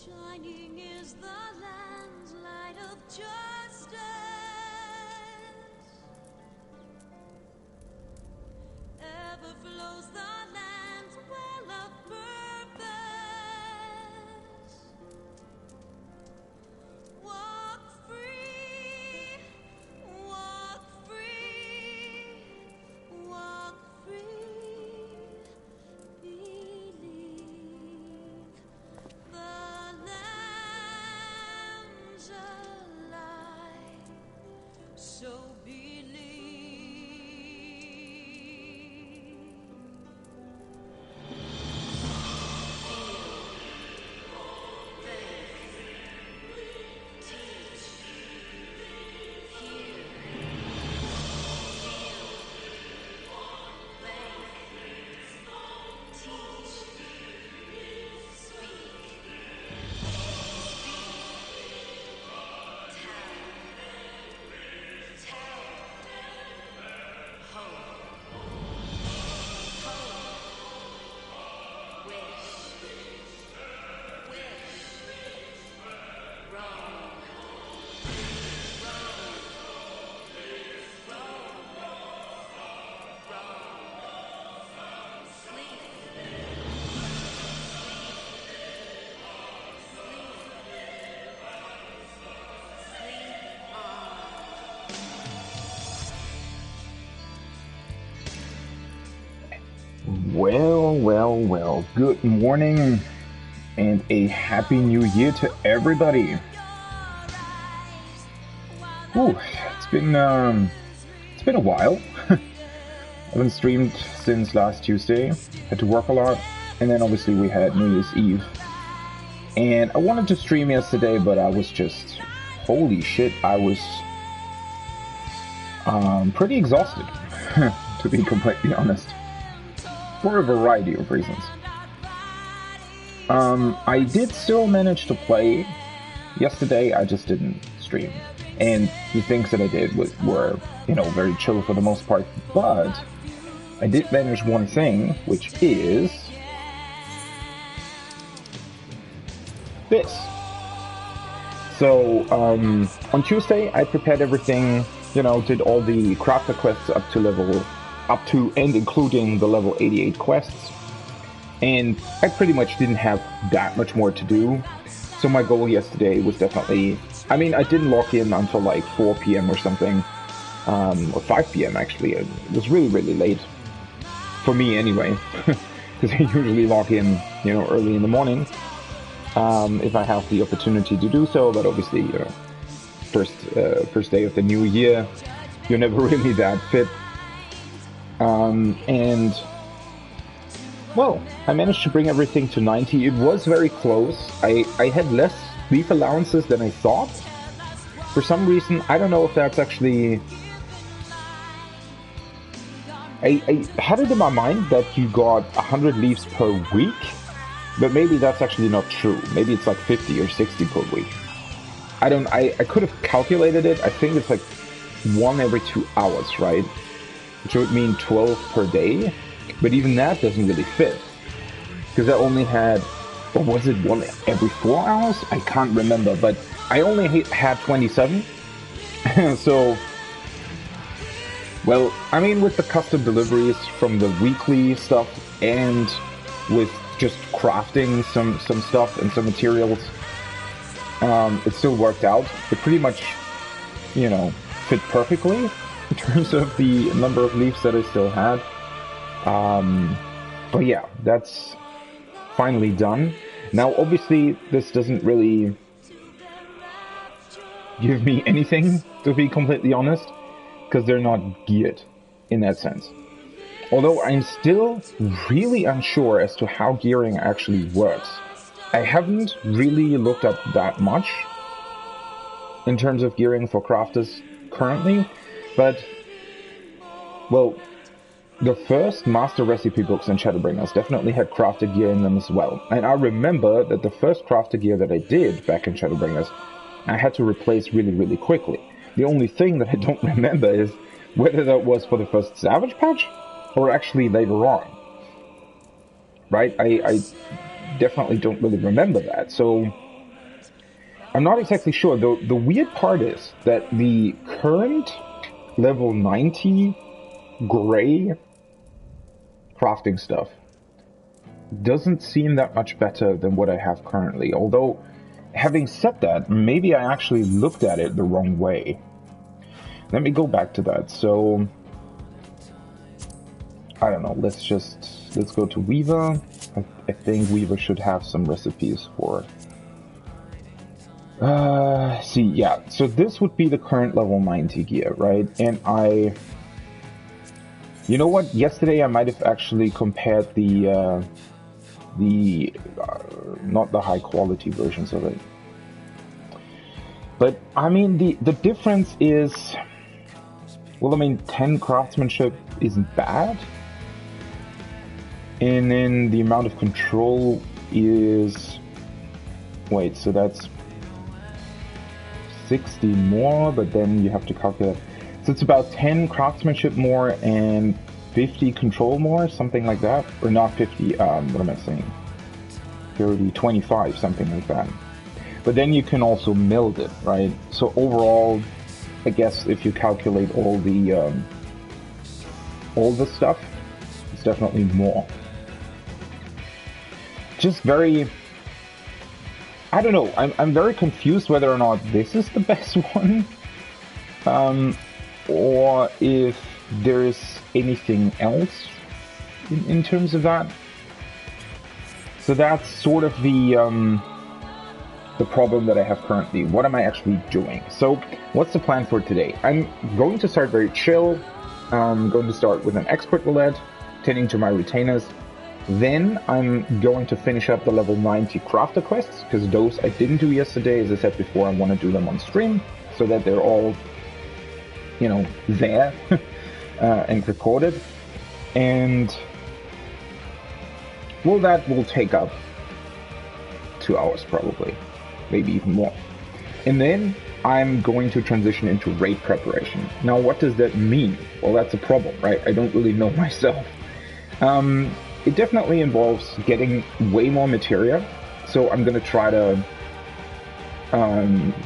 Shining is the land's light of justice. Ever flows the land's well of purpose. Walk free, walk free, walk free. Believe the lamb's alive, so believe. Well, good morning and a happy new year to everybody. Ooh, it's been a while. I haven't streamed since last Tuesday. Had to work a lot, and then obviously we had New Year's Eve. And I wanted to stream yesterday, but I was just, holy shit, I was pretty exhausted, to be completely honest. For a variety of reasons. I did still manage to play yesterday, I just didn't stream. And the things that I did were, very chill for the most part. But I did manage one thing, which is this. So, on Tuesday, I prepared everything, did all the crafter quests up to and including the level 88 quests, and I pretty much didn't have that much more to do, so my goal yesterday was definitely, I didn't log in until like 4 p.m. or something, or 5 p.m. actually. It was really, really late, for me anyway, because I usually log in, early in the morning, if I have the opportunity to do so, but obviously, first day of the new year, you're never really that fit. And, well, I managed to bring everything to 90. It was very close. I had less leaf allowances than I thought. For some reason, I don't know if that's actually... I had it in my mind that you got 100 leaves per week, but maybe that's actually not true. Maybe it's like 50 or 60 per week. I could have calculated it. I think it's like 1 every 2 hours, right? Which would mean 12 per day, but even that doesn't really fit, because I only had, or was it 1 every 4 hours? I can't remember, but I only had 27, so, well, with the custom deliveries from the weekly stuff, and with just crafting some stuff and some materials, it still worked out. It pretty much, fit perfectly in terms of the number of leaves that I still had. But yeah, that's finally done. Now, obviously, this doesn't really give me anything, to be completely honest, because they're not geared in that sense. Although I'm still really unsure as to how gearing actually works. I haven't really looked up that much in terms of gearing for crafters currently, but, well, the first master recipe books in Shadowbringers definitely had crafter gear in them as well. And I remember that the first crafter gear that I did back in Shadowbringers, I had to replace really, really quickly. The only thing that I don't remember is whether that was for the first Savage patch or actually later on. Right? I definitely don't really remember that. So I'm not exactly sure. The weird part is that the current level 90 gray crafting stuff doesn't seem that much better than what I have currently. Although, having said that, maybe I actually looked at it the wrong way. Let me go back to that. So, I don't know, let's go to Weaver. I think Weaver should have some recipes for it. See, yeah, so this would be the current level 90 gear, right? And you know what? Yesterday I might have actually compared the not the high quality versions of it. But, I mean, the difference is, well, I mean, 10 craftsmanship isn't bad. And then the amount of control is, wait, so that's 60 more, but then you have to calculate. So it's about 10 craftsmanship more and 50 control more, something like that. Or not 50, what am I saying? 30, 25, something like that. But then you can also meld it, right? So overall, I guess if you calculate all the stuff, it's definitely more. Just very, I don't know, I'm very confused whether or not this is the best one, or if there's anything else in terms of that. So that's sort of the problem that I have currently. What am I actually doing? So what's the plan for today? I'm going to start very chill. I'm going to start with an expert roulette, tending to my retainers. Then I'm going to finish up the level 90 crafter quests, because those I didn't do yesterday. As I said before, I want to do them on stream, so that they're all, you know, there and recorded. And, well, that will take up 2 hours probably, maybe even more. And then I'm going to transition into raid preparation. Now, what does that mean? Well, that's a problem, right? I don't really know myself. It definitely involves getting way more materia. So I'm going to try to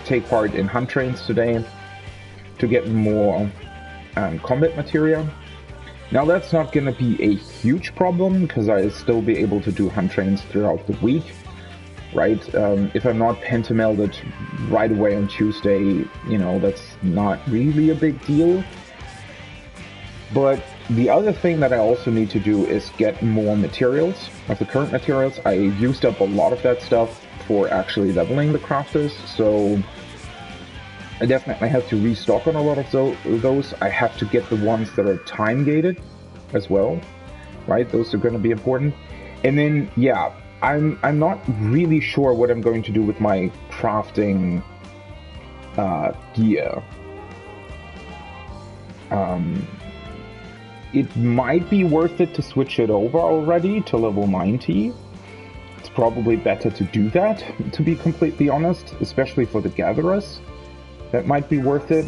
take part in hunt trains today to get more combat materia. Now, that's not going to be a huge problem, because I'll still be able to do hunt trains throughout the week, right? If I'm not pentamelded right away on Tuesday, you know, that's not really a big deal. But the other thing that I also need to do is get more materials. Of the current materials, I used up a lot of that stuff for actually leveling the crafters, so I definitely have to restock on a lot of those. I have to get the ones that are time-gated as well, right? Those are going to be important. And then, yeah, I'm not really sure what I'm going to do with my crafting gear. It might be worth it to switch it over already to level 90. It's probably better to do that, to be completely honest, especially for the gatherers. That might be worth it.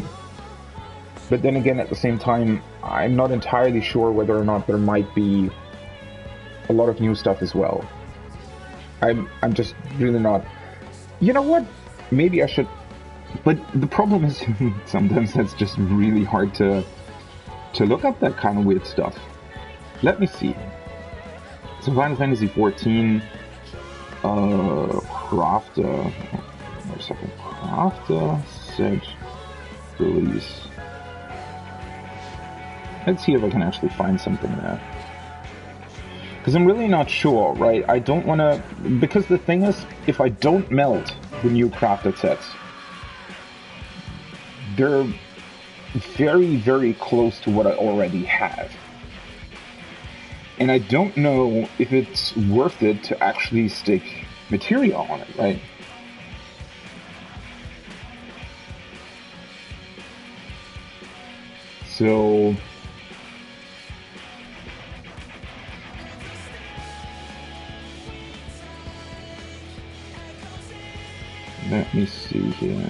But then again, at the same time, I'm not entirely sure whether or not there might be a lot of new stuff as well. I'm just really not... You know what? Maybe I should... But the problem is, sometimes that's just really hard to look up that kind of weird stuff. Let me see. So Final Fantasy XIV, crafter, wait a second, crafter, set, release. Let's see if I can actually find something there. Because I'm really not sure, right? I don't want to, because the thing is, if I don't melt the new crafted sets, they're very, very close to what I already have. And I don't know if it's worth it to actually stick material on it, right? So let me see here.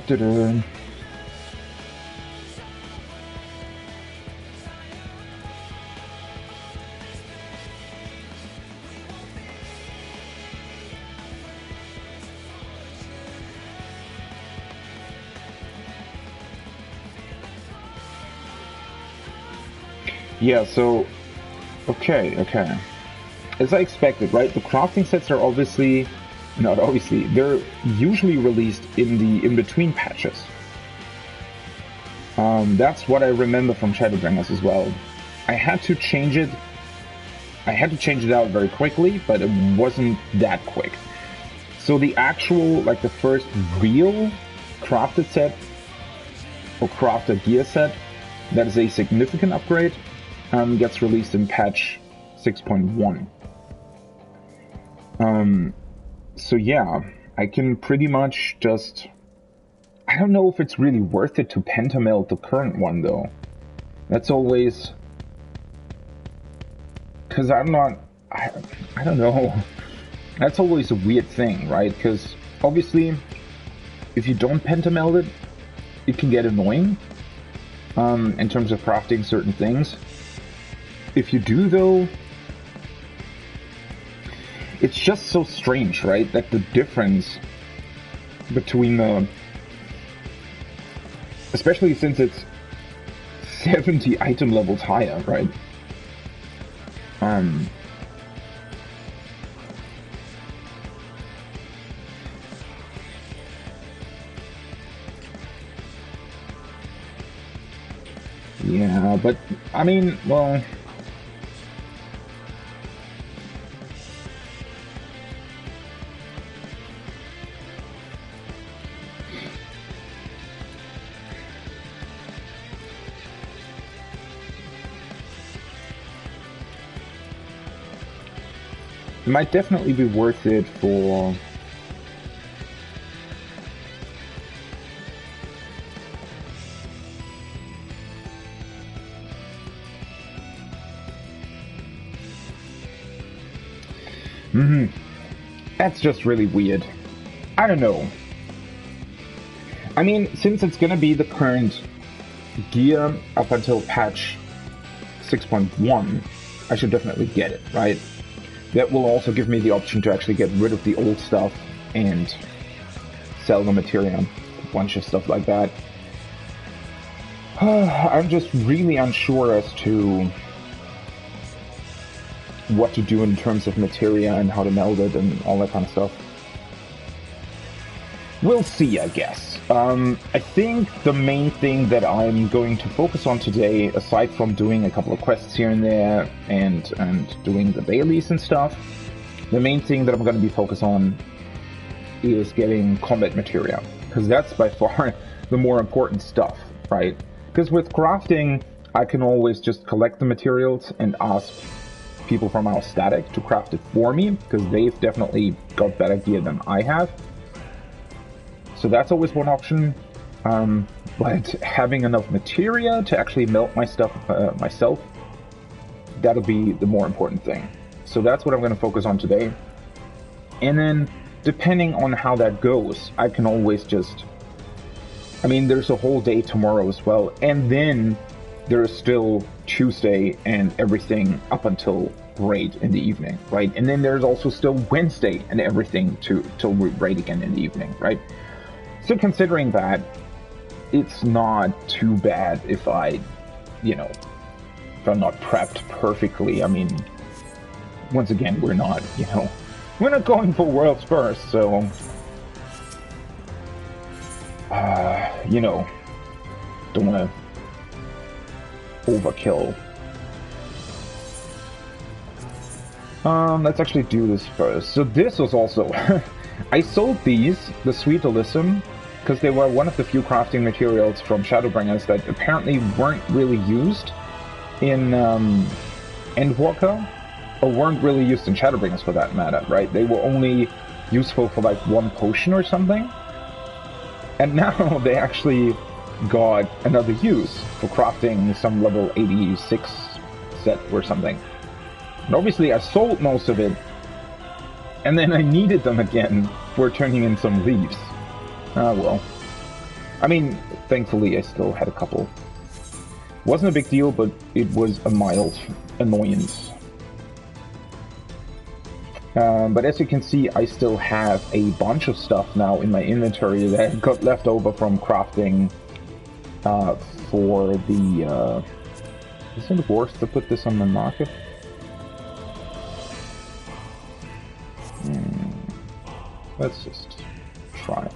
Da-da-da. Yeah, so okay. As I expected, right? The crafting sets are obviously not obviously, they're usually released in the in-between patches. That's what I remember from Shadowbringers as well. I had to change it out very quickly, but it wasn't that quick. So the actual, like the first real crafted set, or crafted gear set, that is a significant upgrade, gets released in patch 6.1. So yeah, I can pretty much just... I don't know if it's really worth it to pentamelt the current one, though. That's always... Because I'm not... I don't know. That's always a weird thing, right? Because, obviously, if you don't pentamelt it, it can get annoying, in terms of crafting certain things. If you do, though, it's just so strange, right? That the difference between the... Especially since it's 70 item levels higher, right? Yeah, but, I mean, well... It might definitely be worth it for... That's just really weird. I don't know. I mean, since it's gonna be the current gear up until patch 6.1, I should definitely get it, right? That will also give me the option to actually get rid of the old stuff and sell the material, a bunch of stuff like that. I'm just really unsure as to what to do in terms of materia and how to meld it and all that kind of stuff. We'll see, I guess. I think the main thing that I'm going to focus on today, aside from doing a couple of quests here and there and doing the dailies and stuff, the main thing that I'm going to be focused on is getting combat materia, because that's by far the more important stuff, right? Because with crafting, I can always just collect the materials and ask people from our static to craft it for me, because they've definitely got better gear than I have. So that's always one option, but having enough materia to actually melt my stuff myself, that'll be the more important thing. So that's what I'm going to focus on today. And then, depending on how that goes, I can always just... I mean, there's a whole day tomorrow as well, and then there's still Tuesday and everything up until raid in the evening, right? And then there's also still Wednesday and everything till raid again in the evening, right? So considering that, it's not too bad if I, if I'm not prepped perfectly. I mean, once again, we're not going for world's first, so, don't want to overkill. Let's actually do this first. So this was also... I sold these, the Sweet Alyssum, because they were one of the few crafting materials from Shadowbringers that apparently weren't really used in Endwalker, or weren't really used in Shadowbringers for that matter, right? They were only useful for like one potion or something. And now they actually got another use for crafting some level 86 set or something. And obviously I sold most of it, and then I needed them again for turning in some leaves. Ah, well. I mean, thankfully I still had a couple. Wasn't a big deal, but it was a mild annoyance. But as you can see, I still have a bunch of stuff now in my inventory that got left over from crafting for the... Isn't it worth to put this on the market? Let's just try.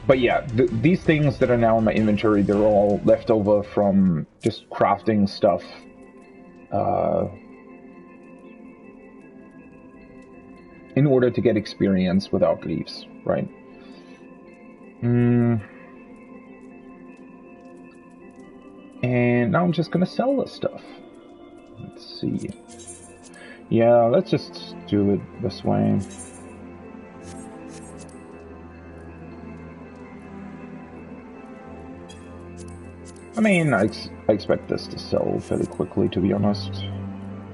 But yeah, these things that are now in my inventory, they're all left over from just crafting stuff. In order to get experience without leaves, right? And now I'm just gonna sell this stuff. Let's see. Yeah, let's just do it this way. I mean, I expect this to sell fairly quickly, to be honest.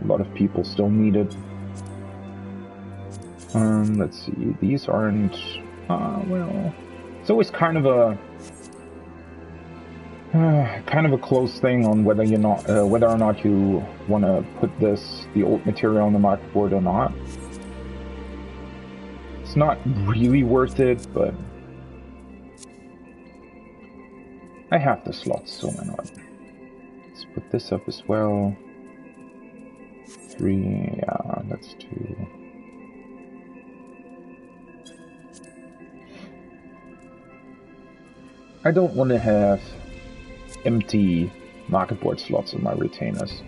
A lot of people still need it. Let's see. These aren't... well... It's always kind of a close thing on whether you're not, whether or not you want to put the old material on the market board or not. It's not really worth it, but I have the slots, so why not? Let's put this up as well. 3, yeah, that's 2. I don't want to have empty market board slots in my retainers.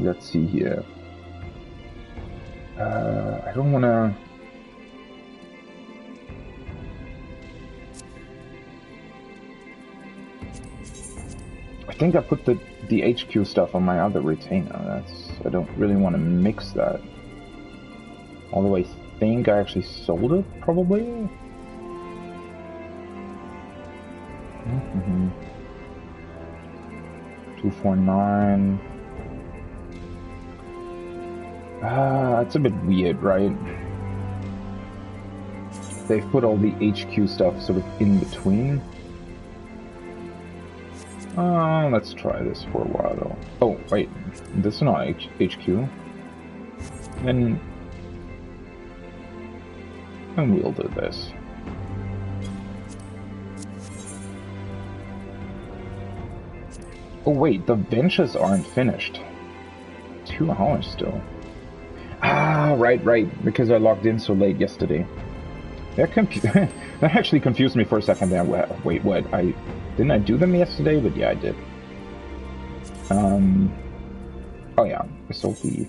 Let's see here. I don't want to... I think I put the HQ stuff on my other retainer. I don't really want to mix that. Although I think I actually sold it, probably? 249. It's a bit weird, right? They've put all the HQ stuff sort of in between. Let's try this for a while, though. Oh, wait. This is not HQ. Then we'll do this. Oh, wait. The benches aren't finished. 2 hours still. Ah, right. Because I logged in so late yesterday. That actually confused me for a second there. Wait, what? Didn't I do them yesterday? But yeah, I did. Oh yeah, I sold the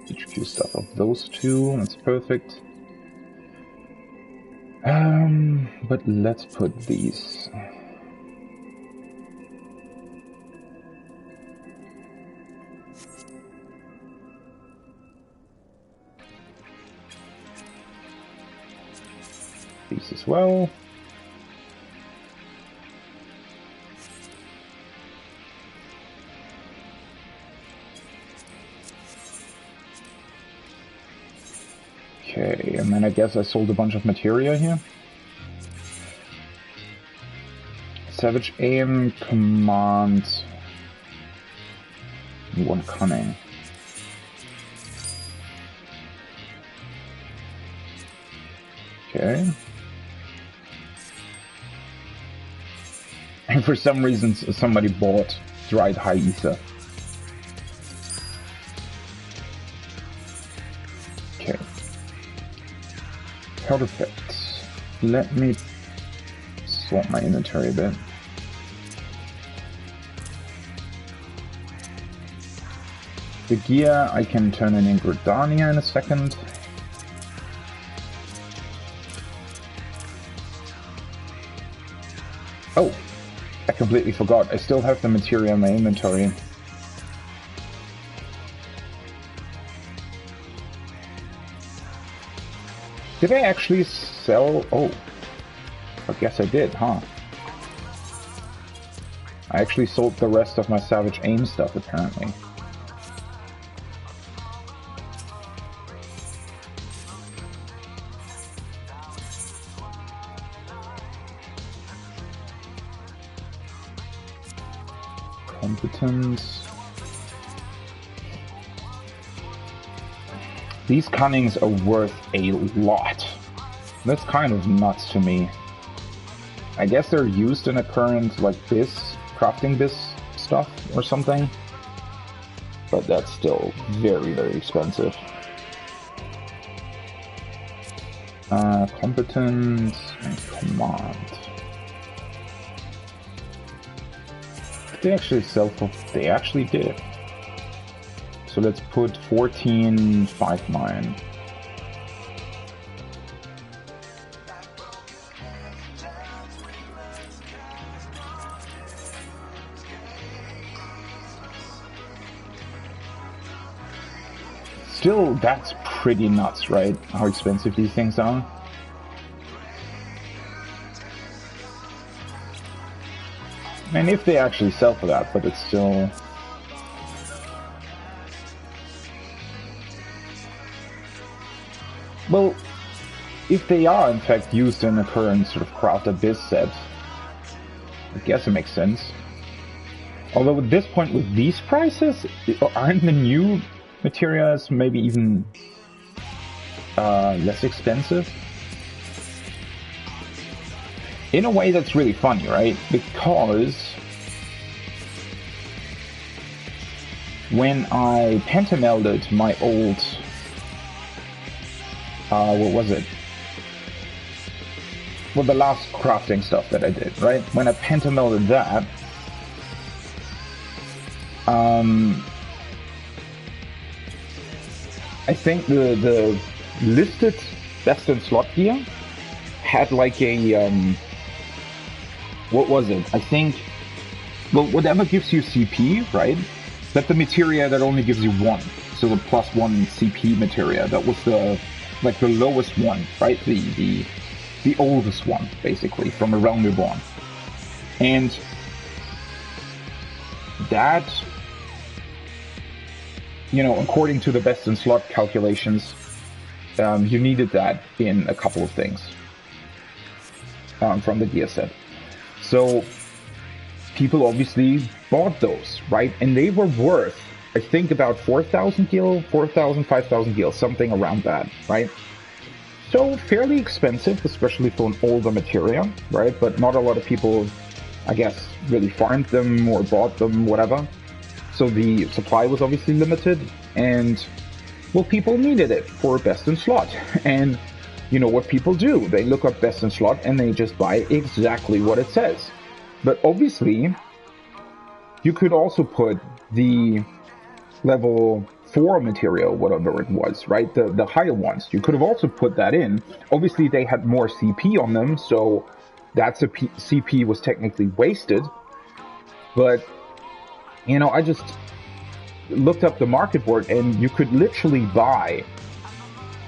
HQ stuff of those 2. That's perfect. But let's put these. These as well. Okay, and then I guess I sold a bunch of materia here. Savage aim, command, 1 cunning. Okay. And for some reason, somebody bought dried high ether. Okay. Perfect. Let me sort my inventory a bit. The gear I can turn in Gridania in a second. Oh, I completely forgot. I still have the material in my inventory. Did I actually sell? Oh, I guess I did, huh? I actually sold the rest of my Savage Aim stuff, apparently. Competence. These cunnings are worth a lot. That's kind of nuts to me. I guess they're used in a current, like this, crafting this stuff or something. But that's still very, very expensive. Competence and command. Did they actually sell for... They actually did. So let's put 1459. Still, that's pretty nuts, right? How expensive these things are. And if they actually sell for that, but it's still... Well, if they are in fact used in a current sort of Craft Abyss set, I guess it makes sense. Although at this point with these prices, aren't the new materials maybe even less expensive? In a way that's really funny, right? Because when I pentamelded my old... what was it? Well, the last crafting stuff that I did, right? When I pentamelded that, I think the listed best in slot gear had like a what was it? I think, well, whatever gives you CP, right? That's the materia that only gives you 1. So the +1 CP materia, that was the like the lowest one, right? The oldest one, basically, from A Realm Reborn. And that, you know, according to the best in slot calculations, you needed that in a couple of things from the gear set. So people obviously bought those, right? And they were worth, I think, about 4,000 gil, 4,000, 5,000 gil, something around that, right? So fairly expensive, especially for an older material, right? But not a lot of people, I guess, really farmed them or bought them, whatever. So the supply was obviously limited, and, well, people needed it for best in slot. And you know what people do? They look up best in slot and they just buy exactly what it says. But obviously, you could also put the level 4 material, whatever it was, right? The higher ones. You could have also put that in. Obviously, they had more CP on them, so that CP was technically wasted. But, you know, I just looked up the market board, and you could literally buy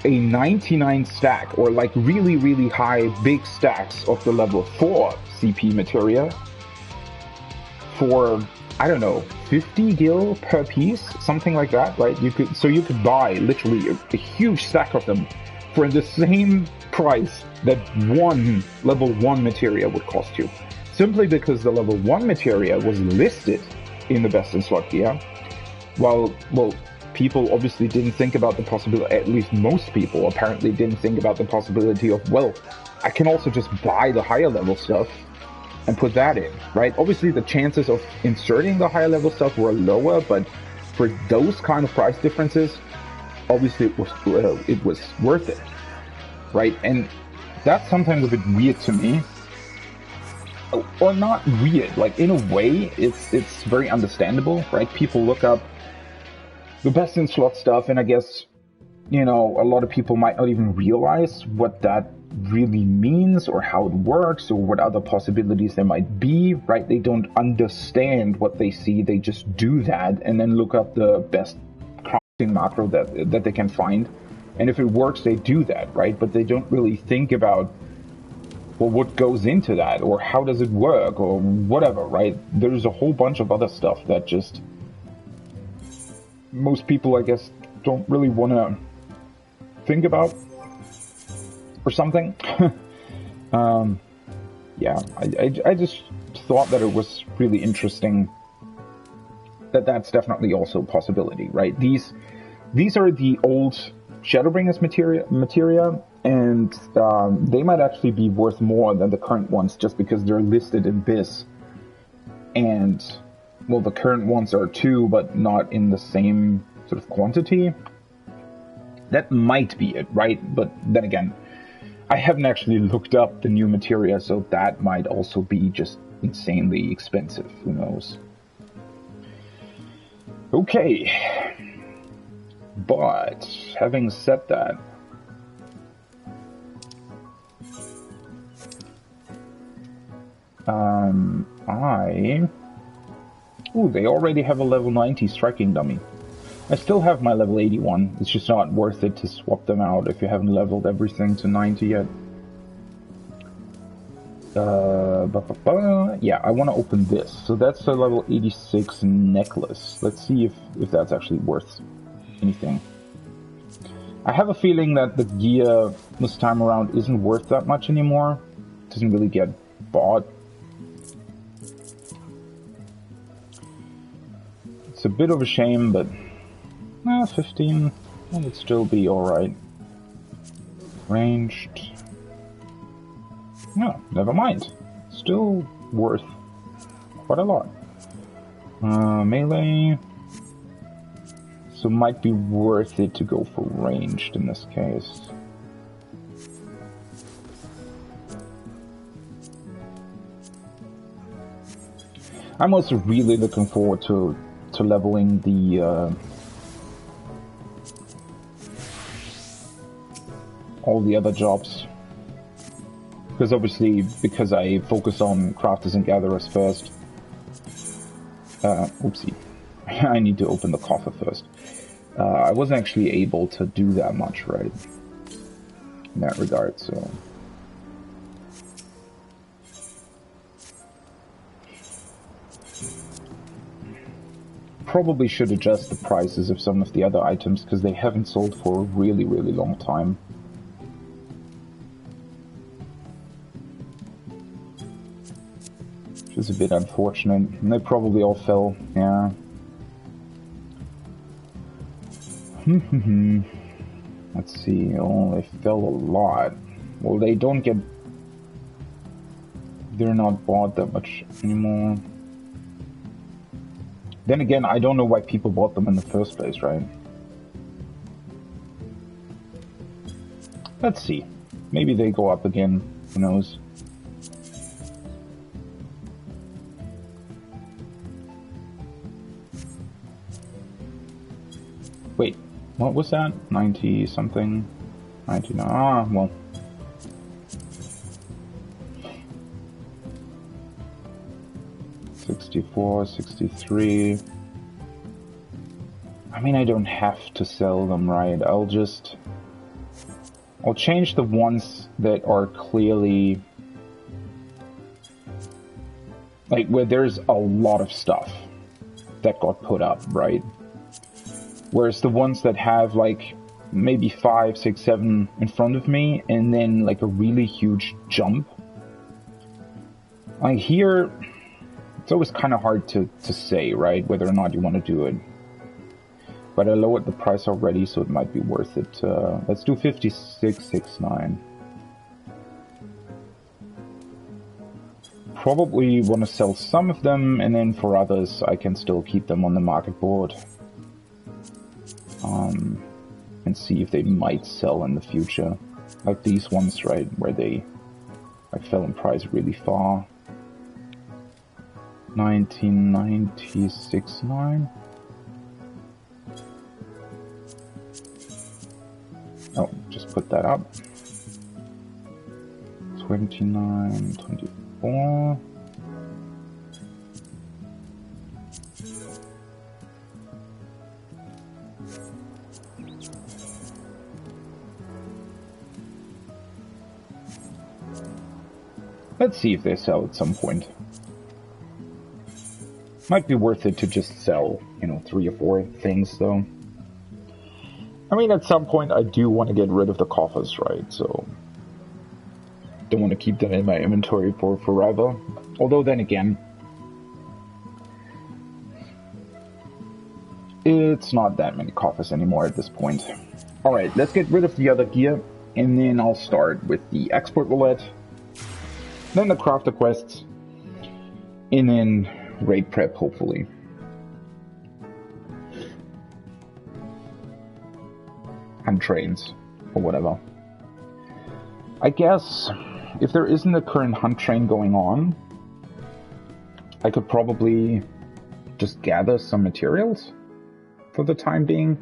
a 99 stack, or like really, really high, big stacks of the level 4 CP materia for, I don't know, 50 gil per piece, something like that, right? You could buy literally a huge stack of them for the same price that one level 1 materia would cost you, simply because the level 1 materia was listed in the best in slot gear. Well, people obviously didn't think about the possibility, at least most people apparently didn't think about the possibility of, well, I can also just buy the higher level stuff and put that in, right? Obviously the chances of inserting the higher level stuff were lower, but for those kind of price differences, obviously it was worth it. right? And that's sometimes a bit weird to me. Or not weird, like in a way, it's very understandable, right? People look up the best in slot stuff, and I guess, you know, a lot of people might not even realize what that really means or how it works or what other possibilities there might be, right? They don't understand what they see, they just do that and then look up the best crafting macro that they can find. And if it works, they do that, right? But they don't really think about, well, what goes into that, or how does it work, or whatever, right? There's a whole bunch of other stuff that just most people, I guess, don't really want to think about or something. Yeah, I just thought that it was really interesting that that's definitely also a possibility, right? These are the old Shadowbringers materia, and they might actually be worth more than the current ones just because they're listed in BIS. And, well, the current ones are too, but not in the same sort of quantity. That might be it, right? But then again, I haven't actually looked up the new materia, so that might also be just insanely expensive. Who knows? Okay. But, having said that, Ooh, they already have a level 90 striking dummy. I still have my level 81. It's just not worth it to swap them out if you haven't leveled everything to 90 yet. Yeah, I want to open this. So that's a level 86 necklace. Let's see if that's actually worth anything. I have a feeling that the gear this time around isn't worth that much anymore. It doesn't really get bought. It's a bit of a shame, but 15 would still be alright. Ranged. No, never mind. Still worth quite a lot. Melee. So might be worth it to go for ranged in this case. I'm also really looking forward to leveling the all the other jobs. Because obviously, because I focus on crafters and gatherers first. Oopsie. I need to open the coffer first. I wasn't actually able to do that much, right? In that regard, so... Probably should adjust the prices of some of the other items, because they haven't sold for a really, really long time. Which is a bit unfortunate. And they probably all fell, yeah. Let's see, oh, they fell a lot. Well, they don't get... They're not bought that much anymore. Then again, I don't know why people bought them in the first place, right? Let's see. Maybe they go up again. Who knows? Wait, what was that? 90 something? 99. Ah, well. $64, $63. I mean, I don't have to sell them, right? I'll change the ones that are clearly... like, where there's a lot of stuff that got put up, right? Whereas the ones that have, like, maybe 5, 6, 7 in front of me, and then, like, a really huge jump. Like, here... It's always kind of hard to say, right, whether or not you want to do it. But I lowered the price already, so it might be worth it. Let's do 56.69. Probably want to sell some of them, and then for others, I can still keep them on the market board. And see if they might sell in the future. Like these ones, right, where they like fell in price really far. 1996.9. Oh, just put that up. 29.24. Let's see if they sell at some point. Might be worth it to just sell, 3 or 4 things, though. I mean, at some point I do want to get rid of the coffers, right? So, don't want to keep them in my inventory for forever. Although then again, it's not that many coffers anymore at this point. Alright, let's get rid of the other gear, and then I'll start with the export roulette, then the crafter quests, and then raid prep, hopefully. And trains, or whatever. I guess, if there isn't a current hunt train going on, I could probably just gather some materials for the time being.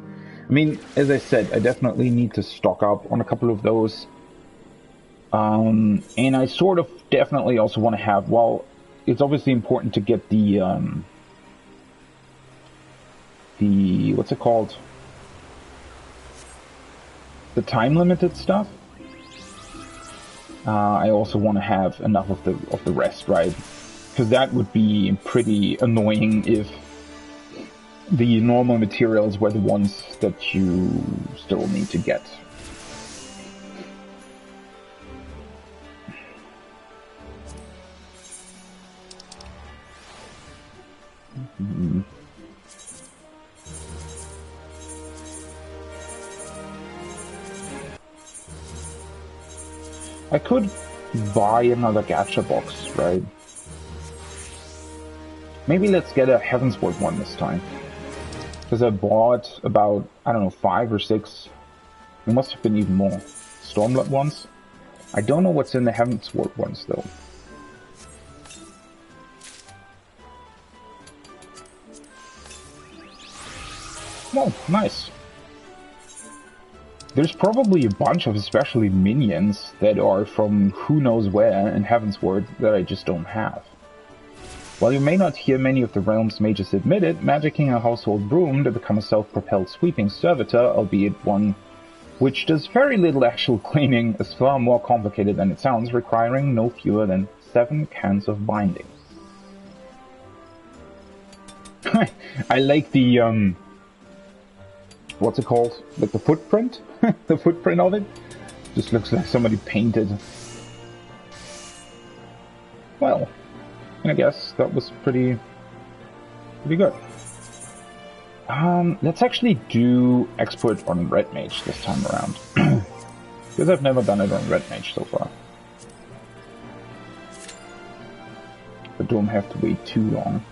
I mean, as I said, I definitely need to stock up on a couple of those. And I sort of definitely also want to have, well, it's obviously important to get the what's it called? The time-limited stuff. I also want to have enough of the rest, right? Because that would be pretty annoying if the normal materials were the ones that you still need to get. Mm-hmm. I could buy another gacha box, right? Maybe let's get a Heavensward one this time. Because I bought about, I don't know, 5 or 6, there must have been even more, Stormblood ones. I don't know what's in the Heavensward ones, though. Oh, nice. There's probably a bunch of especially minions that are from who knows where in Heavensward that I just don't have. While you may not hear many of the realm's mages admit it, magicking a household broom to become a self-propelled sweeping servitor, albeit one which does very little actual cleaning, is far more complicated than it sounds, requiring no fewer than 7 cans of binding. I like the, what's it called? Like the footprint? The footprint of it? Just looks like somebody painted. Well, I guess that was pretty good. Let's actually do export on Red Mage this time around. Because I've never done it on Red Mage so far. But don't have to wait too long.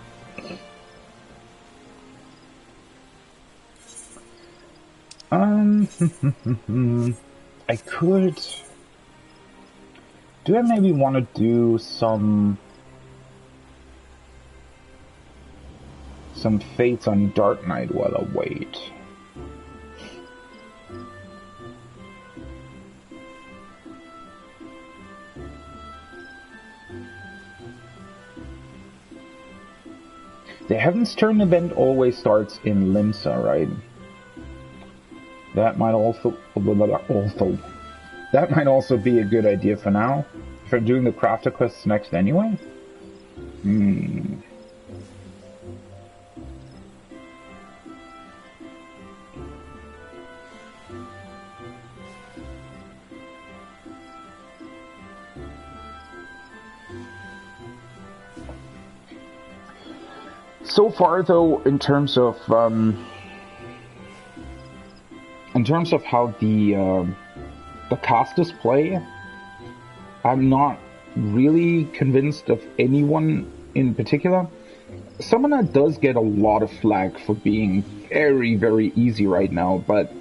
I could... Do I maybe want to do some fates on Dark Knight while I wait? The Heaven's Turn event always starts in Limsa, right? That might also be a good idea for now. If I'm doing the crafter quests next anyway. So far, though, in terms of how the casters play, I'm not really convinced of anyone in particular. Summoner does get a lot of flack for being very, very easy right now, but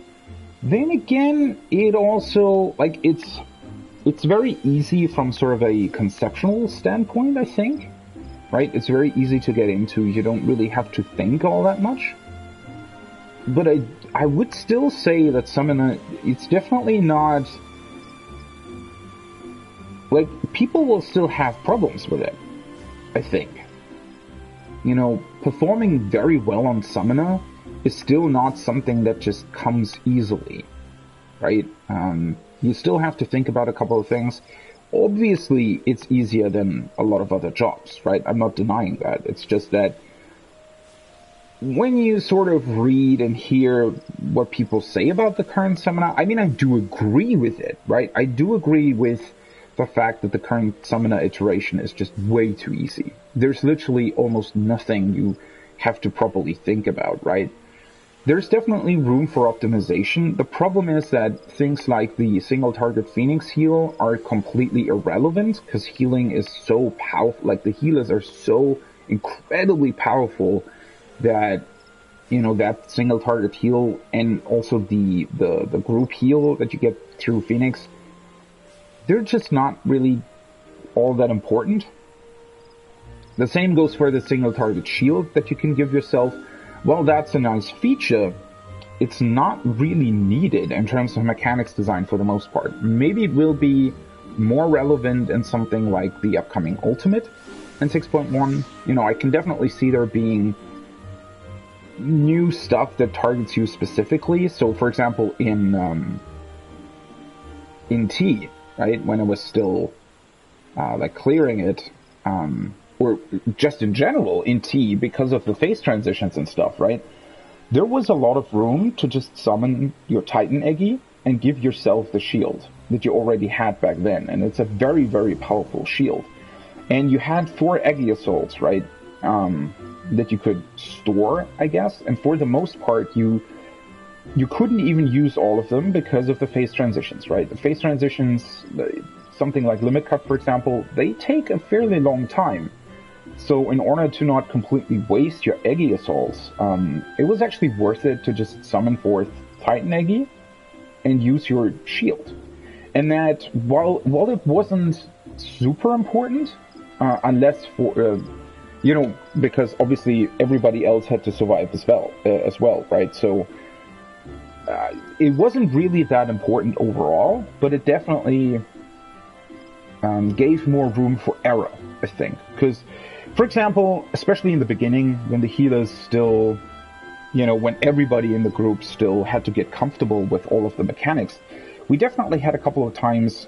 Then again, it also, like, it's very easy from sort of a conceptual standpoint, I think. Right? It's very easy to get into. You don't really have to think all that much. But I would still say that Summoner, it's definitely not... Like, people will still have problems with it, I think. You know, performing very well on Summoner is still not something that just comes easily, right? You still have to think about a couple of things. Obviously, it's easier than a lot of other jobs, right? I'm not denying that. It's just that when you sort of read and hear what people say about the current Summoner, I mean, I do agree with it, right? I do agree with the fact that the current Summoner iteration is just way too easy. There's literally almost nothing you have to properly think about, right? There's definitely room for optimization. The problem is that things like the single target Phoenix heal are completely irrelevant because healing is so powerful. Like, the healers are so incredibly powerful that, you know, that single target heal and also the group heal that you get through Phoenix, they're just not really all that important. The same goes for the single target shield that you can give yourself. Well, that's a nice feature. It's not really needed in terms of mechanics design for the most part. Maybe it will be more relevant in something like the upcoming Ultimate in 6.1. You know, I can definitely see there being new stuff that targets you specifically. So, for example, in T, right, when I was still like clearing it, or just in general in T, because of the phase transitions and stuff, right? There was a lot of room to just summon your Titan Eggy and give yourself the shield that you already had back then. And it's a very, very powerful shield. And you had 4 Eggy Assaults, right? That you could store, I guess. And for the most part, you couldn't even use all of them because of the phase transitions, right? The phase transitions, something like Limit Cut, for example, they take a fairly long time. So in order to not completely waste your Eggy Assaults, it was actually worth it to just summon forth Titan Eggy and use your shield. And that, while it wasn't super important, unless for, you know, because obviously everybody else had to survive as well, right? So it wasn't really that important overall, but it definitely gave more room for error, I think. Because, for example, especially in the beginning, when the healers still, you know, when everybody in the group still had to get comfortable with all of the mechanics, we definitely had a couple of times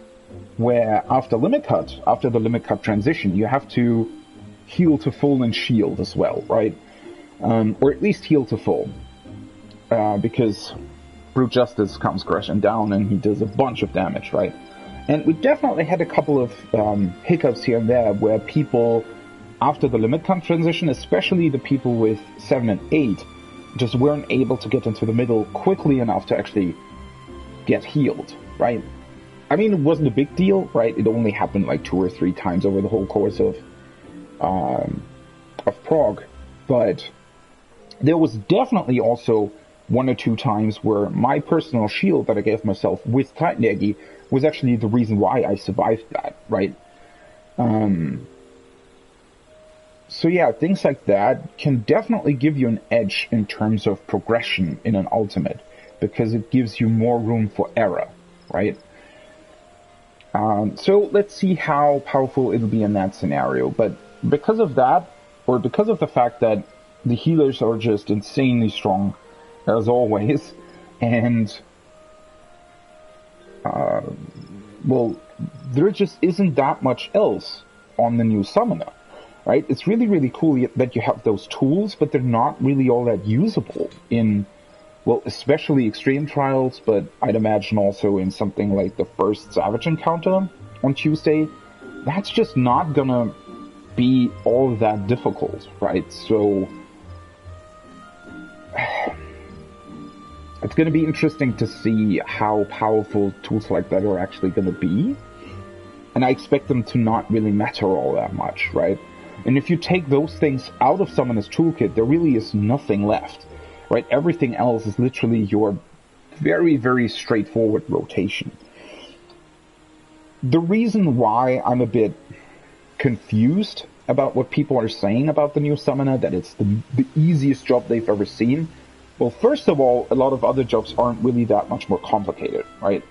where after the Limit Cut transition, you have to heal to full and shield as well, right? Or at least heal to full. Because Brute Justice comes crashing down and he does a bunch of damage, right? And we definitely had a couple of hiccups here and there where people, after the Limit Cut transition, especially the people with 7 and 8, just weren't able to get into the middle quickly enough to actually get healed, right? I mean, it wasn't a big deal, right? It only happened like 2 or 3 times over the whole course of Prog, but there was definitely also 1 or 2 times where my personal shield that I gave myself with Titan Eggy was actually the reason why I survived that, right? So yeah, things like that can definitely give you an edge in terms of progression in an Ultimate, because it gives you more room for error, right? So let's see how powerful it'll be in that scenario. But because of that, or because of the fact that the healers are just insanely strong, as always, and well, there just isn't that much else on the new Summoner, right? It's really, really cool that you have those tools, but they're not really all that usable in, well, especially Extreme Trials, but I'd imagine also in something like the first Savage encounter on Tuesday. That's just not gonna be all that difficult, right? So it's going to be interesting to see how powerful tools like that are actually going to be. And I expect them to not really matter all that much, right? And if you take those things out of Summoner's toolkit, there really is nothing left, right? Everything else is literally your very, very straightforward rotation. The reason why I'm a bit confused about what people are saying about the new summoner, that it's the easiest job they've ever seen. Well, first of all, a lot of other jobs aren't really that much more complicated, right?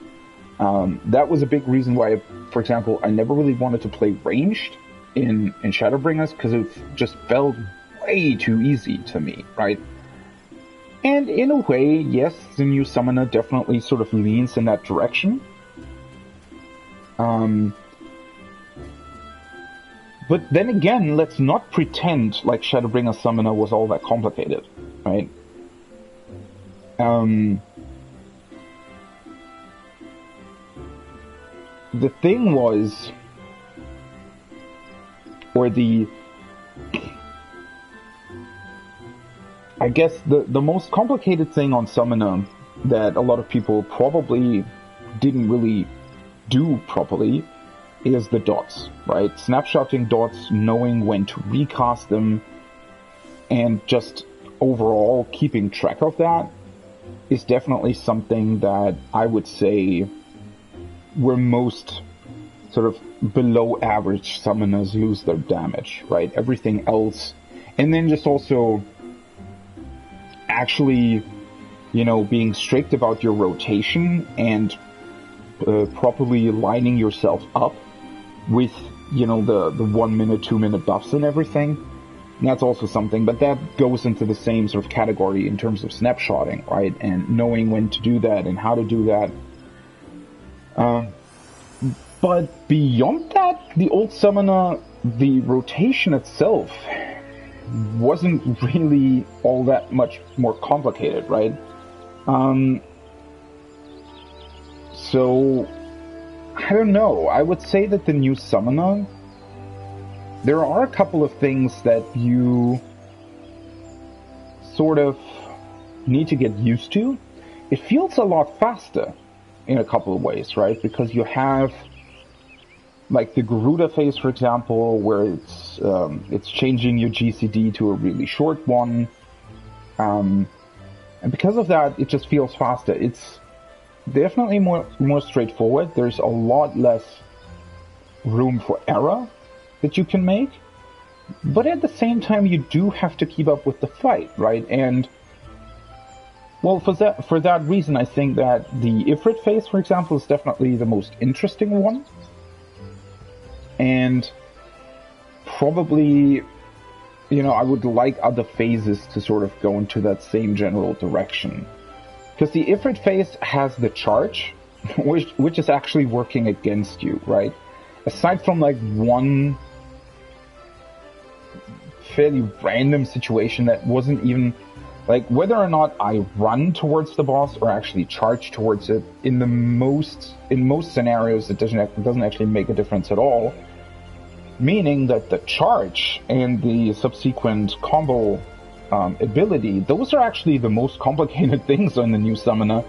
That was a big reason why, for example, I never really wanted to play ranged in Shadowbringers, because it just felt way too easy to me, right? And in a way, yes, the new summoner definitely sort of leans in that direction. But then again, let's not pretend like Shadowbringer Summoner was all that complicated, right? The thing was, I guess the most complicated thing on Summoner that a lot of people probably didn't really do properly is the dots, right? Snapshotting dots, knowing when to recast them, and just overall keeping track of that is definitely something that I would say where most sort of below average summoners lose their damage, right? Everything else, and then just also actually, being strict about your rotation and properly lining yourself up with, the 1 minute, 2 minute buffs and everything. And that's also something, but that goes into the same sort of category in terms of snapshotting, right? And knowing when to do that and how to do that. But beyond that, the old summoner, the rotation itself wasn't really all that much more complicated, right? So, I don't know. I would say that the new summoner, there are a couple of things that you sort of need to get used to. It feels a lot faster in a couple of ways, right? Because you have like the Garuda phase, for example, where it's changing your GCD to a really short one. And because of that, it just feels faster. It's definitely more straightforward. There's a lot less room for error that you can make. But at the same time, you do have to keep up with the fight, right? And well, for that reason, I think that the Ifrit phase, for example, is definitely the most interesting one. And probably, I would like other phases to sort of go into that same general direction. Because the Ifrit phase has the charge, which is actually working against you, right? Aside from like one fairly random situation that wasn't even like whether or not I run towards the boss or actually charge towards it. In most scenarios, it doesn't actually make a difference at all. Meaning that the charge and the subsequent combo ability, those are actually the most complicated things on the new summoner.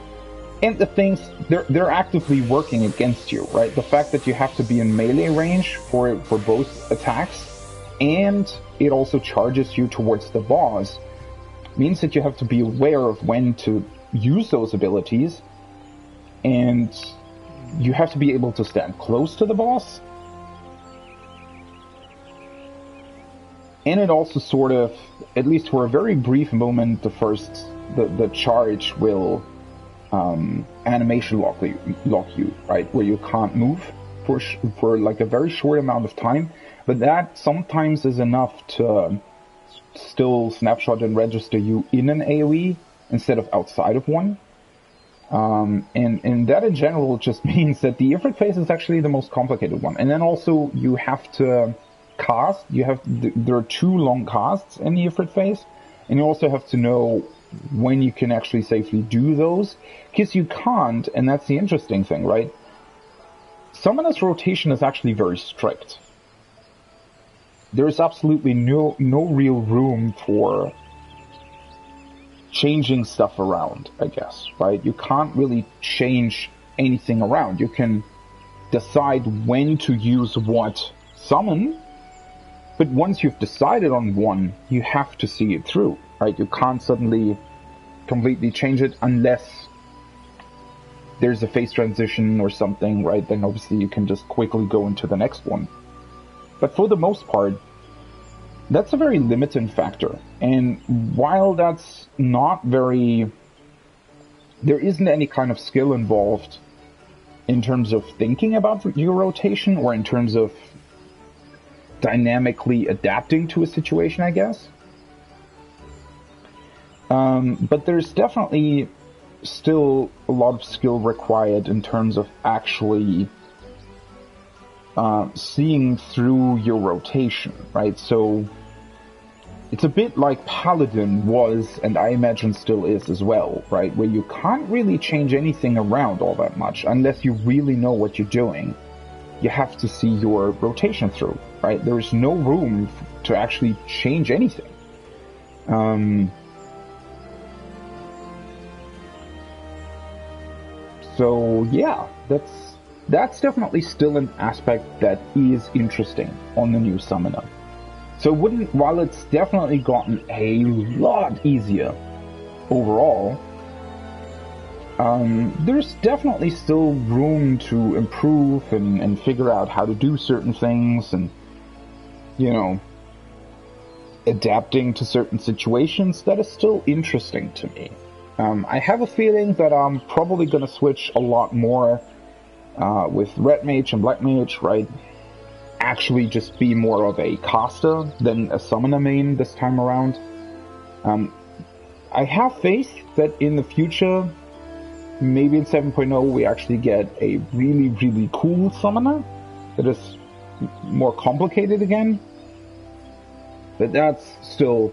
And the things, they're actively working against you, right? The fact that you have to be in melee range for both attacks, and it also charges you towards the boss, means that you have to be aware of when to use those abilities, and you have to be able to stand close to the boss. And it also sort of, at least for a very brief moment, the charge will animation lock you, right? Where you can't move for like a very short amount of time. But that sometimes is enough to still snapshot and register you in an AoE instead of outside of one. And that in general just means that the Ifrit phase is actually the most complicated one. And then also you have to cast, there are 2 long casts in the Ifrit phase, and you also have to know when you can actually safely do those, because you can't, and that's the interesting thing, right? Summoner's rotation is actually very strict. There's absolutely no real room for changing stuff around, I guess, right? You can't really change anything around. You can decide when to use what summon, but once you've decided on one, you have to see it through, right? You can't suddenly completely change it unless there's a phase transition or something, right, then obviously you can just quickly go into the next one. But for the most part, that's a very limiting factor. And while that's not very... there isn't any kind of skill involved in terms of thinking about your rotation or in terms of dynamically adapting to a situation, I guess. But there's definitely still a lot of skill required in terms of actually seeing through your rotation, right? So it's a bit like Paladin was, and I imagine still is as well, right? Where you can't really change anything around all that much unless you really know what you're doing. You have to see your rotation through, right? There is no room to actually change anything. So yeah, that's definitely still an aspect that is interesting on the new Summoner. So while it's definitely gotten a lot easier overall, there's definitely still room to improve and figure out how to do certain things and, you know, adapting to certain situations. That is still interesting to me. I have a feeling that I'm probably going to switch a lot more with Red Mage and Black Mage, right? Actually just be more of a caster than a summoner main this time around. I have faith that in the future, maybe in 7.0, we actually get a really, really cool summoner that is more complicated again. But that's still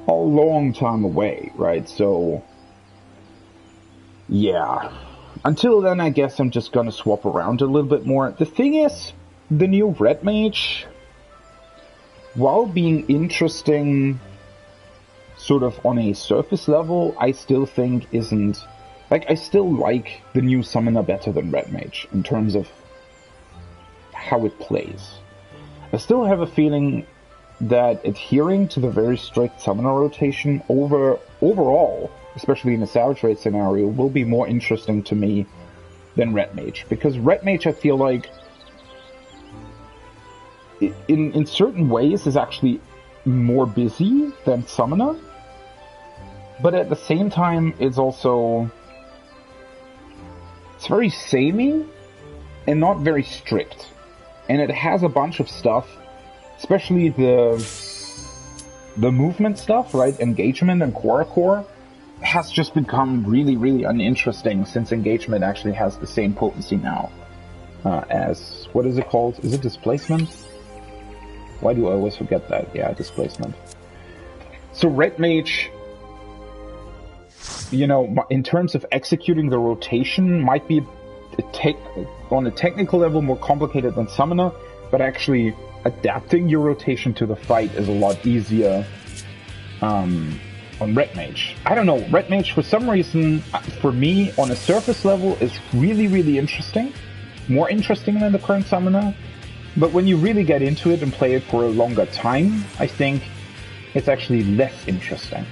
a long time away, right? So, yeah. Until then, I guess I'm just gonna swap around a little bit more. The thing is, the new Red Mage, while being interesting sort of on a surface level, I still think isn't... like, I still like the new Summoner better than Red Mage in terms of how it plays. I still have a feeling that adhering to the very strict Summoner rotation overall, especially in a Savage Raid scenario, will be more interesting to me than Red Mage. Because Red Mage, I feel like, in certain ways, is actually more busy than Summoner. But at the same time, it's also... it's very samey and not very strict. And it has a bunch of stuff, especially the movement stuff, right? Engagement and core has just become really, really uninteresting since engagement actually has the same potency now as... what is it called? Is it displacement? Why do I always forget that? Yeah, displacement. So Red Mage, you know, in terms of executing the rotation, might be on a technical level more complicated than Summoner, but actually adapting your rotation to the fight is a lot easier on Red Mage. I don't know, Red Mage for some reason, for me, on a surface level, is really, really interesting. More interesting than the current Summoner. But when you really get into it and play it for a longer time, I think it's actually less interesting.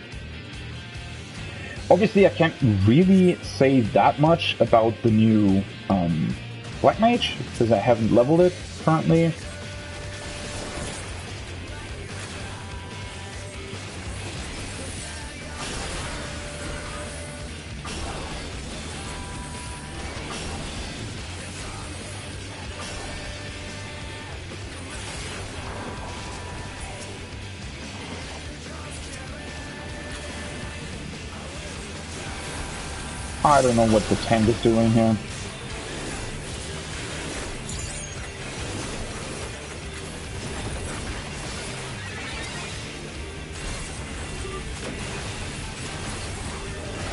Obviously, I can't really say that much about the new Black Mage, because I haven't leveled it currently. I don't know what the tank is doing here.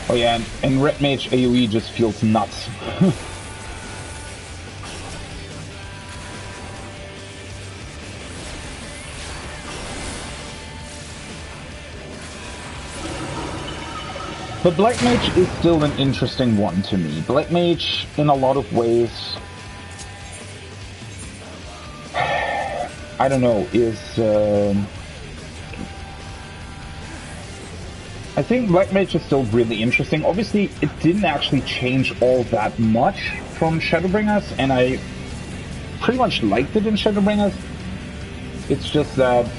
Oh yeah, and Red Mage AoE just feels nuts. But Black Mage is still an interesting one to me. Black Mage, in a lot of ways, I don't know, is I think Black Mage is still really interesting. Obviously, it didn't actually change all that much from Shadowbringers, and I pretty much liked it in Shadowbringers. It's just that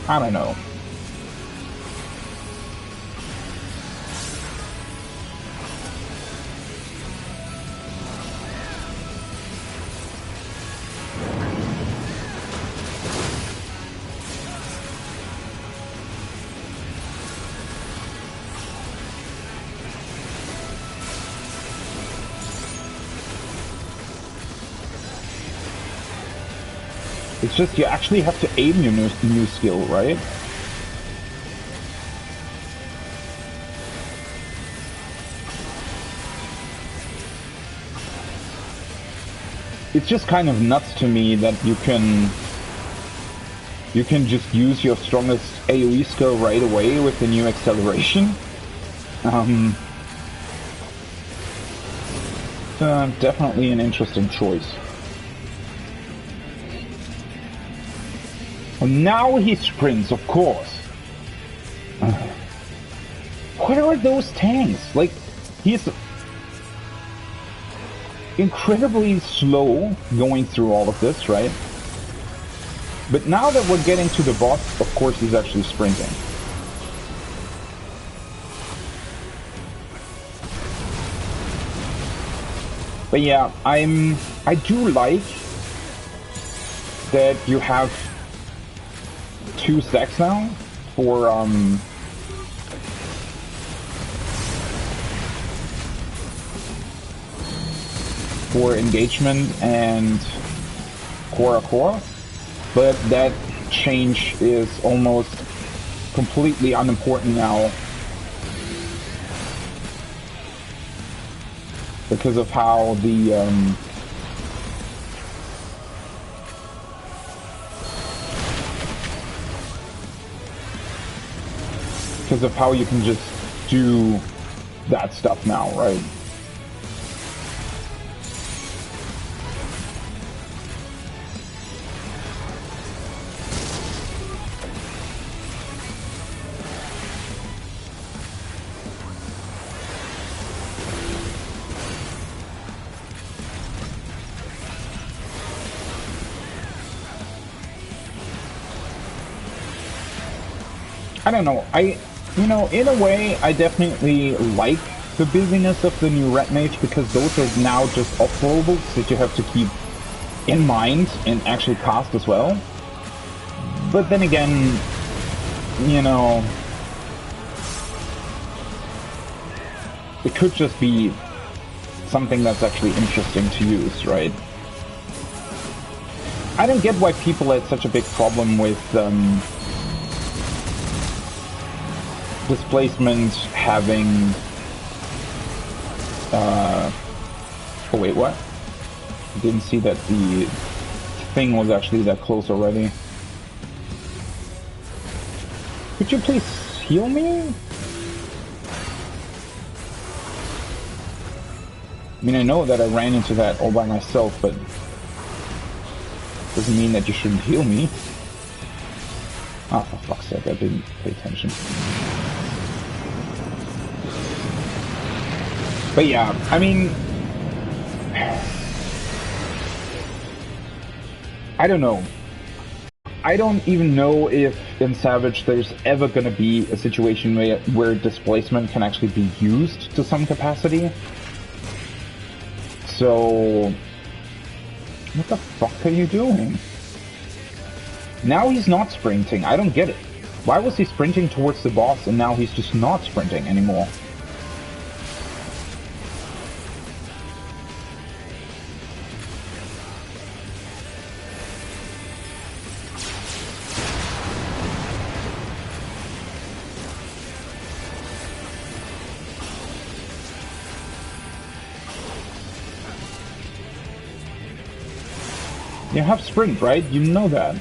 I don't know. It's just you actually have to aim your new skill, right? It's just kind of nuts to me that you can just use your strongest AoE skill right away with the new acceleration. Definitely an interesting choice. Now he sprints, of course. What are those tanks? Like, he's incredibly slow going through all of this, right? But now that we're getting to the boss, of course he's actually sprinting. But yeah, I do like that you have 2 stacks now for engagement and Core, but that change is almost completely unimportant now because of how the because of how you can just do that stuff now, right? I don't know. You know, in a way, I definitely like the busyness of the new Red Mage because those are now just off-rollables that you have to keep in mind and actually cast as well. But then again, you know, it could just be something that's actually interesting to use, right? I don't get why people had such a big problem with displacement having oh wait, what? I didn't see that the thing was actually that close already. Could you please heal me? I mean, I know that I ran into that all by myself, but doesn't mean that you shouldn't heal me. Ah, oh, for fuck's sake, I didn't pay attention. But yeah, I mean, I don't know. I don't even know if in Savage there's ever gonna be a situation where displacement can actually be used to some capacity. So, what the fuck are you doing? Now he's not sprinting. I don't get it. Why was he sprinting towards the boss and now he's just not sprinting anymore? You have sprint, right? You know that.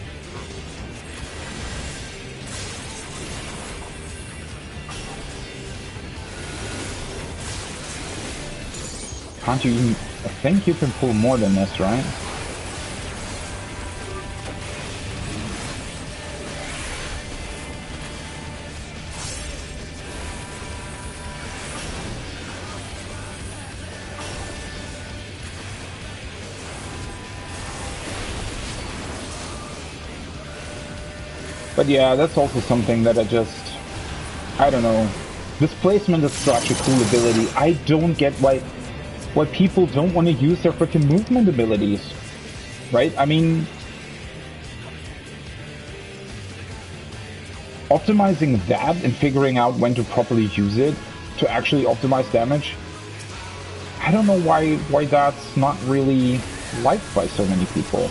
Can't you even... I think you can pull more than this, right? But yeah, that's also something that I don't know. Displacement is such a cool ability. I don't get why people don't want to use their freaking movement abilities. Right? I mean, optimizing that and figuring out when to properly use it to actually optimize damage, I don't know why that's not really liked by so many people.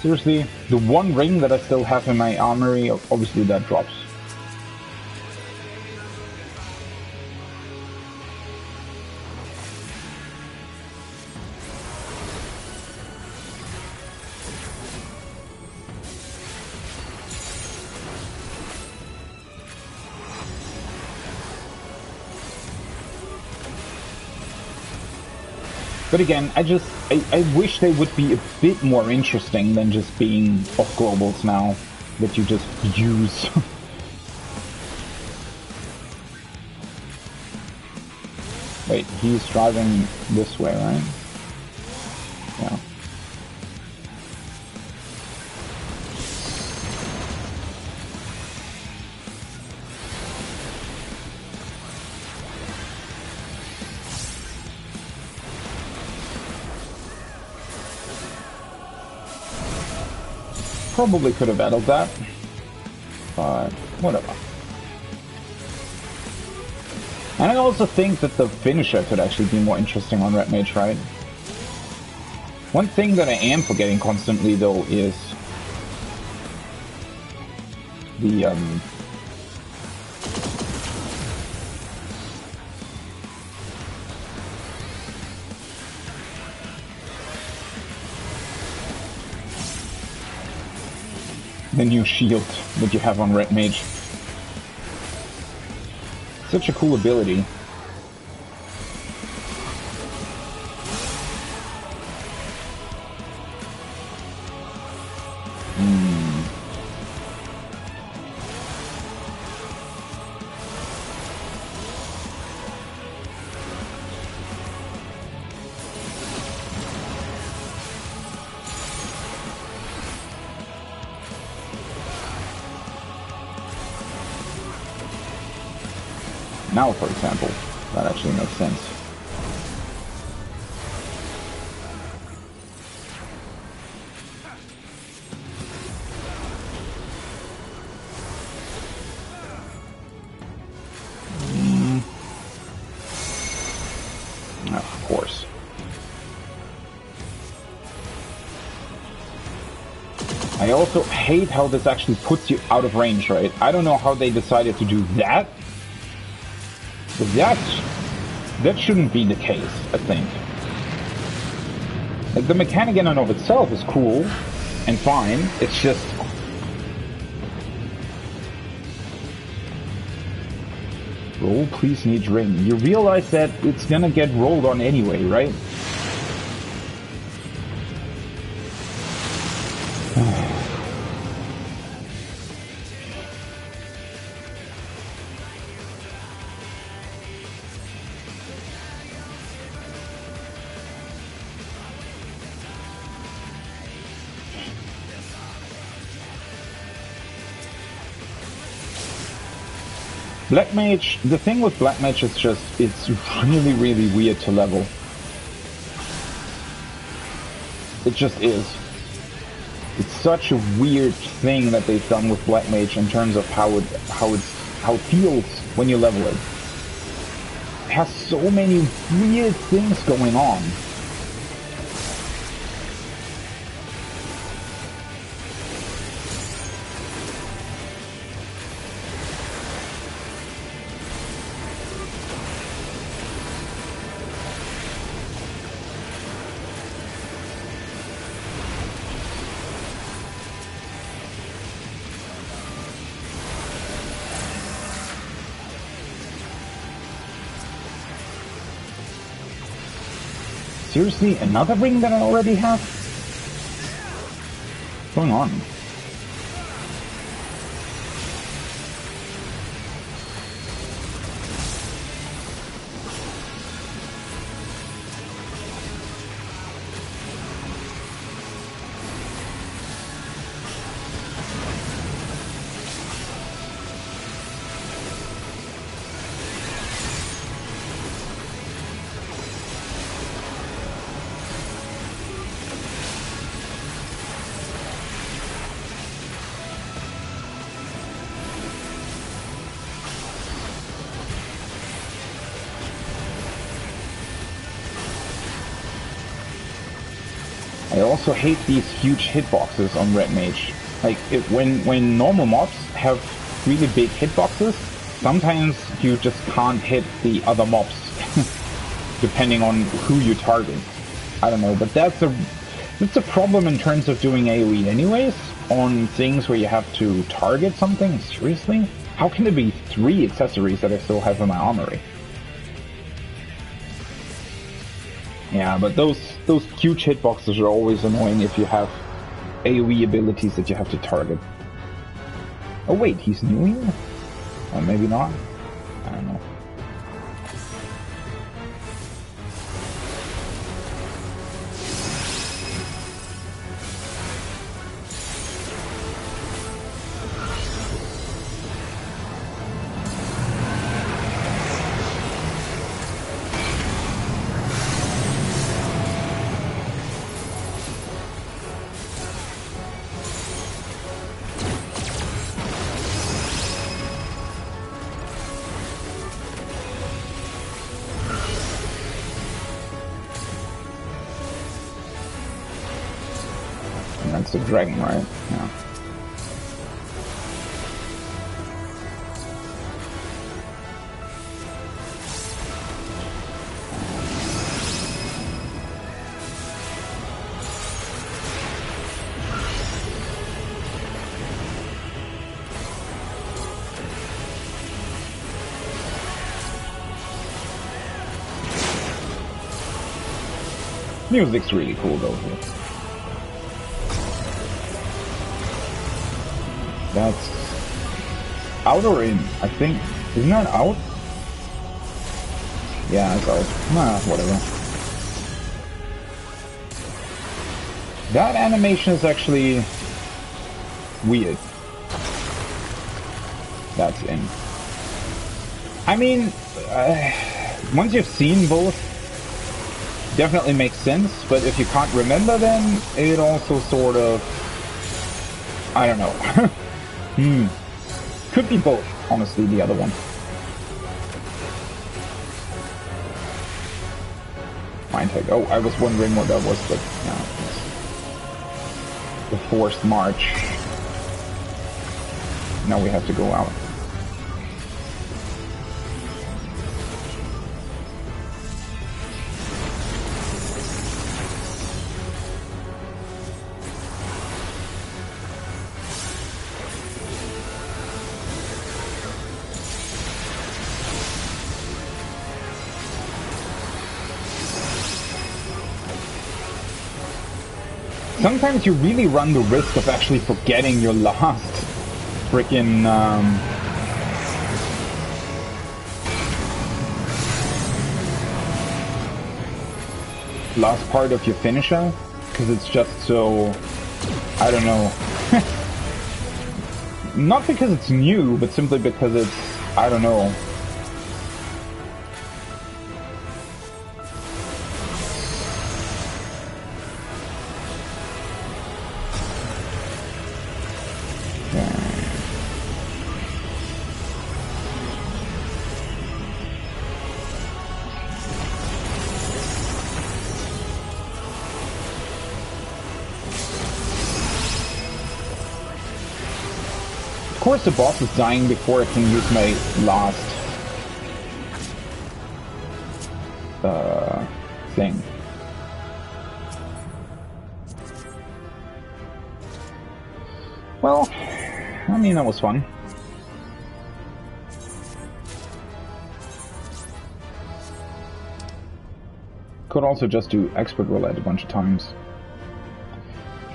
Seriously, the one ring that I still have in my armory, obviously that drops. But again, I wish they would be a bit more interesting than just being off globals now that you just use. Wait, he's driving this way, right? Yeah. Probably could have battled that, but whatever. And I also think that the finisher could actually be more interesting on Red Mage, right? One thing that I am forgetting constantly, though, is the new shield that you have on Red Mage. Such a cool ability. Now, for example, that actually makes sense. Of course. I also hate how this actually puts you out of range, right? I don't know how they decided to do that. But that shouldn't be the case, I think. Like, the mechanic in and of itself is cool and fine, it's just... Roll please needs ring. You realize that it's gonna get rolled on anyway, right? Black Mage, the thing with Black Mage is just, it's really, really weird to level. It just is. It's such a weird thing that they've done with Black Mage in terms of how it feels when you level it. It has so many weird things going on. Seriously, another ring that I already have? What's going on? I also hate these huge hitboxes on Red Mage. Like, when normal mobs have really big hitboxes, sometimes you just can't hit the other mobs, depending on who you target. I don't know, but that's a problem in terms of doing AoE anyways, on things where you have to target something. Seriously? How can there be 3 accessories that I still have in my armory? Yeah, but those huge hitboxes are always annoying if you have AoE abilities that you have to target. Oh wait, he's new here? Or maybe not? I don't know. That's the dragon, right? Yeah. Music's really cool though here. That's out or in? I think, isn't that out? Yeah, it's out. Nah, whatever. That animation is actually weird. That's in. I mean, once you've seen both, definitely makes sense, but if you can't remember them, it also sort of, I don't know. Could be both, honestly, the other one. Mind tag. Oh, I was wondering what that was, but no. The forced march. Now we have to go out. Sometimes you really run the risk of actually forgetting your last freaking last part of your finisher, because it's just so, I don't know. Not because it's new, but simply because it's, I don't know. course the boss is dying before I can use my last thing. Well, I mean, that was fun. Could also just do expert roulette a bunch of times.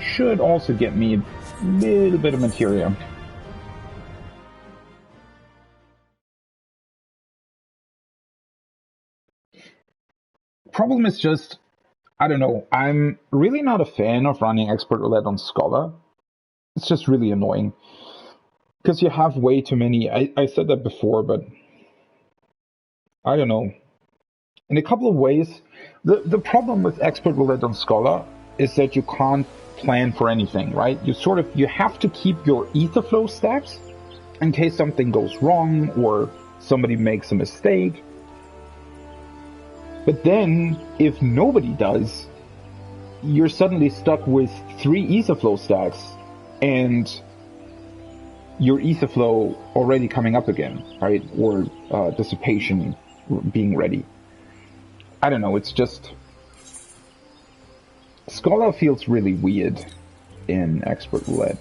Should also get me a little bit of materia. Problem is just, I don't know, I'm really not a fan of running expert roulette on Scholar. It's just really annoying. Because you have way too many, I said that before, but I don't know. In a couple of ways, the problem with expert roulette on Scholar is that you can't plan for anything, right? You have to keep your ether flow stacks in case something goes wrong or somebody makes a mistake. But then, if nobody does, you're suddenly stuck with 3 ether flow stacks and your ether flow already coming up again, right? Or dissipation being ready. I don't know, it's just... Scholar feels really weird in expert roulette.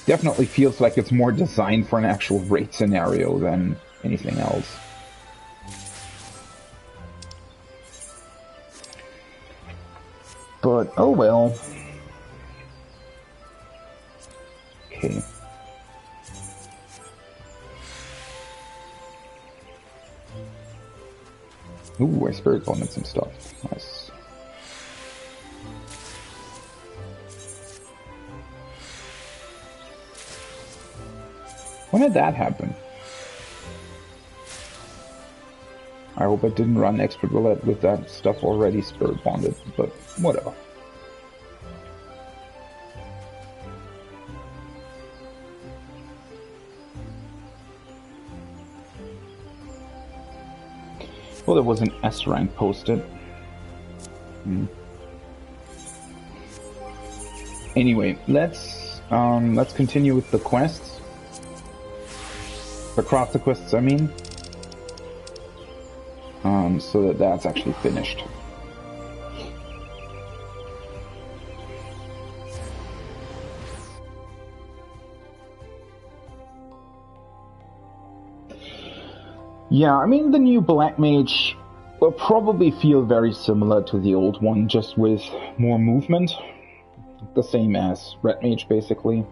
Definitely feels like it's more designed for an actual raid scenario than anything else. But, oh well. Okay. Ooh, I spirit bombed some stuff. Nice. When did that happen? I hope I didn't run expert roulette with that stuff already spirit bonded, but whatever. Well, there was an S rank posted. Anyway, let's continue with the quests. The crafter quests, I mean. So that's actually finished. Yeah, I mean, the new Black Mage will probably feel very similar to the old one, just with more movement. The same as Red Mage, basically.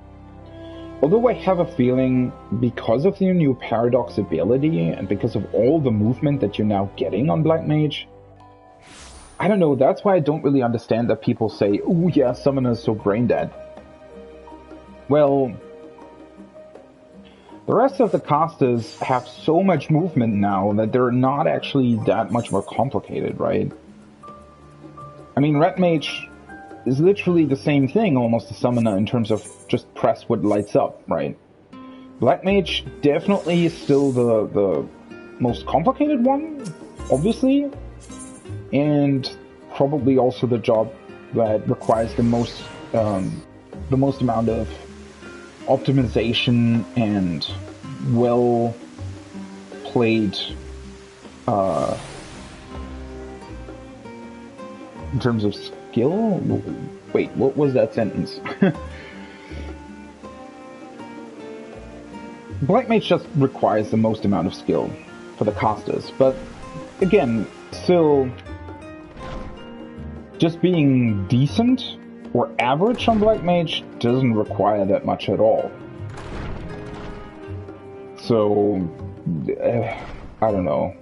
Although I have a feeling, because of the new Paradox ability, and because of all the movement that you're now getting on Black Mage, I don't know, that's why I don't really understand that people say, "Ooh yeah, Summoner's so brain dead." Well, the rest of the casters have so much movement now that they're not actually that much more complicated, right? I mean, Red Mage is literally the same thing, almost a summoner, in terms of just press what lights up, right? Black Mage definitely is still the most complicated one, obviously, and probably also the job that requires the most amount of optimization and well played in terms of skill? Wait, what was that sentence? Black Mage just requires the most amount of skill for the casters, but again, still just being decent or average on Black Mage doesn't require that much at all. So, I don't know.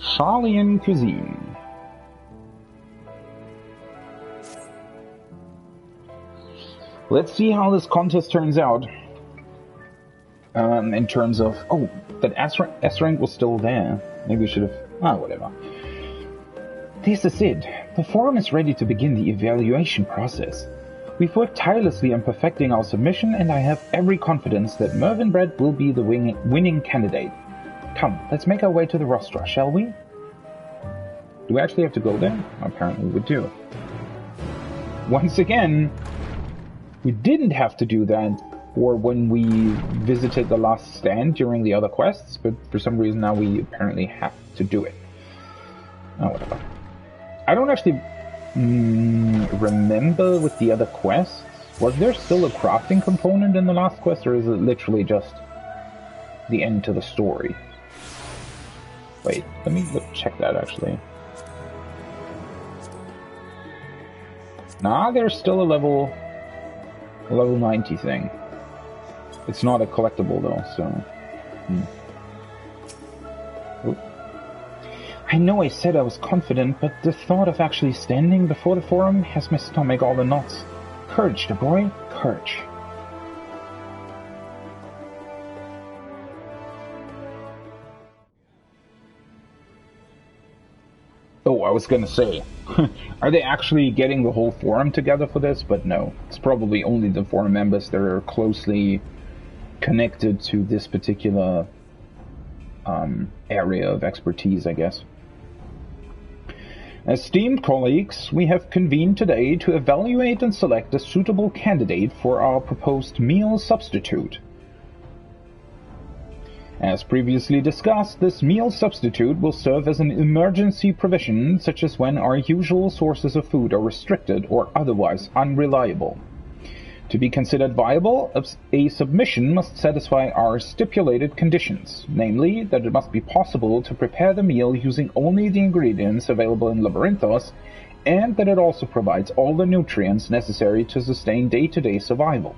Charlian Cuisine. Let's see how this contest turns out. In terms of... Oh, that S rank was still there. Maybe we should have... whatever. This is it. The forum is ready to begin the evaluation process. We've worked tirelessly on perfecting our submission, and I have every confidence that Mervyn Bread will be the winning candidate. Come, let's make our way to the rostra, shall we? Do we actually have to go there? Apparently we do. Once again, we didn't have to do that or when we visited the last stand during the other quests, but for some reason now we apparently have to do it. Oh, whatever. I don't actually remember with the other quests. Was there still a crafting component in the last quest, or is it literally just the end to the story? Wait, let me check that actually. Nah, there's still a level 90 thing. It's not a collectible though, so... I know I said I was confident, but the thought of actually standing before the forum has my stomach all in knots. Courage, boy, courage. Oh, I was gonna say, are they actually getting the whole forum together for this? But no, it's probably only the forum members that are closely connected to this particular area of expertise, I guess. Esteemed colleagues, we have convened today to evaluate and select a suitable candidate for our proposed meal substitute. As previously discussed, this meal substitute will serve as an emergency provision, such as when our usual sources of food are restricted or otherwise unreliable. To be considered viable, a submission must satisfy our stipulated conditions, namely that it must be possible to prepare the meal using only the ingredients available in Labyrinthos, and that it also provides all the nutrients necessary to sustain day-to-day survival.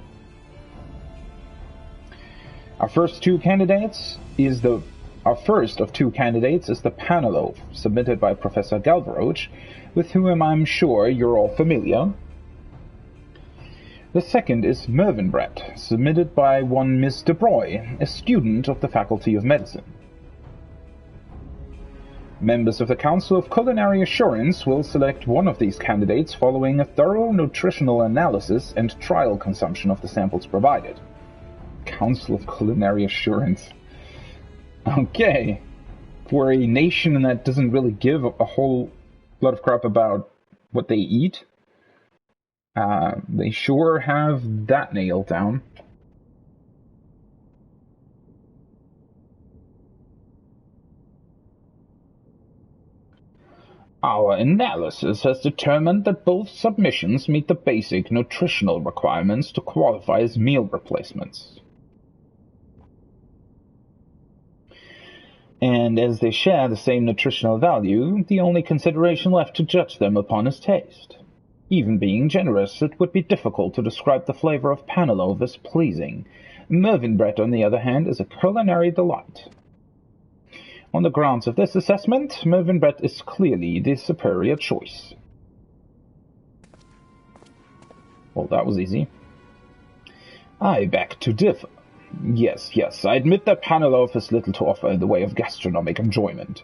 Our first of two candidates is the Paneloaf, submitted by Professor Galvaroche, with whom I'm sure you're all familiar. The second is Mervinbrett, submitted by one Miss De Broy, a student of the Faculty of Medicine. Members of the Council of Culinary Assurance will select one of these candidates following a thorough nutritional analysis and trial consumption of the samples provided. Council of Culinary Assurance. Okay. For a nation that doesn't really give a whole lot of crap about what they eat, they sure have that nailed down. Our analysis has determined that both submissions meet the basic nutritional requirements to qualify as meal replacements. And as they share the same nutritional value, the only consideration left to judge them upon is taste. Even being generous, it would be difficult to describe the flavor of Paneloaf as pleasing. Mervinbrett, on the other hand, is a culinary delight. On the grounds of this assessment, Mervinbrett is clearly the superior choice. Well, that was easy. I beg to differ. Yes, I admit that Paneloaf has little to offer in the way of gastronomic enjoyment,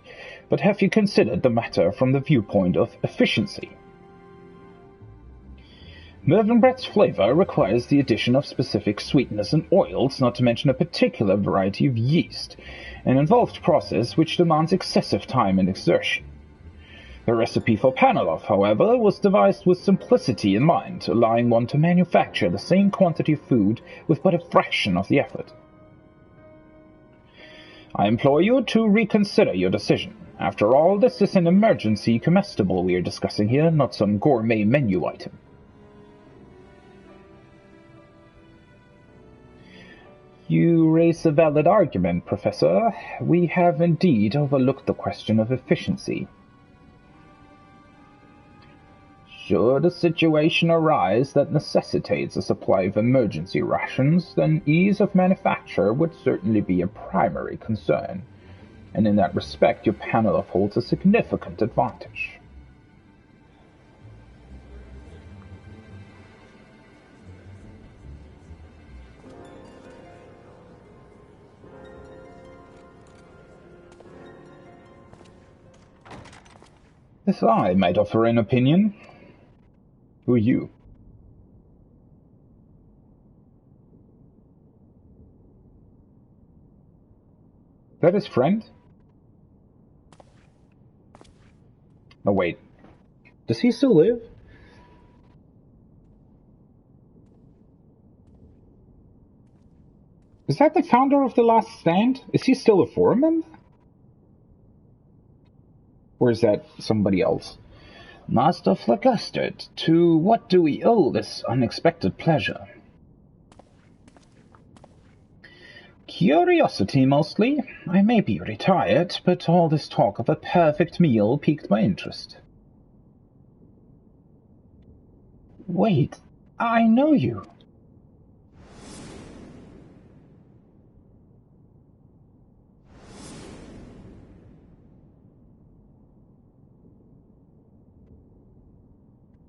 but have you considered the matter from the viewpoint of efficiency? Mervinbrett's flavor requires the addition of specific sweeteners and oils, not to mention a particular variety of yeast, an involved process which demands excessive time and exertion. The recipe for Paneloaf, however, was devised with simplicity in mind, allowing one to manufacture the same quantity of food with but a fraction of the effort. I implore you to reconsider your decision. After all, this is an emergency comestible we are discussing here, not some gourmet menu item. You raise a valid argument, Professor. We have indeed overlooked the question of efficiency. Should a situation arise that necessitates a supply of emergency rations, then ease of manufacture would certainly be a primary concern, and in that respect your Paneloaf holds a significant advantage. If I might offer an opinion... Who are you? That his friend? Oh, wait. Does he still live? Is that the founder of The Last Stand? Is he still a foreman? Or is that somebody else? Master Flagustard, to what do we owe this unexpected pleasure? Curiosity, mostly. I may be retired, but all this talk of a perfect meal piqued my interest. Wait, I know you.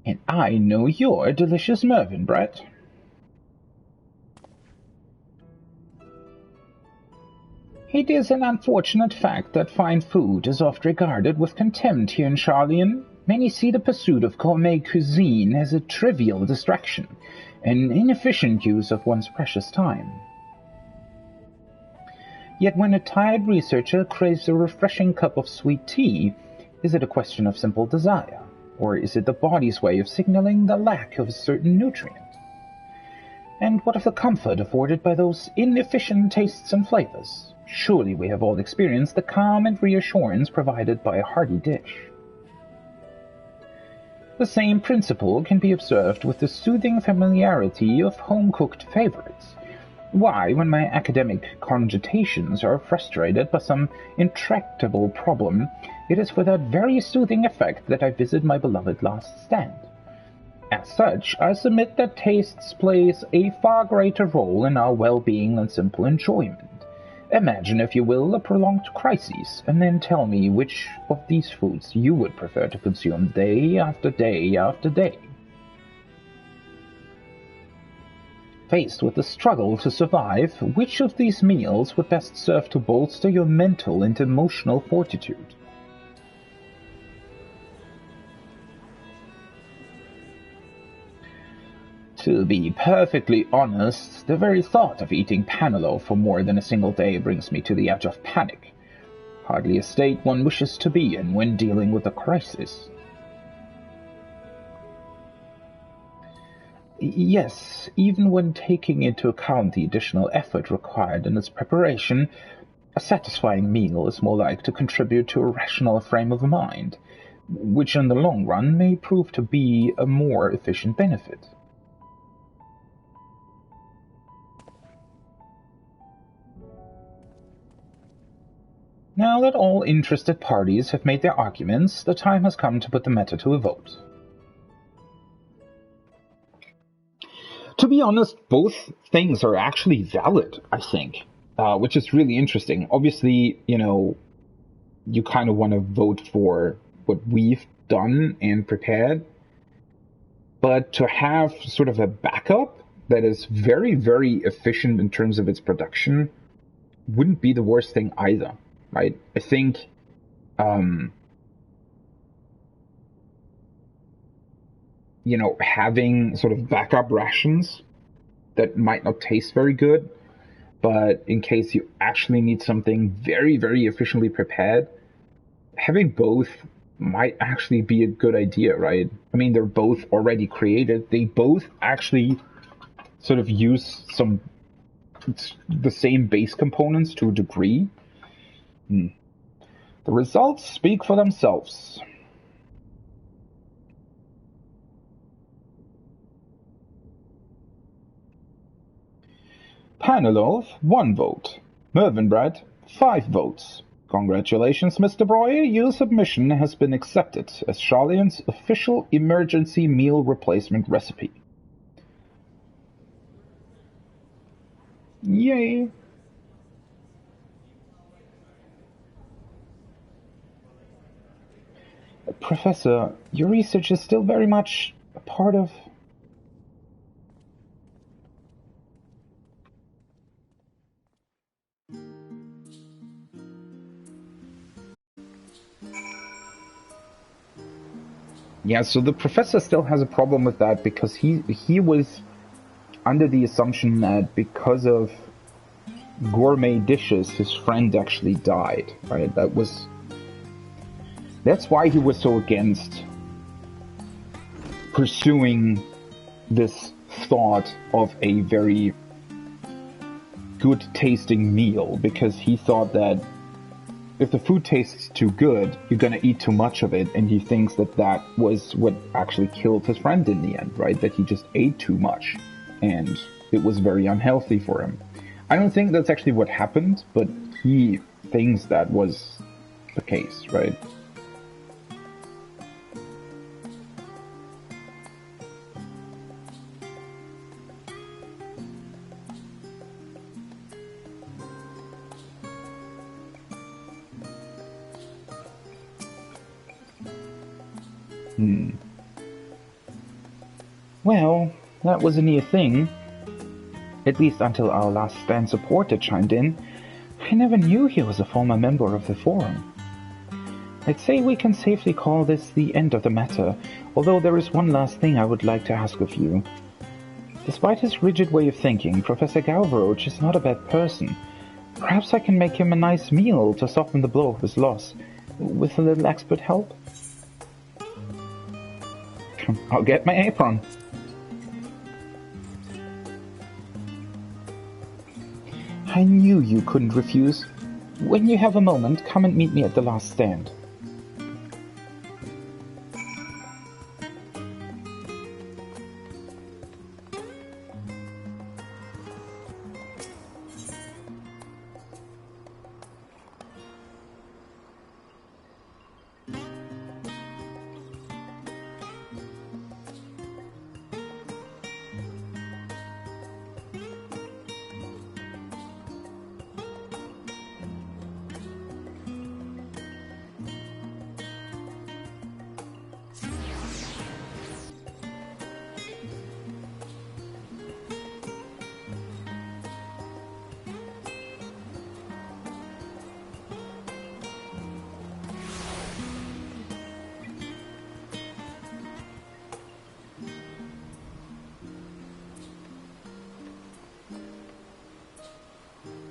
And I know your delicious Mervyn bread. It is an unfortunate fact that fine food is oft regarded with contempt here in Charlian. Many see the pursuit of gourmet cuisine as a trivial distraction, an inefficient use of one's precious time. Yet when a tired researcher craves a refreshing cup of sweet tea, is it a question of simple desire? Or is it the body's way of signaling the lack of a certain nutrient? And what of the comfort afforded by those inefficient tastes and flavors? Surely we have all experienced the calm and reassurance provided by a hearty dish. The same principle can be observed with the soothing familiarity of home-cooked favorites. Why, when my academic cogitations are frustrated by some intractable problem, it is for that very soothing effect that I visit my beloved Last Stand. As such, I submit that tastes plays a far greater role in our well-being than simple enjoyment. Imagine, if you will, a prolonged crisis, and then tell me which of these foods you would prefer to consume day after day after day. Faced with the struggle to survive, which of these meals would best serve to bolster your mental and emotional fortitude? To be perfectly honest, the very thought of eating Panelo for more than a single day brings me to the edge of panic. Hardly a state one wishes to be in when dealing with a crisis. Yes, even when taking into account the additional effort required in its preparation, a satisfying meal is more like to contribute to a rational frame of mind, which in the long run may prove to be a more efficient benefit. Now that all interested parties have made their arguments, the time has come to put the matter to a vote. To be honest, both things are actually valid, I think, which is really interesting. Obviously, you kind of want to vote for what we've done and prepared, but to have sort of a backup that is very, very efficient in terms of its production wouldn't be the worst thing either. Right? I think having sort of backup rations that might not taste very good, but in case you actually need something very, very efficiently prepared, having both might actually be a good idea, right? I mean, they're both already created. They both actually sort of use the same base components to a degree. The results speak for themselves. Panelov, 1 vote. Mervinbrad, 5 votes. Congratulations, Mr. Breuer. Your submission has been accepted as Charlian's official emergency meal replacement recipe. Yay! Professor, your research is still very much a part of... Yeah, so the professor still has a problem with that because he was under the assumption that because of gourmet dishes, his friend actually died, right? That was That's why he was so against pursuing this thought of a very good tasting meal, because he thought that if the food tastes too good, you're gonna eat too much of it, and he thinks that that was what actually killed his friend in the end, right? That he just ate too much, and it was very unhealthy for him. I don't think that's actually what happened, but he thinks that was the case, right? Well, that was a near thing. At least until our last stand supporter chimed in. I never knew he was a former member of the forum. I'd say we can safely call this the end of the matter, although there is one last thing I would like to ask of you. Despite his rigid way of thinking, Professor Galvaroche is not a bad person. Perhaps I can make him a nice meal to soften the blow of his loss, with a little expert help? I'll get my apron. I knew you couldn't refuse. When you have a moment, come and meet me at the last stand.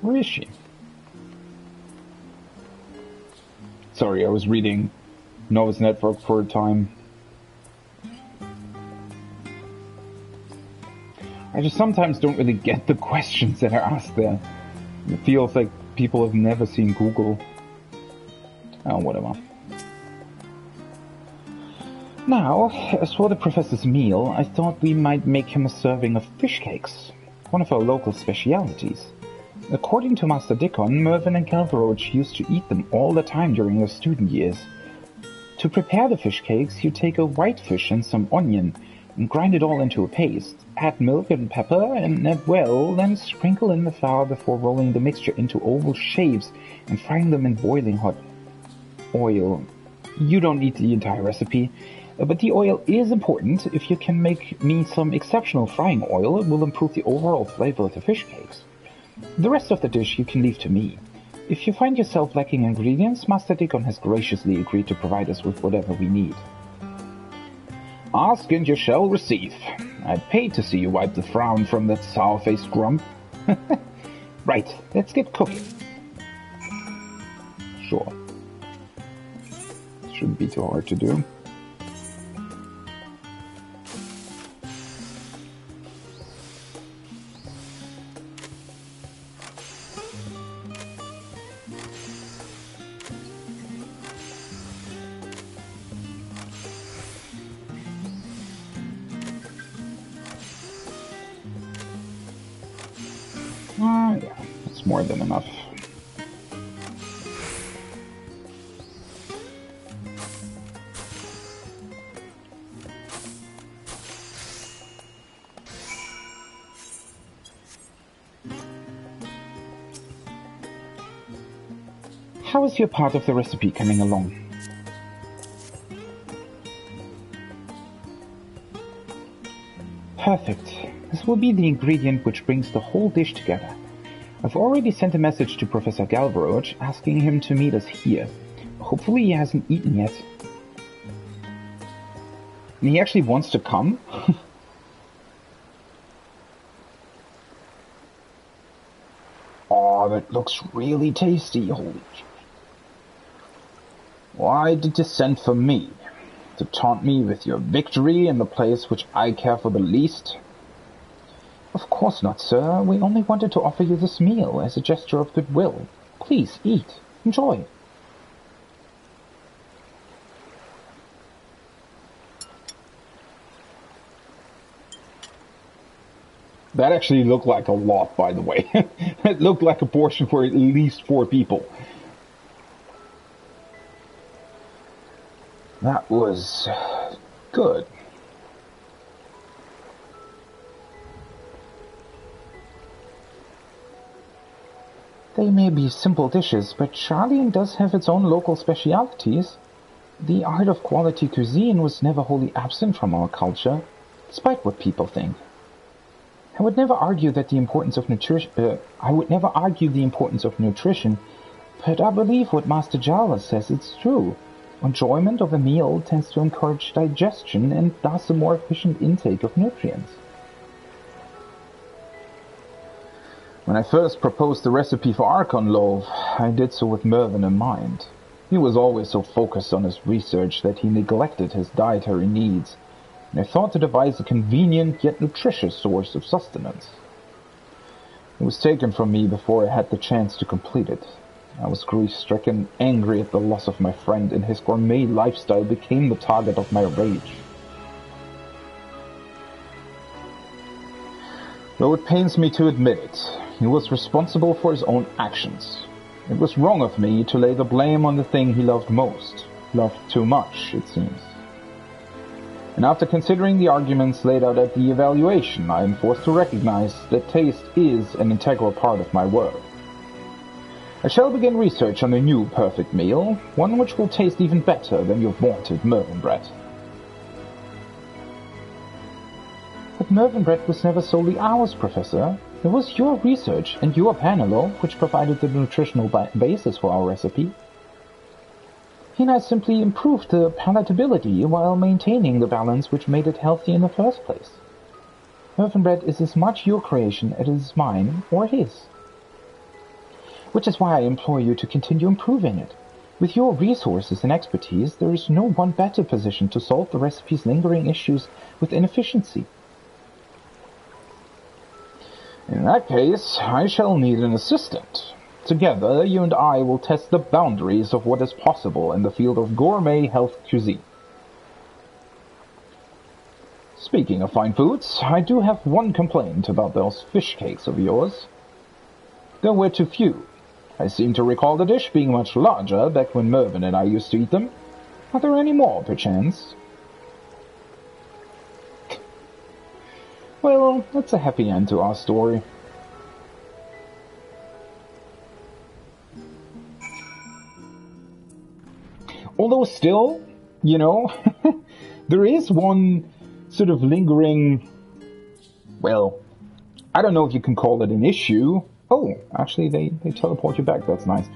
Where is she? Sorry, I was reading Nova's Network for a time. I just sometimes don't really get the questions that are asked there. It feels like people have never seen Google. Oh, whatever. Now, as for the professor's meal, I thought we might make him a serving of fish cakes, one of our local specialities. According to Master Dickon, Mervyn and Galvaroche used to eat them all the time during their student years. To prepare the fish cakes, you take a white fish and some onion, and grind it all into a paste. Add milk and pepper, and knead well, then sprinkle in the flour before rolling the mixture into oval shapes and frying them in boiling hot oil. You don't need the entire recipe, but the oil is important. If you can make me some exceptional frying oil, it will improve the overall flavor of the fish cakes. The rest of the dish you can leave to me. If you find yourself lacking ingredients, Master Dickon has graciously agreed to provide us with whatever we need. Ask and you shall receive. I'd pay to see you wipe the frown from that sour-faced grump. Right, let's get cooking. Sure. Shouldn't be too hard to do. Yeah, that's more than enough. How is your part of the recipe coming along? Perfect. This will be the ingredient which brings the whole dish together. I've already sent a message to Professor Galvaroche asking him to meet us here. Hopefully he hasn't eaten yet. And he actually wants to come? Oh, that looks really tasty. Holy shit. Why did you send for me? To taunt me with your victory in the place which I care for the least? Of course not, sir. We only wanted to offer you this meal as a gesture of goodwill. Please, eat. Enjoy. That actually looked like a lot, by the way. It looked like a portion for at least 4 people. That was good. They may be simple dishes, but Charlene does have its own local specialities. The art of quality cuisine was never wholly absent from our culture, despite what people think. I would never argue the importance of nutrition, but I believe what Master Jala says is true. Enjoyment of a meal tends to encourage digestion and thus a more efficient intake of nutrients. When I first proposed the recipe for Archon loaf, I did so with Mervyn in mind. He was always so focused on his research that he neglected his dietary needs, and I thought to devise a convenient yet nutritious source of sustenance. It was taken from me before I had the chance to complete it. I was grief-stricken, angry at the loss of my friend, and his gourmet lifestyle became the target of my rage. Though it pains me to admit it, he was responsible for his own actions. It was wrong of me to lay the blame on the thing he loved most. Loved too much, it seems. And after considering the arguments laid out at the evaluation, I am forced to recognize that taste is an integral part of my work. I shall begin research on a new perfect meal, one which will taste even better than your vaunted Mervyn bread. But Mervyn bread was never solely ours, Professor. It was your research and your panel which provided the nutritional basis for our recipe. He and I simply improved the palatability while maintaining the balance which made it healthy in the first place. Mervyn bread is as much your creation as it is mine or his. Which is why I implore you to continue improving it. With your resources and expertise, there is no one better positioned to solve the recipe's lingering issues with inefficiency. In that case, I shall need an assistant. Together, you and I will test the boundaries of what is possible in the field of gourmet health cuisine. Speaking of fine foods, I do have one complaint about those fish cakes of yours. There were too few. I seem to recall the dish being much larger back when Mervyn and I used to eat them. Are there any more, perchance? Well, that's a happy end to our story. Although still, you know, there is one sort of lingering, well, I don't know if you can call it an issue. Oh, actually they teleport you back, that's nice.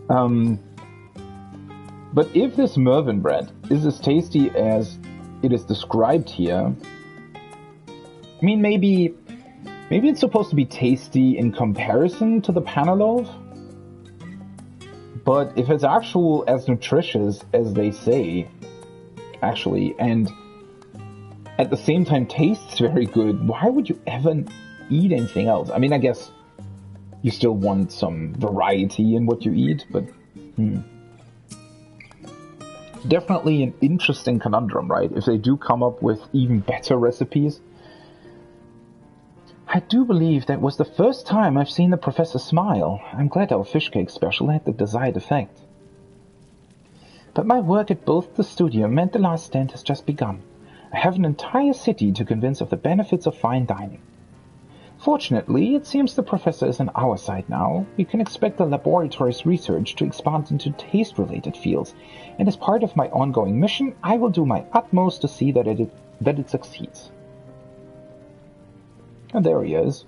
But if this Mervyn bread is as tasty as it is described here, I mean, maybe it's supposed to be tasty in comparison to the Panalov. But if it's actual as nutritious as they say, actually, and at the same time tastes very good, why would you ever eat anything else? I mean, I guess you still want some variety in what you eat, but definitely an interesting conundrum, right? If they do come up with even better recipes. I do believe that was the first time I've seen the Professor smile. I'm glad our fish cake special had the desired effect. But my work at both the studio and the last stand has just begun. I have an entire city to convince of the benefits of fine dining. Fortunately, it seems the Professor is on our side now. We can expect the laboratory's research to expand into taste-related fields, and as part of my ongoing mission, I will do my utmost to see that it succeeds. And there he is.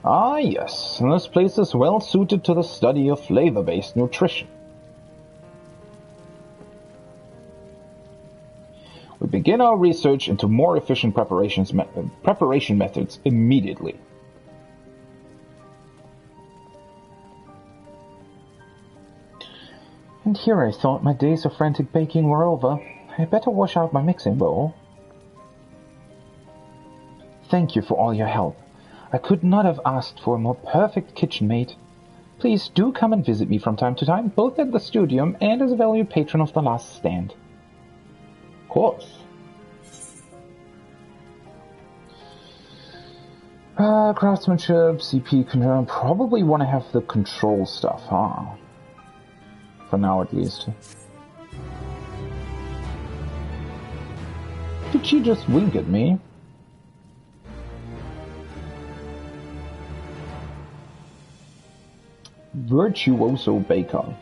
Ah, yes, this place is well suited to the study of flavor-based nutrition. We begin our research into more efficient preparation methods immediately. And here I thought my days of frantic baking were over. I better wash out my mixing bowl. Thank you for all your help. I could not have asked for a more perfect kitchen mate. Please do come and visit me from time to time, both at the studium and as a valued patron of the Last Stand. Of course. Craftsmanship, CP control. Probably want to have the control stuff, huh? For now, at least. Did she just wink at me? Virtuoso Baker.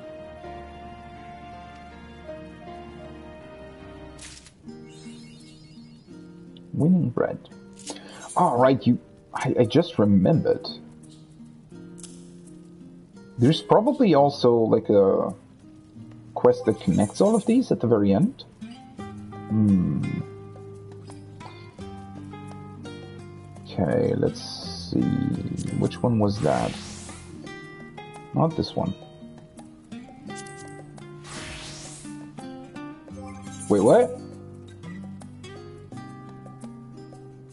Winning bread. Alright, I just remembered. There's probably also like a quest that connects all of these at the very end. Okay, let's see. Which one was that? Not this one. Wait, what?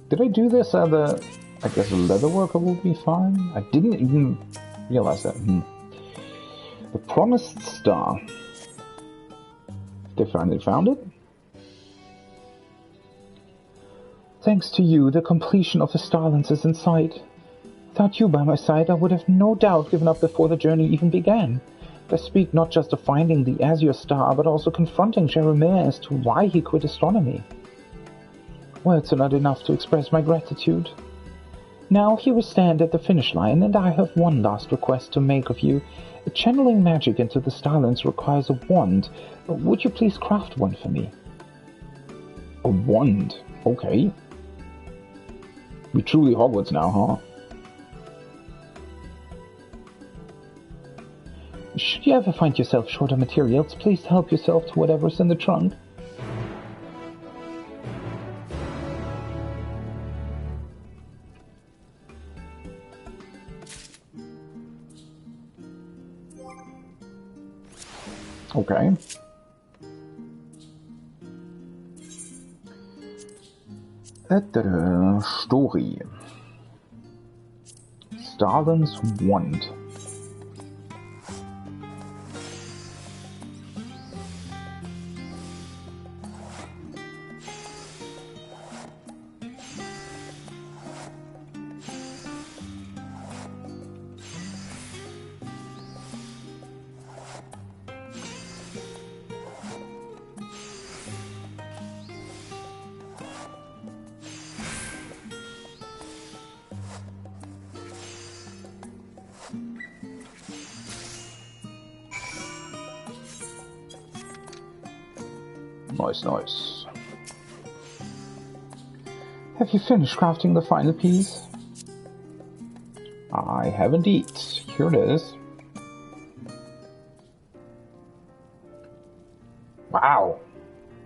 Did I do this at the... I guess a leather worker will be fine? I didn't even realize that. The Promised Star. They finally found it? Thanks to you, the completion of the Starlands is in sight. Without you by my side, I would have no doubt given up before the journey even began. I speak not just of finding the Azure Star, but also confronting Jeremiah as to why he quit astronomy. Words are not enough to express my gratitude. Now here we stand at the finish line, and I have one last request to make of you. Channeling magic into the Starlands requires a wand. Would you please craft one for me? A wand? Okay. We're truly Hogwarts now, huh? Should you ever find yourself short of materials, please help yourself to whatever's in the trunk. Okay. Story. Starlands Wand. Nice, nice. Have you finished crafting the final piece? I have indeed. Here it is. Wow.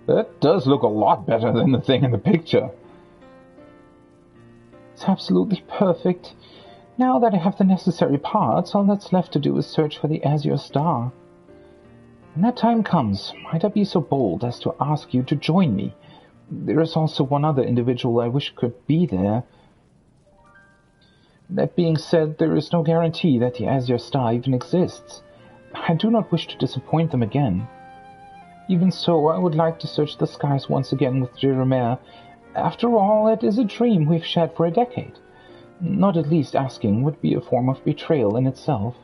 That does look a lot better than the thing in the picture. It's absolutely perfect. Now that I have the necessary parts, all that's left to do is search for the Azure Star. When that time comes, might I be so bold as to ask you to join me? There is also one other individual I wish could be there. That being said, there is no guarantee that the Azure Star even exists. I do not wish to disappoint them again. Even so, I would like to search the skies once again with Jeremiah. After all, it is a dream we've shared for a decade. Not at least asking would be a form of betrayal in itself.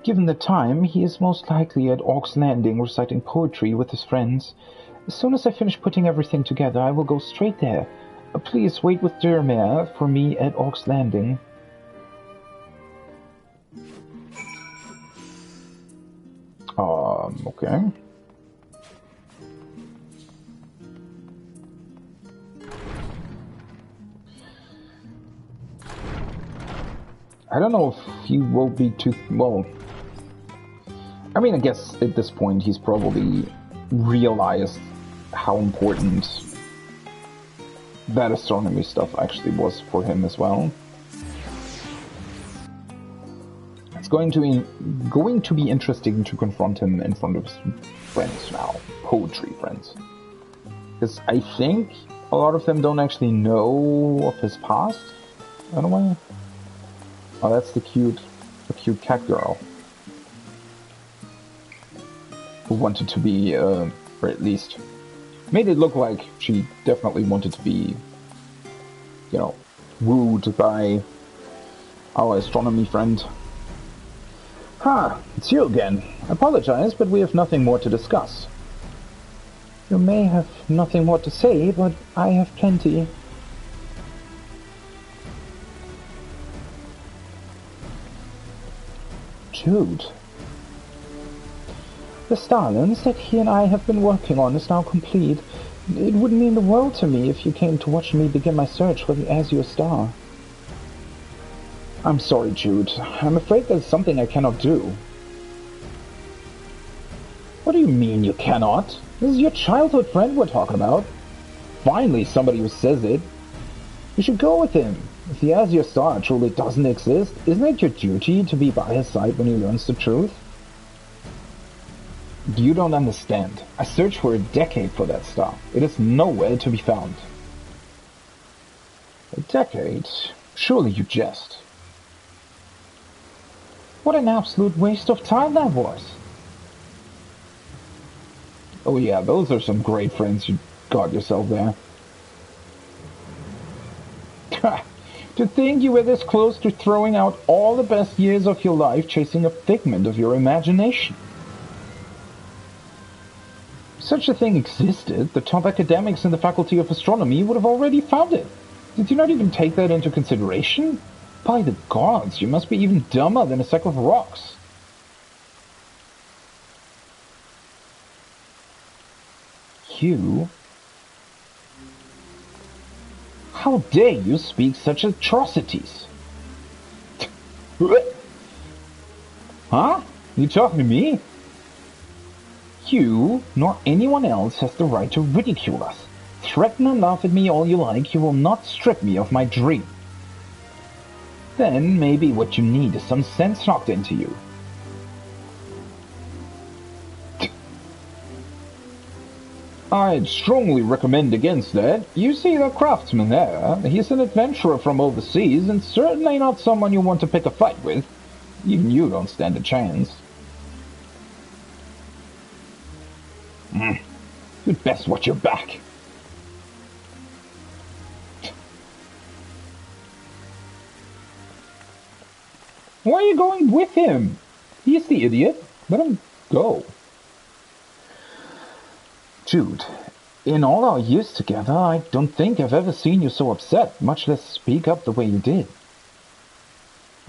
Given the time, he is most likely at Orc's Landing reciting poetry with his friends. As soon as I finish putting everything together, I will go straight there. Please wait with Jeremiah for me at Orc's Landing. Okay. I don't know if he will be too... well... I mean, I guess at this point he's probably realized how important that astronomy stuff actually was for him as well. It's going to be interesting to confront him in front of his friends now, poetry friends, because I think a lot of them don't actually know of his past. Anyway, oh, that's the cute cat girl who wanted to be, or at least made it look like she definitely wanted to be, you know, wooed by our astronomy friend. It's you again. I apologize, but we have nothing more to discuss. You may have nothing more to say, but I have plenty. Jude. The Starlands that he and I have been working on is now complete. It would mean the world to me if you came to watch me begin my search for the Azure Star. I'm sorry, Jude. I'm afraid there's something I cannot do. What do you mean you cannot? This is your childhood friend we're talking about. Finally, somebody who says it. You should go with him. If the Azure Star truly doesn't exist, isn't it your duty to be by his side when he learns the truth? You don't understand. I searched for a decade for that star. It is nowhere to be found. A decade? Surely you jest. What an absolute waste of time that was. Oh yeah, those are some great friends you got yourself there. To think you were this close to throwing out all the best years of your life chasing a figment of your imagination. If such a thing existed, the top academics in the Faculty of Astronomy would have already found it. Did you not even take that into consideration? By the gods, you must be even dumber than a sack of rocks. You? How dare you speak such atrocities? Huh? You talking to me? You, nor anyone else, has the right to ridicule us. Threaten and laugh at me all you like, you will not strip me of my dream. Then maybe what you need is some sense knocked into you. I'd strongly recommend against that. You see the craftsman there? He's an adventurer from overseas and certainly not someone you want to pick a fight with. Even you don't stand a chance. You'd best watch your back. Why are you going with him? He's the idiot. Let him go. Jude, in all our years together, I don't think I've ever seen you so upset, much less speak up the way you did.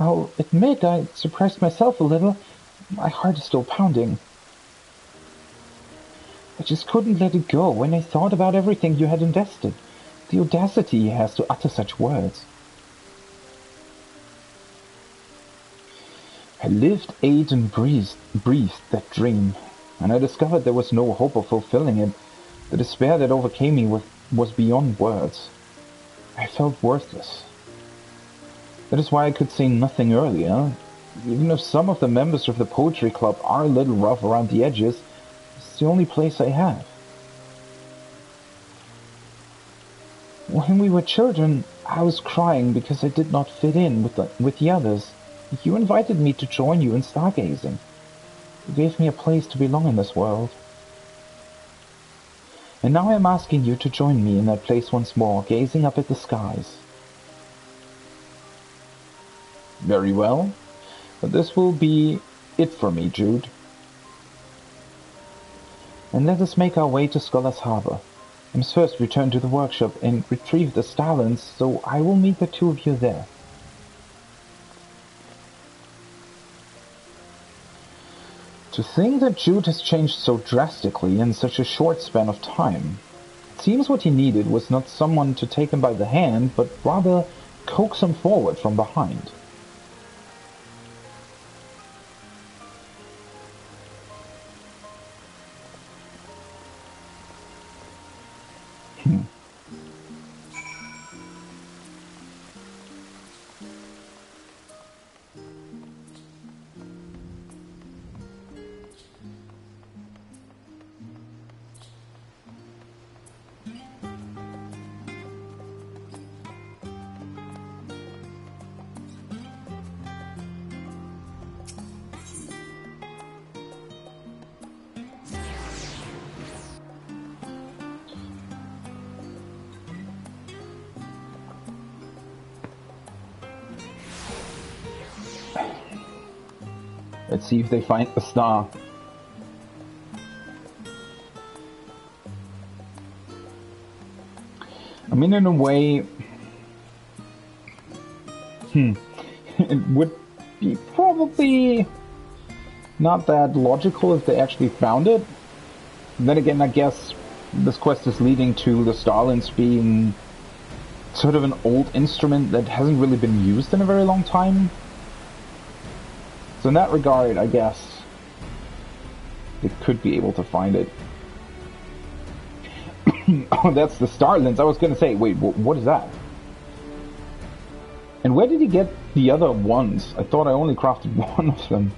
I'll admit I surprised myself a little. My heart is still pounding. I just couldn't let it go when I thought about everything you had invested. The audacity he has to utter such words. I lived, ate, and breathed that dream, and I discovered there was no hope of fulfilling it. The despair that overcame me was beyond words. I felt worthless. That is why I could say nothing earlier. Even if some of the members of the poetry club are a little rough around the edges, it's the only place I have. When we were children, I was crying because I did not fit in with the others. You invited me to join you in stargazing. You gave me a place to belong in this world. And now I am asking you to join me in that place once more, gazing up at the skies. Very well, but this will be it for me, Jude. And let us make our way to Scholars Harbor. I must first return to the workshop and retrieve the Starlands, so I will meet the two of you there. To think that Jude has changed so drastically in such a short span of time. It seems what he needed was not someone to take him by the hand, but rather coax him forward from behind. Let's see if they find a star. I mean, in a way, it would be probably not that logical if they actually found it. And then again, I guess this quest is leading to the Starlings being sort of an old instrument that hasn't really been used in a very long time. So in that regard, I guess they could be able to find it. Oh, that's the Starlings. I was gonna say, wait, what is that? And where did he get the other ones? I thought I only crafted one of them.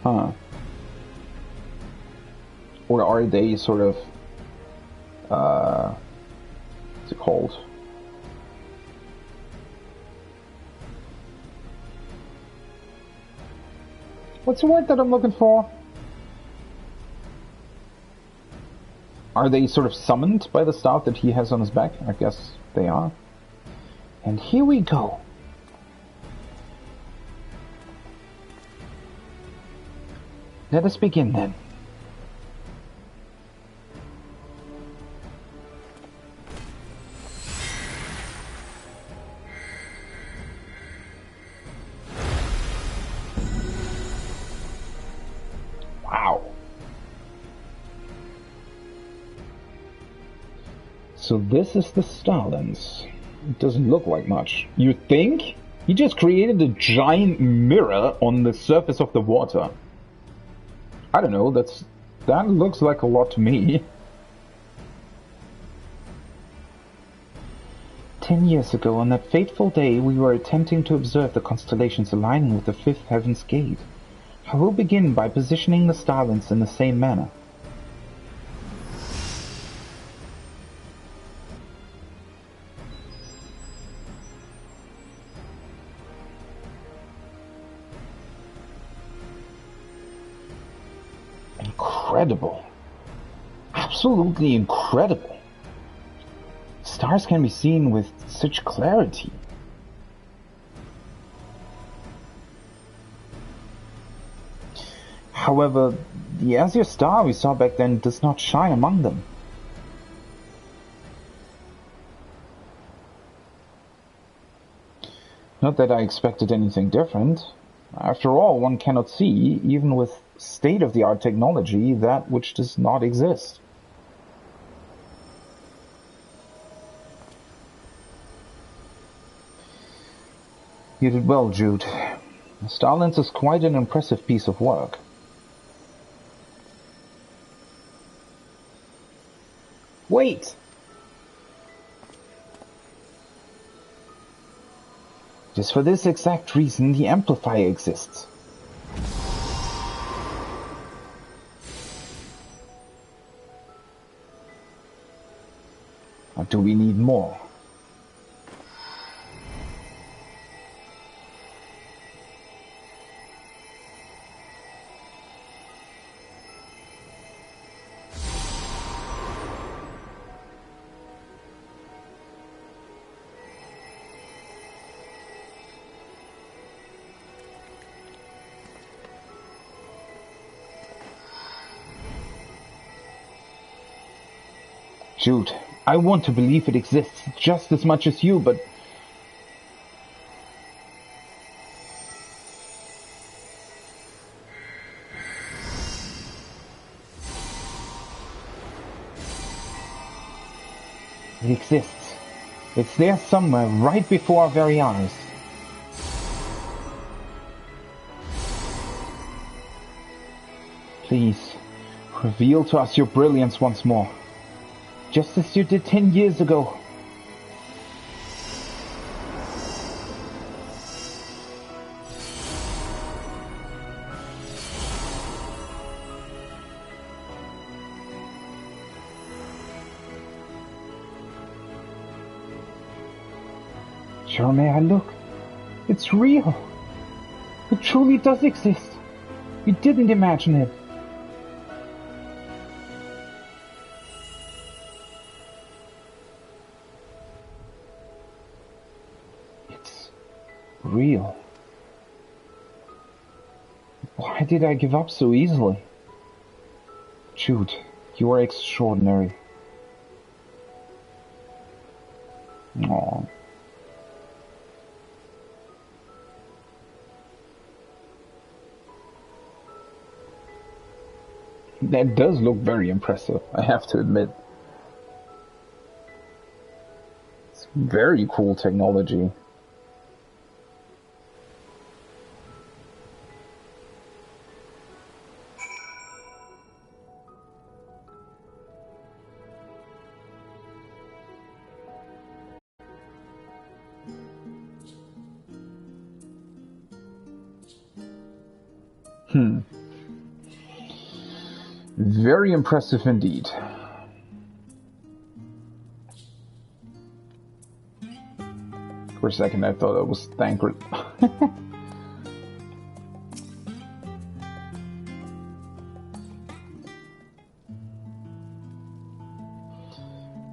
Huh. Or are they sort of, what's it called? What's the word that I'm looking for? Are they sort of summoned by the staff that he has on his back? I guess they are. And here we go. Let us begin then. Wow. So this is the Starlings. It doesn't look like much. You think? He just created a giant mirror on the surface of the water. I don't know, that looks like a lot to me. 10 years ago, on that fateful day, we were attempting to observe the constellations aligning with the fifth heaven's gate. I will begin by positioning the Starlings in the same manner. Incredible. Absolutely incredible. Stars can be seen with such clarity. However, the azure star we saw back then does not shine among them. Not that I expected anything different. After all, one cannot see, even with state-of-the-art technology, that which does not exist. You did well, Jude. Starlings is quite an impressive piece of work. Wait! Just for this exact reason, the amplifier exists. Or do we need more? Jude, I want to believe it exists just as much as you, but... It exists. It's there somewhere, right before our very eyes. Please, reveal to us your brilliance once more. Just as you did 10 years ago. Sure, may I look? It's real. It truly does exist. We didn't imagine it. Real. Why did I give up so easily? Jude, you are extraordinary. Aww. That does look very impressive, I have to admit. It's very cool technology. Very impressive indeed. For a second I thought it was Thancred.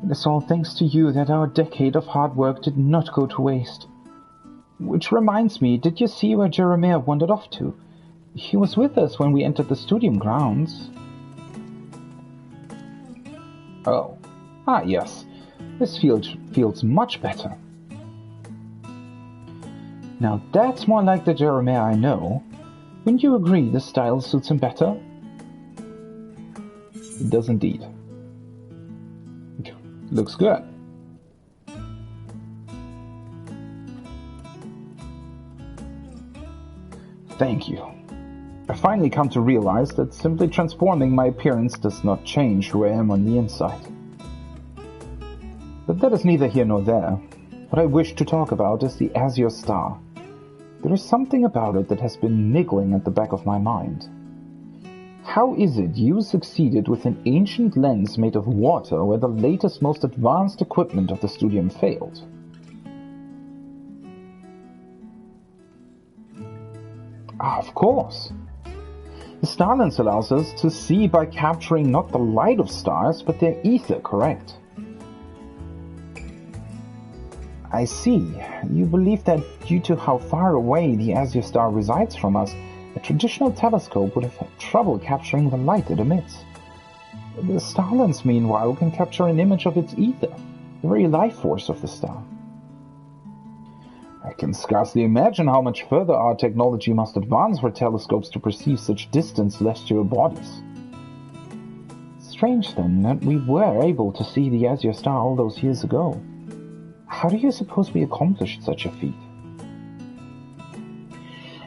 It is all thanks to you that our decade of hard work did not go to waste. Which reminds me, did you see where Jeremiah wandered off to? He was with us when we entered the studium grounds. Oh. Ah, yes. This feels much better. Now that's more like the Jeremiah I know. Wouldn't you agree this style suits him better? It does indeed. Looks good. Thank you. I finally come to realize that simply transforming my appearance does not change who I am on the inside. But that is neither here nor there. What I wish to talk about is the Azure Star. There is something about it that has been niggling at the back of my mind. How is it you succeeded with an ancient lens made of water where the latest, most advanced equipment of the studium failed? Ah, of course. The star lens allows us to see by capturing not the light of stars, but their ether, correct? I see. You believe that due to how far away the Azure Star resides from us, a traditional telescope would have had trouble capturing the light it emits. The star lens, meanwhile, can capture an image of its ether, the very life force of the star. I can scarcely imagine how much further our technology must advance for telescopes to perceive such distant celestial bodies. Strange, then, that we were able to see the Azure Star all those years ago. How do you suppose we accomplished such a feat?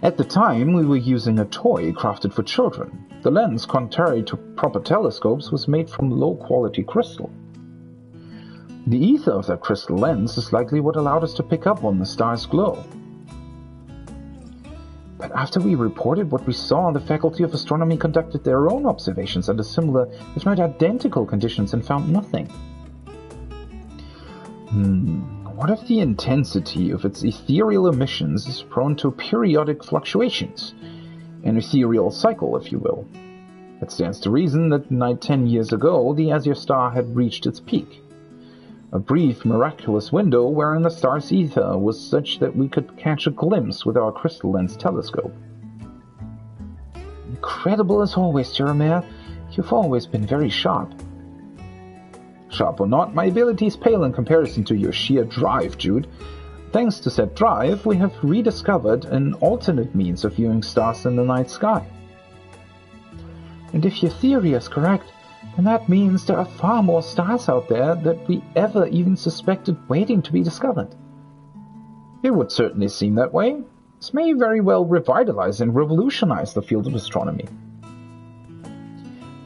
At the time, we were using a toy crafted for children. The lens, contrary to proper telescopes, was made from low-quality crystal. The ether of that crystal lens is likely what allowed us to pick up on the star's glow. But after we reported what we saw, the Faculty of Astronomy conducted their own observations under similar, if not identical, conditions and found nothing. What if the intensity of its ethereal emissions is prone to periodic fluctuations? An ethereal cycle, if you will. It stands to reason that 10 years ago, the Azure Star had reached its peak. A brief, miraculous window wherein the star's ether was such that we could catch a glimpse with our crystal lens telescope. Incredible as always, Jeremiah. You've always been very sharp. Sharp or not, my abilities pale in comparison to your sheer drive, Jude. Thanks to said drive, we have rediscovered an alternate means of viewing stars in the night sky. And if your theory is correct, then that means there are far more stars out there than we ever even suspected waiting to be discovered. It would certainly seem that way. This may very well revitalize and revolutionize the field of astronomy.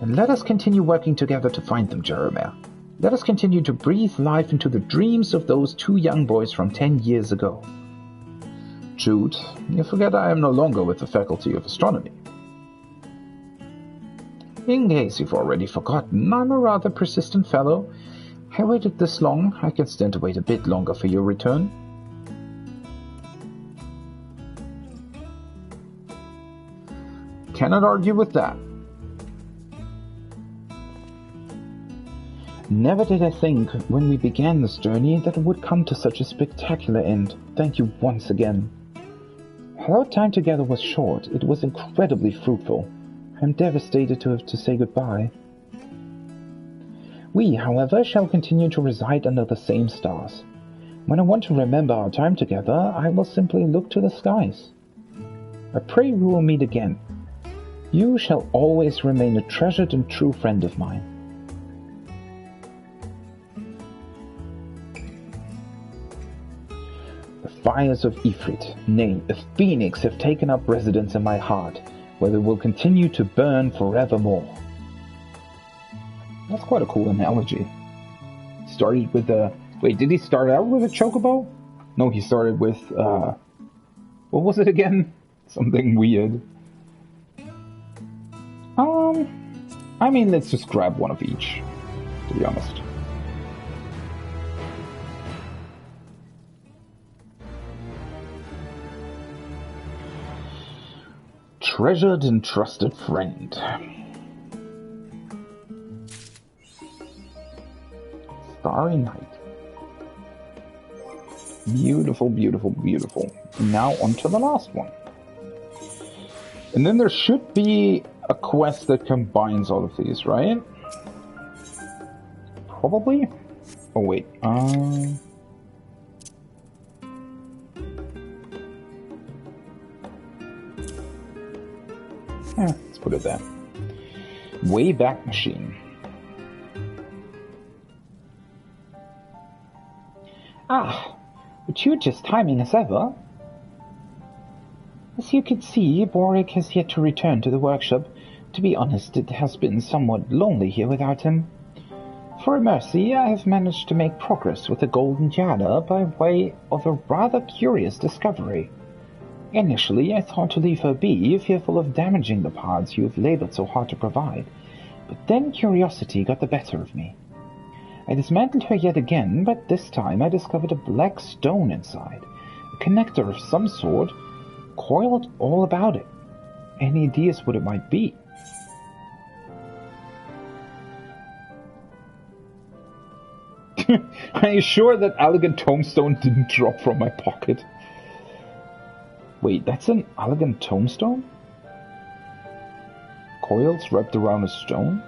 And let us continue working together to find them, Jeremiah. Let us continue to breathe life into the dreams of those two young boys from 10 years ago. Jude, you forget I am no longer with the Faculty of Astronomy. In case you've already forgotten, I'm a rather persistent fellow. I waited this long, I can stand to wait a bit longer for your return. Cannot argue with that. Never did I think, when we began this journey, that it would come to such a spectacular end. Thank you once again. Although time together was short, it was incredibly fruitful. I am devastated to have to say goodbye. We, however, shall continue to reside under the same stars. When I want to remember our time together, I will simply look to the skies. I pray we will meet again. You shall always remain a treasured and true friend of mine. The fires of Ifrit, nay, a phoenix, have taken up residence in my heart, where they will continue to burn forevermore. That's quite a cool analogy. Started with a... Wait, did he start out with a chocobo? No, he started with, what was it again? Something weird. I mean, let's just grab one of each, to be honest. Treasured and trusted friend. Starry night. Beautiful, beautiful, beautiful. Now on to the last one. And then there should be a quest that combines all of these, right? Probably? Oh wait, let's put it there. Wayback Machine. Ah, fortuitous timing as ever. As you can see, Boric has yet to return to the workshop. To be honest, it has been somewhat lonely here without him. For a mercy, I have managed to make progress with the Golden Jada by way of a rather curious discovery. Initially, I thought to leave her be, fearful of damaging the parts you have labored so hard to provide, but then curiosity got the better of me. I dismantled her yet again, but this time I discovered a black stone inside, a connector of some sort, coiled all about it. Any ideas what it might be? Are you sure that elegant tombstone didn't drop from my pocket? Wait, that's an elegant tombstone? Coils wrapped around a stone?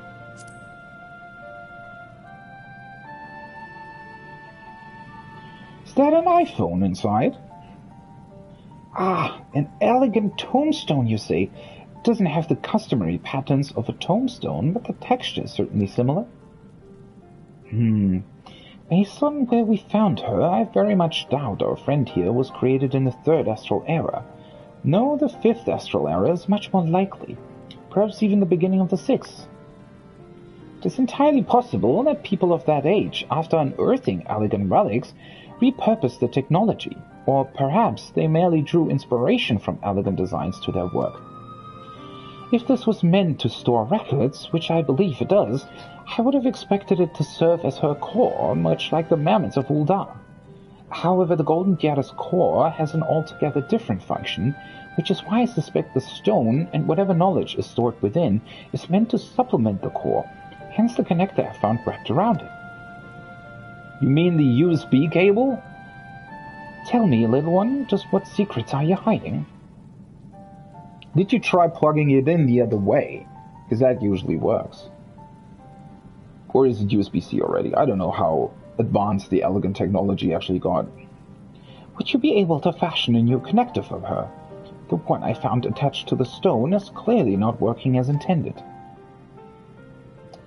Is that an iPhone inside? Ah, an elegant tombstone, you say. It doesn't have the customary patterns of a tombstone, but the texture is certainly similar. Based on where we found her, I very much doubt our friend here was created in the 3rd astral era. No, the 5th astral era is much more likely. Perhaps even the beginning of the 6th. It is entirely possible that people of that age, after unearthing elegant relics, repurposed the technology, or perhaps they merely drew inspiration from elegant designs to their work. If this was meant to store records, which I believe it does, I would have expected it to serve as her core, much like the mammoths of Ul'dah. However, the Golden Jada's core has an altogether different function, which is why I suspect the stone and whatever knowledge is stored within is meant to supplement the core, hence the connector I found wrapped around it. You mean the USB cable? Tell me, little one, just what secrets are you hiding? Did you try plugging it in the other way? Because that usually works. Or is it USB-C already? I don't know how advanced the elegant technology actually got. Would you be able to fashion a new connector for her? The one I found attached to the stone is clearly not working as intended.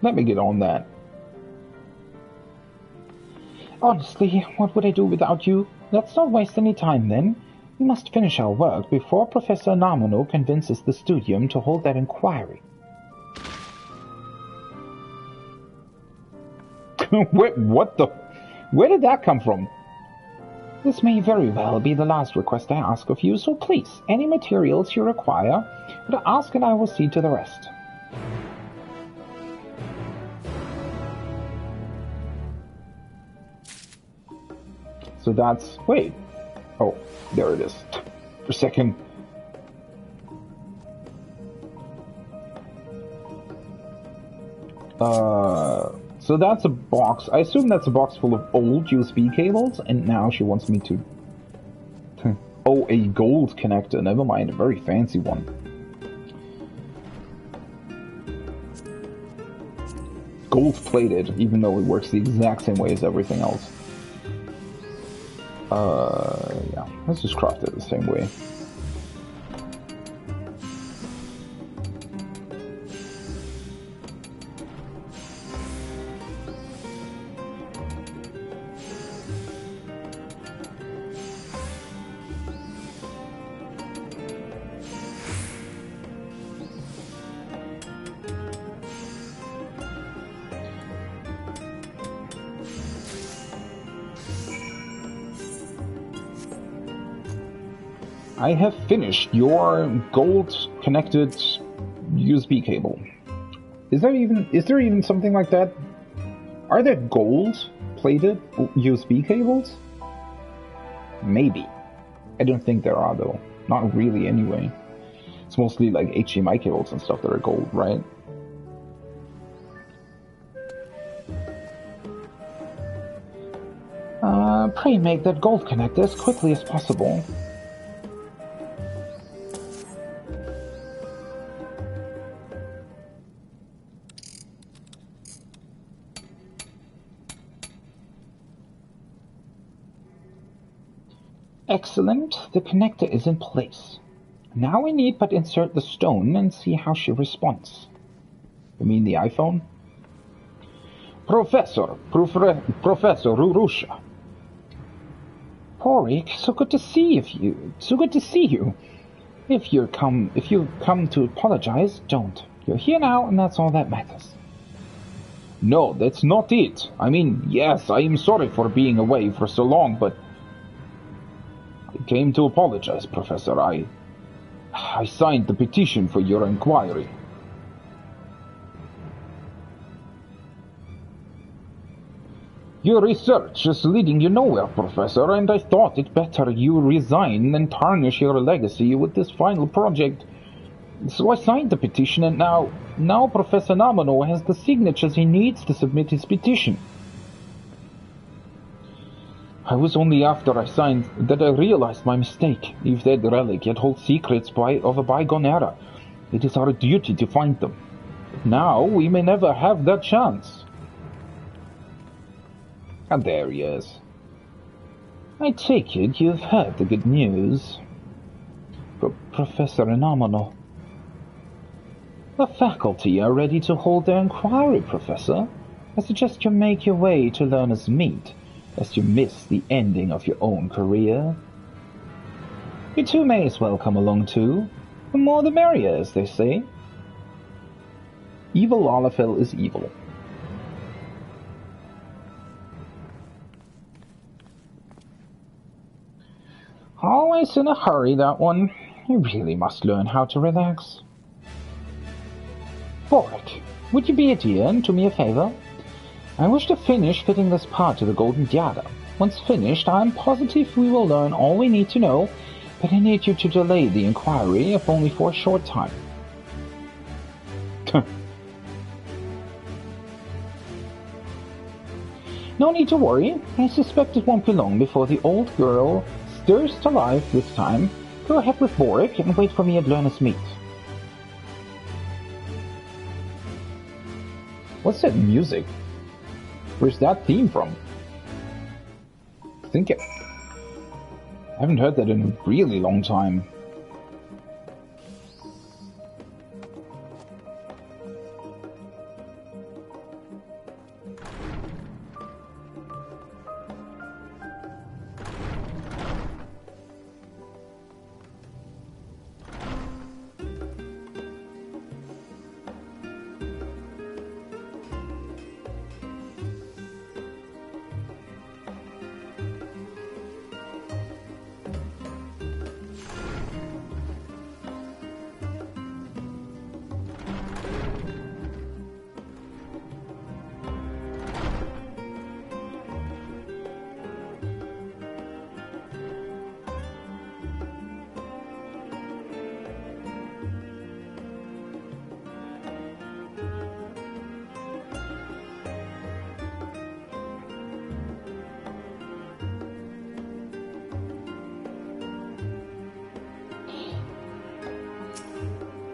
Let me get on that. Honestly, what would I do without you? Let's not waste any time then. We must finish our work before Professor Namano convinces the studium to hold that inquiry. What the... Where did that come from? This may very well be the last request I ask of you, so please, any materials you require, but ask and I will see to the rest. So that's... Wait. Oh, there it is. For a second. So that's a box. I assume that's a box full of old USB cables, and now she wants me to Oh, a gold connector. Never mind, a very fancy one. Gold-plated, even though it works the exact same way as everything else. Yeah, let's just craft it the same way. I have finished your gold-connected USB cable. Is there even something like that? Are there gold-plated USB cables? Maybe. I don't think there are, though. Not really, anyway. It's mostly like HDMI cables and stuff that are gold, right? Pray make that gold connector as quickly as possible. Excellent, the connector is in place. Now we need but insert the stone and see how she responds. You mean the iPhone? Professor Rurusha. Porik, so good to see you. If you come to apologize, don't. You're here now, and that's all that matters. No, that's not it. I mean, yes, I am sorry for being away for so long, but I came to apologize, Professor. I signed the petition for your inquiry. Your research is leading you nowhere, Professor, and I thought it better you resign than tarnish your legacy with this final project. So I signed the petition, and now Professor Namano has the signatures he needs to submit his petition. I was only after I signed that I realized my mistake. If that relic yet holds secrets of a bygone era, it is our duty to find them. But now we may never have that chance. And there he is. I take it you've heard the good news. Professor Namano. The faculty are ready to hold their inquiry, Professor. I suggest you make your way to Learner's Meet, lest you miss the ending of your own career. You two may as well come along too. The more the merrier, as they say. Evil Olafel is evil. Always in a hurry, that one. You really must learn how to relax. Boric, would you be a dear and do me a favor? I wish to finish fitting this part to the Golden Diada. Once finished, I am positive we will learn all we need to know, but I need you to delay the inquiry, if only for a short time. No need to worry. I suspect it won't be long before the old girl stirs to life this time. Go ahead with Boric and wait for me at Learner's Meet. What's that music? Where's that theme from? I haven't heard that in a really long time.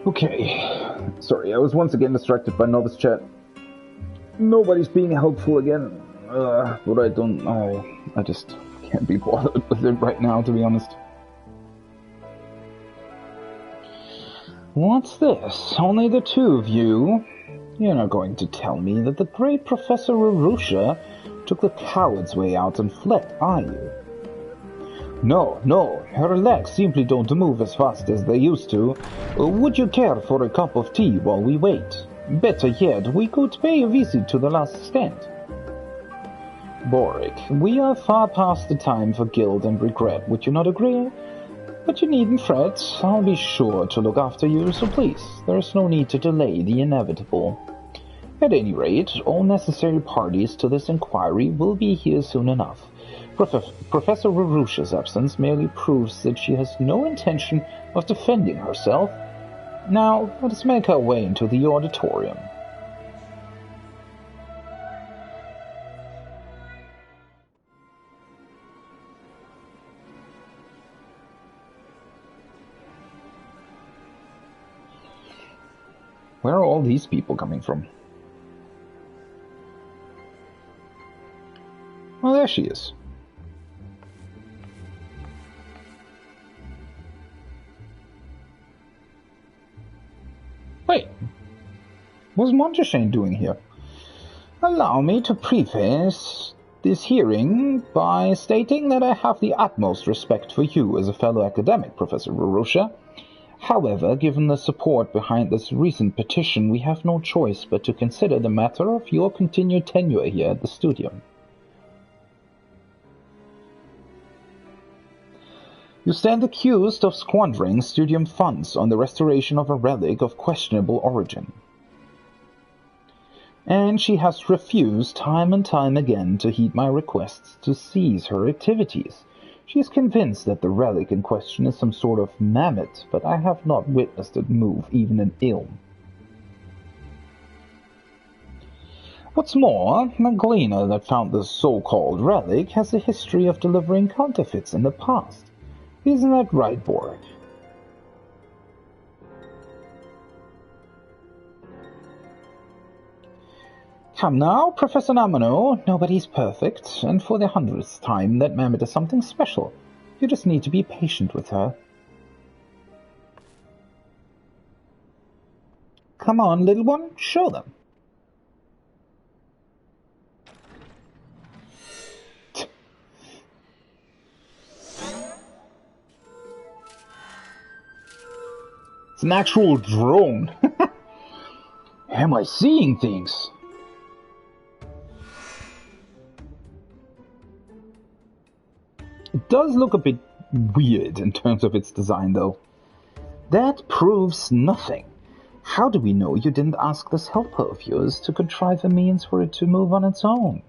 Okay. Sorry, I was once again distracted by novice chat. Nobody's being helpful again. But I just can't be bothered with it right now, to be honest. What's this? Only the two of you? You're not going to tell me that the great Professor Arusha took the coward's way out and fled, are you? No, her legs simply don't move as fast as they used to. Would you care for a cup of tea while we wait? Better yet, we could pay a visit to the last stand. Boric, we are far past the time for guilt and regret, would you not agree? But you needn't fret, I'll be sure to look after you, so please, there's no need to delay the inevitable. At any rate, all necessary parties to this inquiry will be here soon enough. Professor Arusha's absence merely proves that she has no intention of defending herself. Now, let us make our way into the auditorium. Where are all these people coming from? Oh, there she is. Wait, what's Monteshane doing here? Allow me to preface this hearing by stating that I have the utmost respect for you as a fellow academic, Professor Arusha. However, given the support behind this recent petition, we have no choice but to consider the matter of your continued tenure here at the studio. You stand accused of squandering studium funds on the restoration of a relic of questionable origin. And she has refused time and time again to heed my requests to cease her activities. She is convinced that the relic in question is some sort of mammoth, but I have not witnessed it move even in ilm. What's more, the gleaner that found this so-called relic has a history of delivering counterfeits in the past. Isn't that right, Boric? Come now, Professor Namano, nobody's perfect, and for the 100th time that mammoth is something special. You just need to be patient with her. Come on, little one, show them. It's an actual drone. Am I seeing things? It does look a bit weird in terms of its design, though. That proves nothing. How do we know you didn't ask this helper of yours to contrive a means for it to move on its own?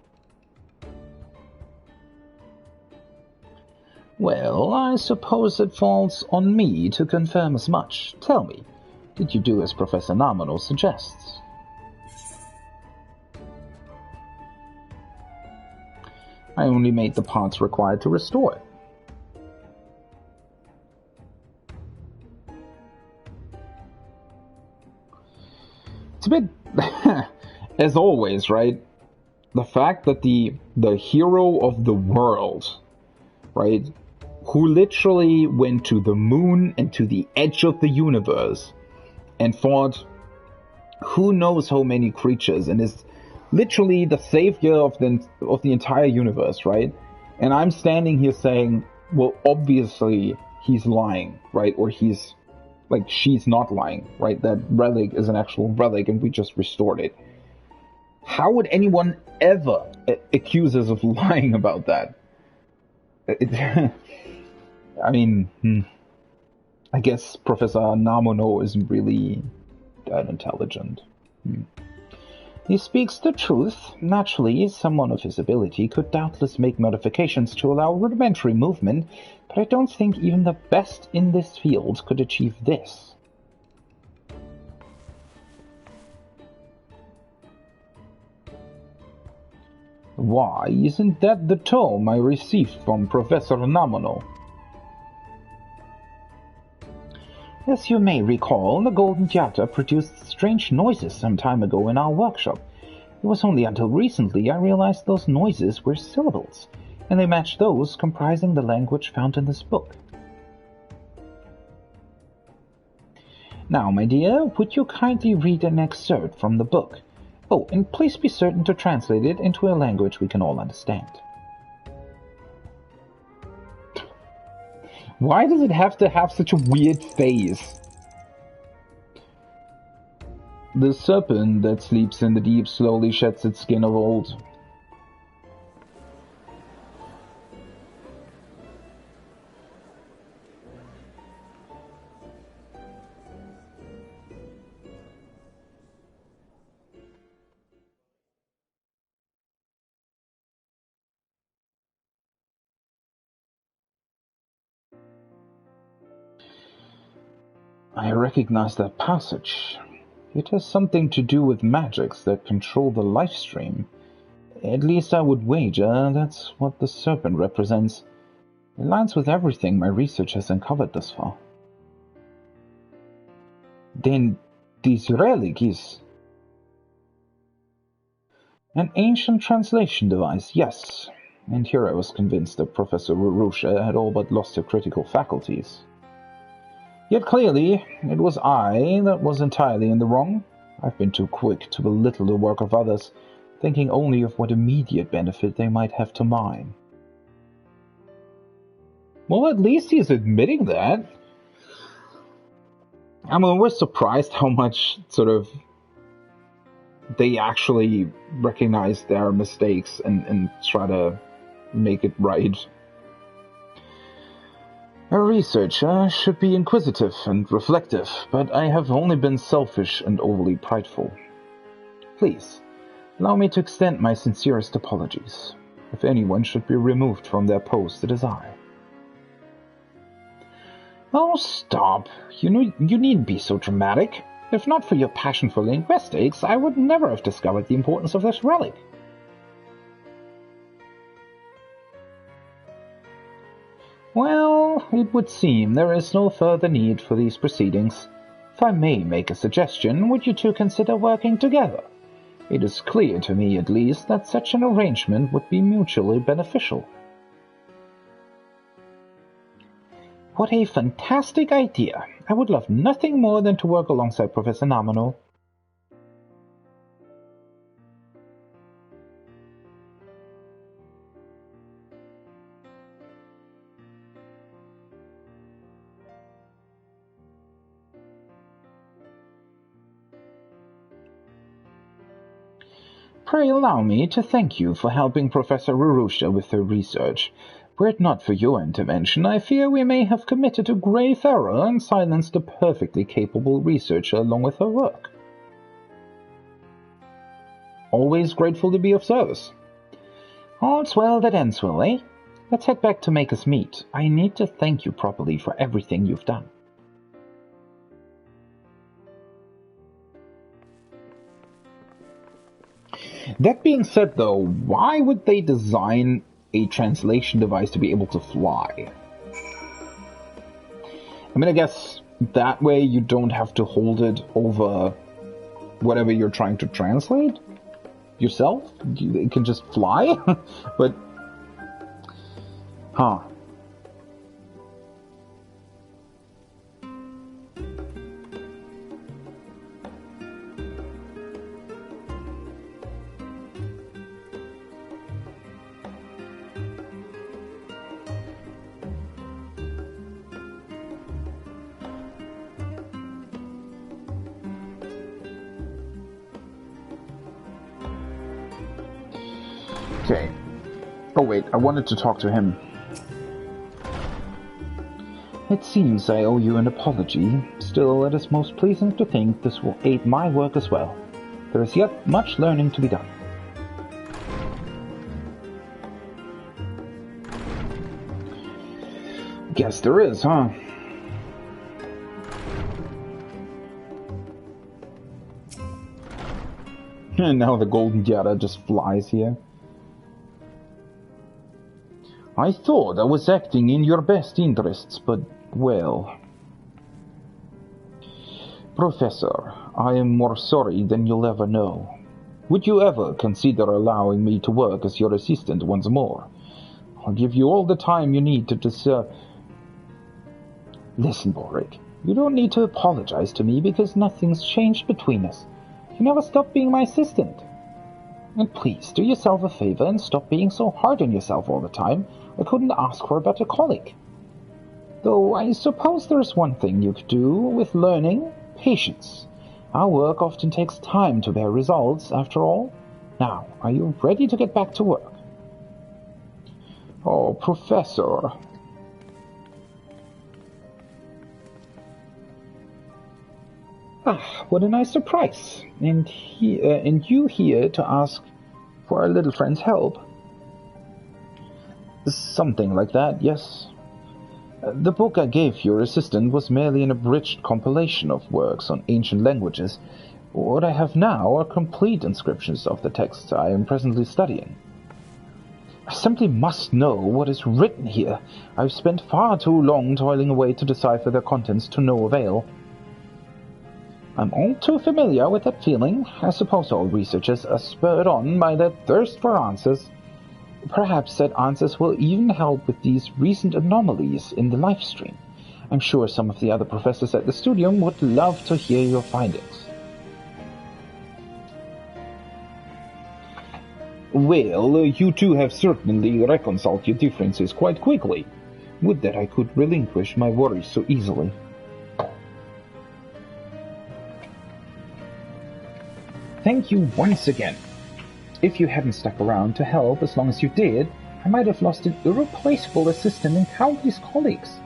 Well, I suppose it falls on me to confirm as much. Tell me, did you do as Professor Namano suggests? I only made the parts required to restore it. It's a bit, as always, right? The fact that the hero of the world, right, who literally went to the moon and to the edge of the universe and fought who knows how many creatures and is literally the savior of the entire universe, right? And I'm standing here saying, well, obviously he's lying, right? Or he's like, she's not lying, right? That relic is an actual relic and we just restored it. How would anyone ever accuse us of lying about that? I mean, I guess Professor Namano isn't really that intelligent. He speaks the truth. Naturally, someone of his ability could doubtless make modifications to allow rudimentary movement, but I don't think even the best in this field could achieve this. Why, isn't that the tome I received from Professor Namano? As you may recall, the Golden Theater produced strange noises some time ago in our workshop. It was only until recently I realized those noises were syllables, and they matched those comprising the language found in this book. Now, my dear, would you kindly read an excerpt from the book? Oh, and please be certain to translate it into a language we can all understand. Why does it have to have such a weird face? The serpent that sleeps in the deep slowly sheds its skin of old. I recognize that passage. It has something to do with magics that control the life stream. At least I would wager that's what the serpent represents. It aligns with everything my research has uncovered thus far. Then this relic is an ancient translation device, yes. And here I was convinced that Professor Rurusha had all but lost her critical faculties. Yet clearly, it was I that was entirely in the wrong. I've been too quick to belittle the work of others, thinking only of what immediate benefit they might have to mine. Well, at least he's admitting that. I'm always surprised how much sort of they actually recognize their mistakes and try to make it right. A researcher should be inquisitive and reflective, but I have only been selfish and overly prideful. Please, allow me to extend my sincerest apologies. If anyone should be removed from their post, it is I. Oh, stop. You needn't be so dramatic. If not for your passion for linguistics, I would never have discovered the importance of this relic. Well, it would seem there is no further need for these proceedings. If I may make a suggestion, would you two consider working together? It is clear to me, at least, that such an arrangement would be mutually beneficial. What a fantastic idea! I would love nothing more than to work alongside Professor Nomino. Pray allow me to thank you for helping Professor Rurusha with her research. Were it not for your intervention, I fear we may have committed a grave error and silenced a perfectly capable researcher along with her work. Always grateful to be of service. All's well that ends well, eh? Let's head back to Maker's Meet. I need to thank you properly for everything you've done. That being said, though, why would they design a translation device to be able to fly? I mean, I guess that way you don't have to hold it over whatever you're trying to translate yourself. It can just fly, but... Huh. Okay. Oh wait, I wanted to talk to him. It seems I owe you an apology. Still, it is most pleasing to think this will aid my work as well. There is yet much learning to be done. Guess there is, huh? And now the Golden Yada just flies here. I thought I was acting in your best interests, but, well... Professor, I am more sorry than you'll ever know. Would you ever consider allowing me to work as your assistant once more? I'll give you all the time you need to discern. Listen, Boric, you don't need to apologize to me because nothing's changed between us. You never stopped being my assistant. And please, do yourself a favor and stop being so hard on yourself all the time. I couldn't ask for a better colleague. Though I suppose there's one thing you could do with learning: patience. Our work often takes time to bear results, after all. Now, are you ready to get back to work? Oh, Professor. Ah, what a nice surprise. And you here to ask for our little friend's help. Something like that, yes. The book I gave your assistant was merely an abridged compilation of works on ancient languages. What I have now are complete inscriptions of the texts I am presently studying. I simply must know what is written here. I've spent far too long toiling away to decipher their contents to no avail. I'm all too familiar with that feeling. I suppose all researchers are spurred on by that thirst for answers. Perhaps that answers will even help with these recent anomalies in the life stream. I'm sure some of the other professors at the studium would love to hear your findings. Well, you two have certainly reconciled your differences quite quickly. Would that I could relinquish my worries so easily. Thank you once again. If you hadn't stuck around to help as long as you did, I might have lost an irreplaceable assistant and countless colleagues.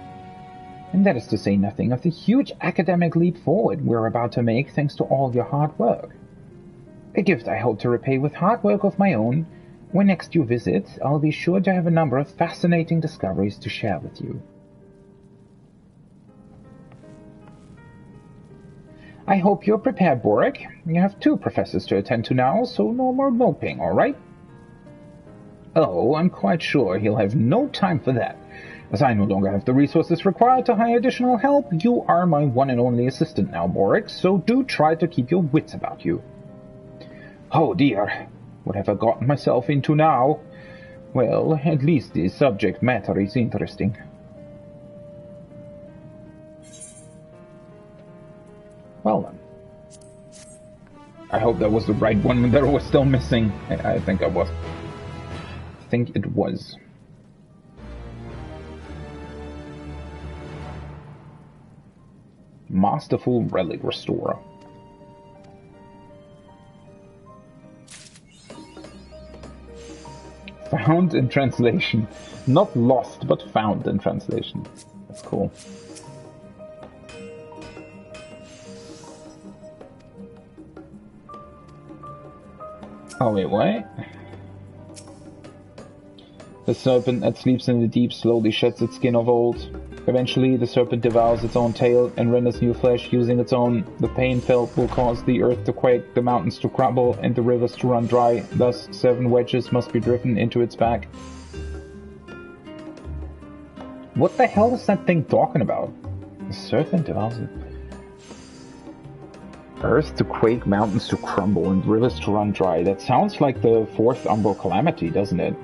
And that is to say nothing of the huge academic leap forward we're about to make thanks to all your hard work. A gift I hope to repay with hard work of my own. When next you visit, I'll be sure to have a number of fascinating discoveries to share with you. I hope you're prepared, Boric. You have 2 professors to attend to now, so no more moping, all right? Oh, I'm quite sure he'll have no time for that. As I no longer have the resources required to hire additional help, you are my one and only assistant now, Boric, so do try to keep your wits about you. Oh dear, what have I gotten myself into now? Well, at least the subject matter is interesting. Well then. I hope that was the right one that was still missing. I think I was. I think it was. Masterful Relic Restorer. Found in translation. Not lost, but found in translation. That's cool. Oh wait, what? The serpent that sleeps in the deep slowly sheds its skin of old. Eventually, the serpent devours its own tail and renders new flesh using its own. The pain felt will cause the earth to quake, the mountains to crumble, and the rivers to run dry. Thus, 7 wedges must be driven into its back. What the hell is that thing talking about? The serpent devours it. Earth to quake, mountains to crumble, and rivers to run dry. That sounds like the 4th Umbral Calamity, doesn't it?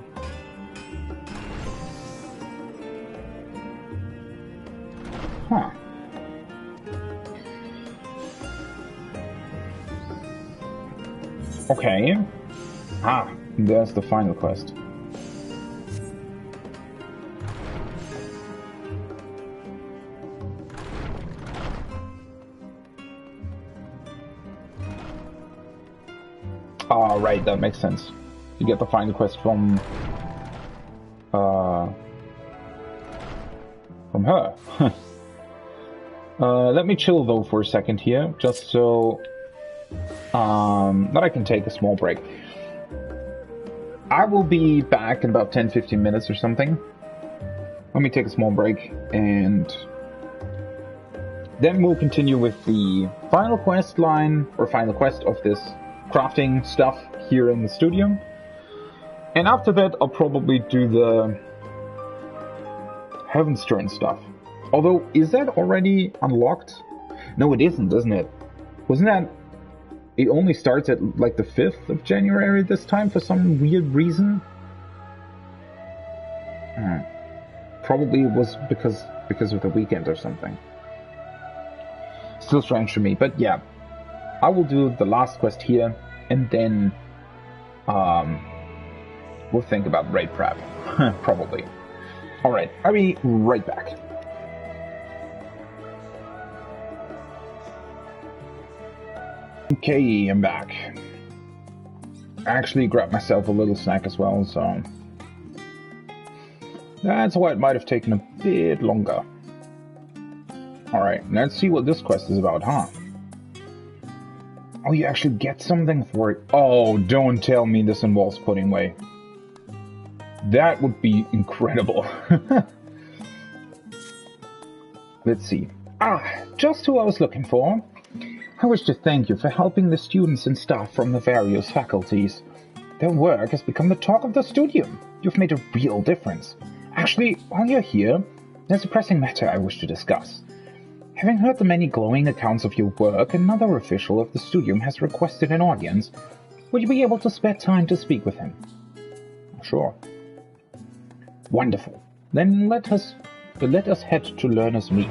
Huh. Okay. Ah, there's the final quest. Ah, right, that makes sense. You get the final quest from her. Let me chill though for a second here, just so that I can take a small break. I will be back in about 10-15 minutes or something. Let me take a small break, and then we'll continue with the final quest line, or final quest of this crafting stuff here in the studio. And after that, I'll probably do the Heaven's Turn stuff. Although, is that already unlocked? No, it isn't it? Wasn't that... It only starts at, like, the 5th of January this time for some weird reason? Probably it was because of the weekend or something. Still strange to me, but yeah. I will do the last quest here, and then we'll think about raid prep. Probably. Alright, I'll be right back. Okay, I'm back. I actually grabbed myself a little snack as well, so... That's why it might have taken a bit longer. Alright, let's see what this quest is about, huh? Oh, you actually get something for it. Oh, don't tell me this involves putting away. That would be incredible. Let's see. Just who I was looking for. I wish to thank you for helping the students and staff from the various faculties. Their work has become the talk of the studio. You've made a real difference. Actually, while you're here, there's a pressing matter I wish to discuss. Having heard the many glowing accounts of your work, another official of the studium has requested an audience. Would you be able to spare time to speak with him? Sure. Wonderful. Then let us head to Learner's Meet.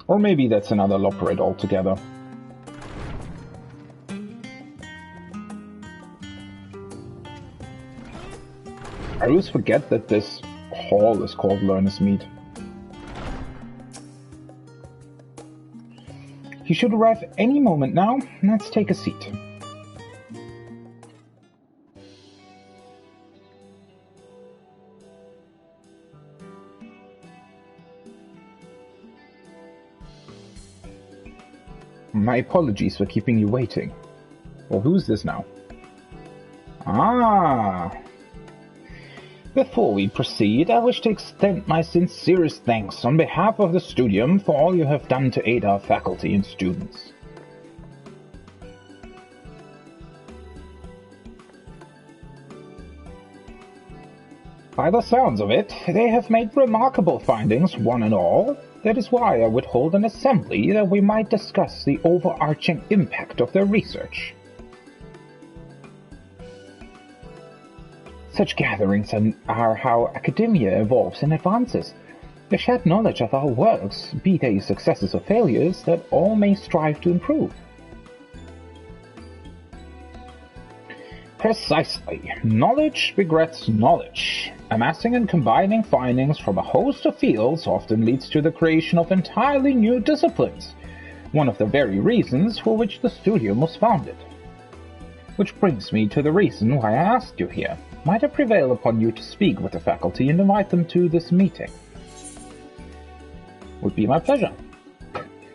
Or maybe that's another Loperate altogether. I always forget that this hall is called Learner's Meet. He should arrive any moment now. Let's take a seat. My apologies for keeping you waiting. Well, who's this now? Before we proceed, I wish to extend my sincerest thanks on behalf of the Studium for all you have done to aid our faculty and students. By the sounds of it, they have made remarkable findings, one and all. That is why I would hold an assembly that we might discuss the overarching impact of their research. Such gatherings are how academia evolves and advances. The shared knowledge of our works, be they successes or failures, that all may strive to improve. Precisely. Knowledge begets knowledge. Amassing and combining findings from a host of fields often leads to the creation of entirely new disciplines, one of the very reasons for which the studium was founded. Which brings me to the reason why I asked you here. Might I prevail upon you to speak with the faculty and invite them to this meeting? Would be my pleasure.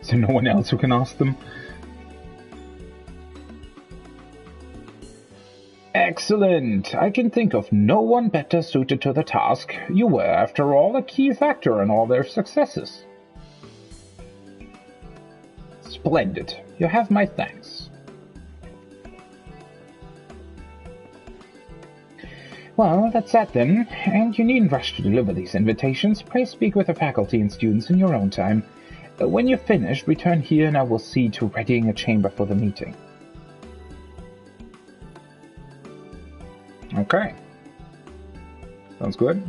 Is there no one else who can ask them? Excellent! I can think of no one better suited to the task. You were, after all, a key factor in all their successes. Splendid. You have my thanks. Well, that's that then, and you needn't rush to deliver these invitations. Pray speak with the faculty and students in your own time. When you've finished, return here and I will see to readying a chamber for the meeting. Okay. Sounds good.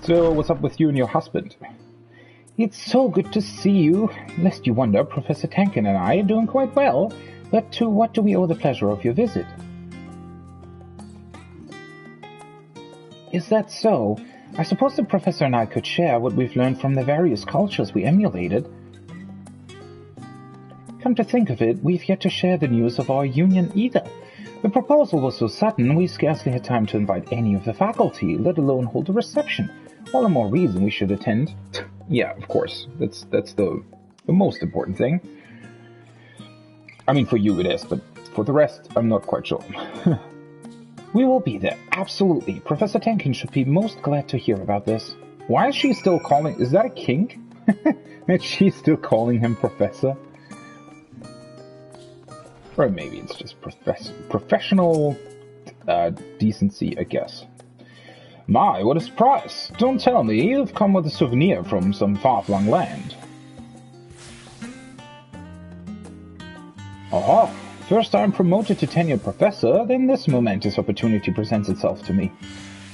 So, what's up with you and your husband? It's so good to see you. Lest you wonder, Professor Tankin and I are doing quite well. But to what do we owe the pleasure of your visit? Is that so? I suppose the Professor and I could share what we've learned from the various cultures we emulated. Come to think of it, we've yet to share the news of our union either. The proposal was so sudden, we scarcely had time to invite any of the faculty, let alone hold a reception. All the more reason we should attend. Yeah, of course. That's the most important thing. I mean, for you it is, but for the rest, I'm not quite sure. We will be there, absolutely. Professor Tankin should be most glad to hear about this. Why is she still calling... Is that a kink? That she's still calling him Professor? Or maybe it's just professional decency, I guess. My, what a surprise! Don't tell me you've come with a souvenir from some far-flung land. Aha! First I'm promoted to tenured professor, then this momentous opportunity presents itself to me.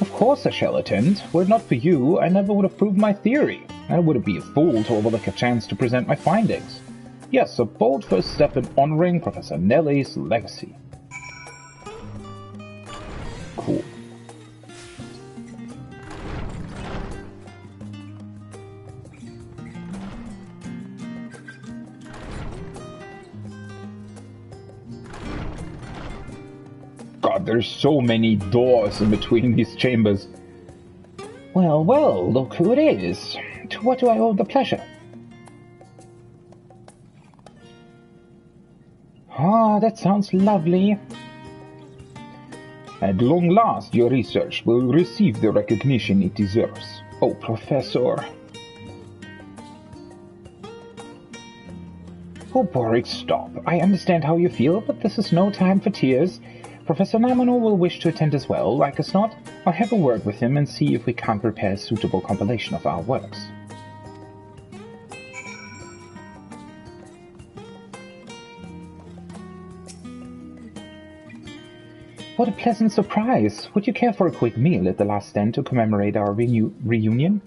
Of course I shall attend. Were it not for you, I never would have proved my theory. I wouldn't be a fool to overlook a chance to present my findings. Yes, a bold first step in honoring Professor Nelly's legacy. Cool. God, there's so many doors in between these chambers. Well, well, look who it is. To what do I owe the pleasure? Ah, that sounds lovely. At long last, your research will receive the recognition it deserves. Oh, Professor. Oh, Boric, stop. I understand how you feel, but this is no time for tears. Professor Namano will wish to attend as well. Like as not, I'll have a word with him and see if we can't prepare a suitable compilation of our works. What a pleasant surprise! Would you care for a quick meal at the last stand to commemorate our reunion?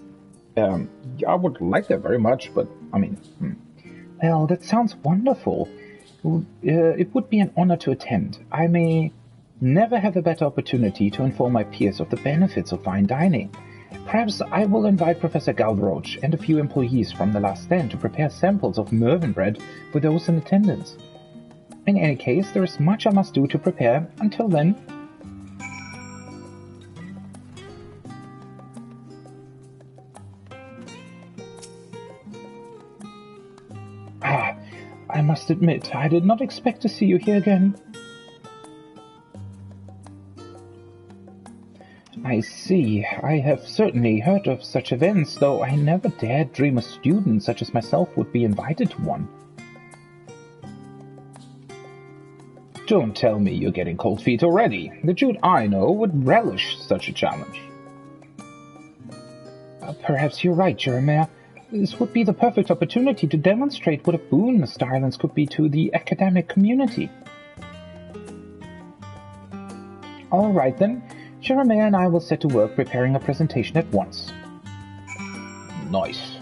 I would like that very much, but, I mean... Well, that sounds wonderful. It would be an honor to attend. I may never have a better opportunity to inform my peers of the benefits of fine dining. Perhaps I will invite Professor Galroach and a few employees from the last stand to prepare samples of Mervyn bread for those in attendance. In any case, there is much I must do to prepare. Until then... Ah, I must admit, I did not expect to see you here again. I see. I have certainly heard of such events, though I never dared dream a student such as myself would be invited to one. Don't tell me you're getting cold feet already. The Jude I know would relish such a challenge. Perhaps you're right, Jeremiah. This would be the perfect opportunity to demonstrate what a boon Mr. Islands could be to the academic community. All right then. Jeremiah and I will set to work preparing a presentation at once. Nice.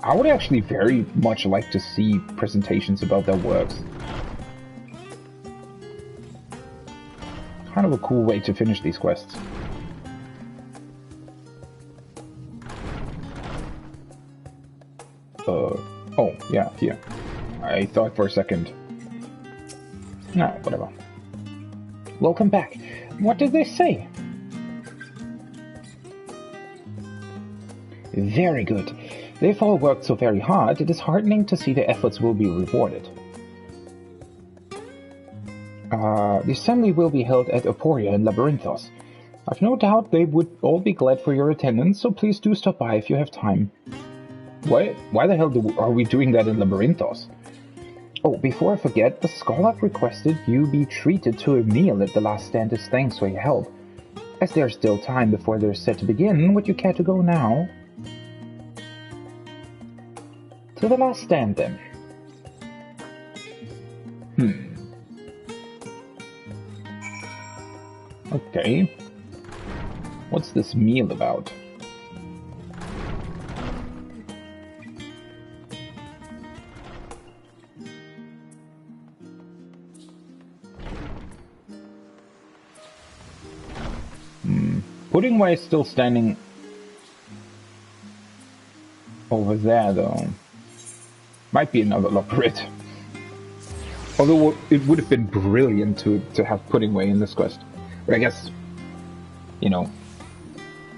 I would actually very much like to see presentations about their works. Kind of a cool way to finish these quests. Oh, yeah, here. I thought for a second. No, whatever. Welcome back. What did they say? Very good. They've all worked so very hard, it is heartening to see their efforts will be rewarded. The assembly will be held at Aporia in Labyrinthos. I've no doubt they would all be glad for your attendance, so please do stop by if you have time. Why the hell are we doing that in Labyrinthos? Oh, before I forget, the scholar requested you be treated to a meal at the last stand as thanks for your help. As there's still time before they're set to begin, would you care to go now? To the last stand, then. Okay. What's this meal about? Puddingway is still standing over there, though. Might be another Loperit. Although it would have been brilliant to have Puddingway in this quest. But I guess, you know,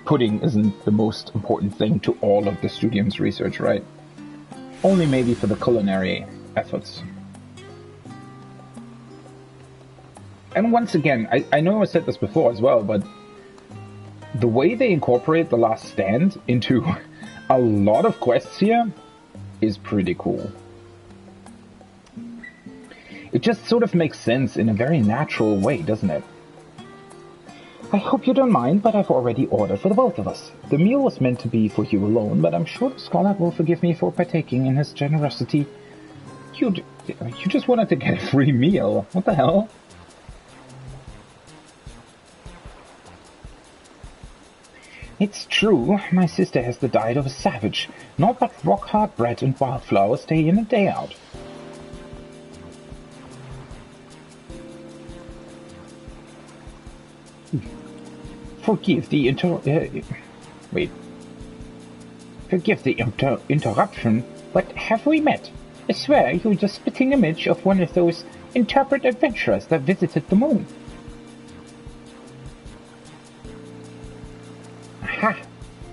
pudding isn't the most important thing to all of the Studium's research, right? Only maybe for the culinary efforts. And once again, I know I said this before as well, but the way they incorporate The Last Stand into a lot of quests here is pretty cool. It just sort of makes sense in a very natural way, doesn't it? I hope you don't mind, but I've already ordered for the both of us. The meal was meant to be for you alone, but I'm sure the scholar will forgive me for partaking in his generosity. You just wanted to get a free meal. What the hell? It's true, my sister has the diet of a savage. Not but rock-hard bread and wildflowers day in and day out. Forgive the interruption, but have we met? I swear you're the spitting image of one of those intrepid adventurers that visited the moon. Aha!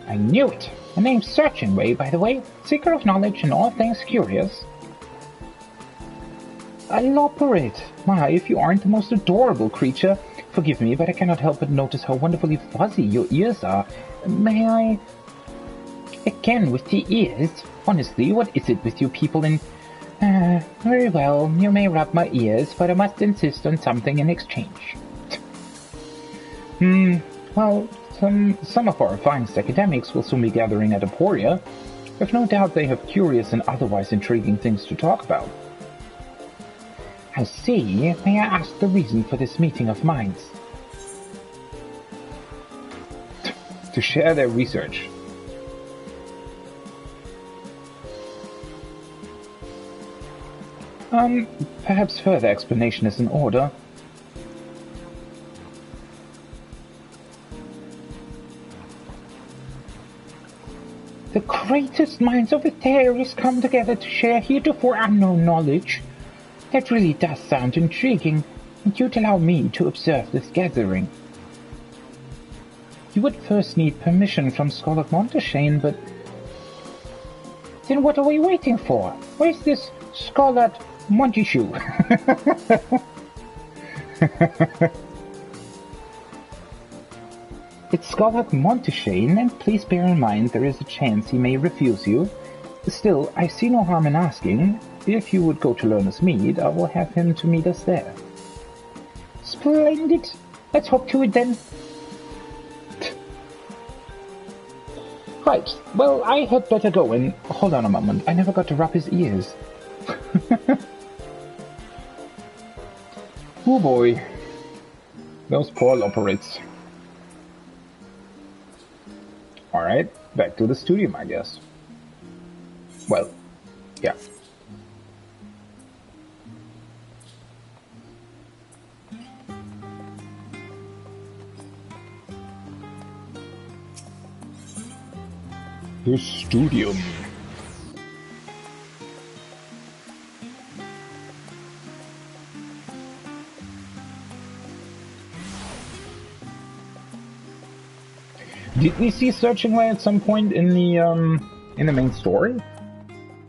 I knew it! The name's Searching Way, by the way. Seeker of knowledge and all things curious. Elaborate! My, if you aren't the most adorable creature. Forgive me, but I cannot help but notice how wonderfully fuzzy your ears are. May I... Again with the ears? Honestly, what is it with you people in... very well, you may rub my ears, but I must insist on something in exchange. Well, some of our finest academics will soon be gathering at Emporia. I've no doubt they have curious and otherwise intriguing things to talk about. I see. May I ask the reason for this meeting of minds? To share their research. Perhaps further explanation is in order. The greatest minds of Ethereus come together to share heretofore unknown knowledge. That really does sound intriguing, and you'd allow me to observe this gathering. You would first need permission from Scholar Monteshane, but... Then what are we waiting for? Where's this Scholar Monteshoe? It's Scholar Monteshane, and please bear in mind there is a chance he may refuse you. Still, I see no harm in asking. If you would go to Lerner's Mead, I will have him to meet us there. Splendid! Let's hop to it then. Right, well, I had better go and... Hold on a moment, I never got to rub his ears. Oh boy. Those poor operates. Alright, back to the studio, I guess. Well, yeah. The studio. Did we see Searching Way at some point in the main story?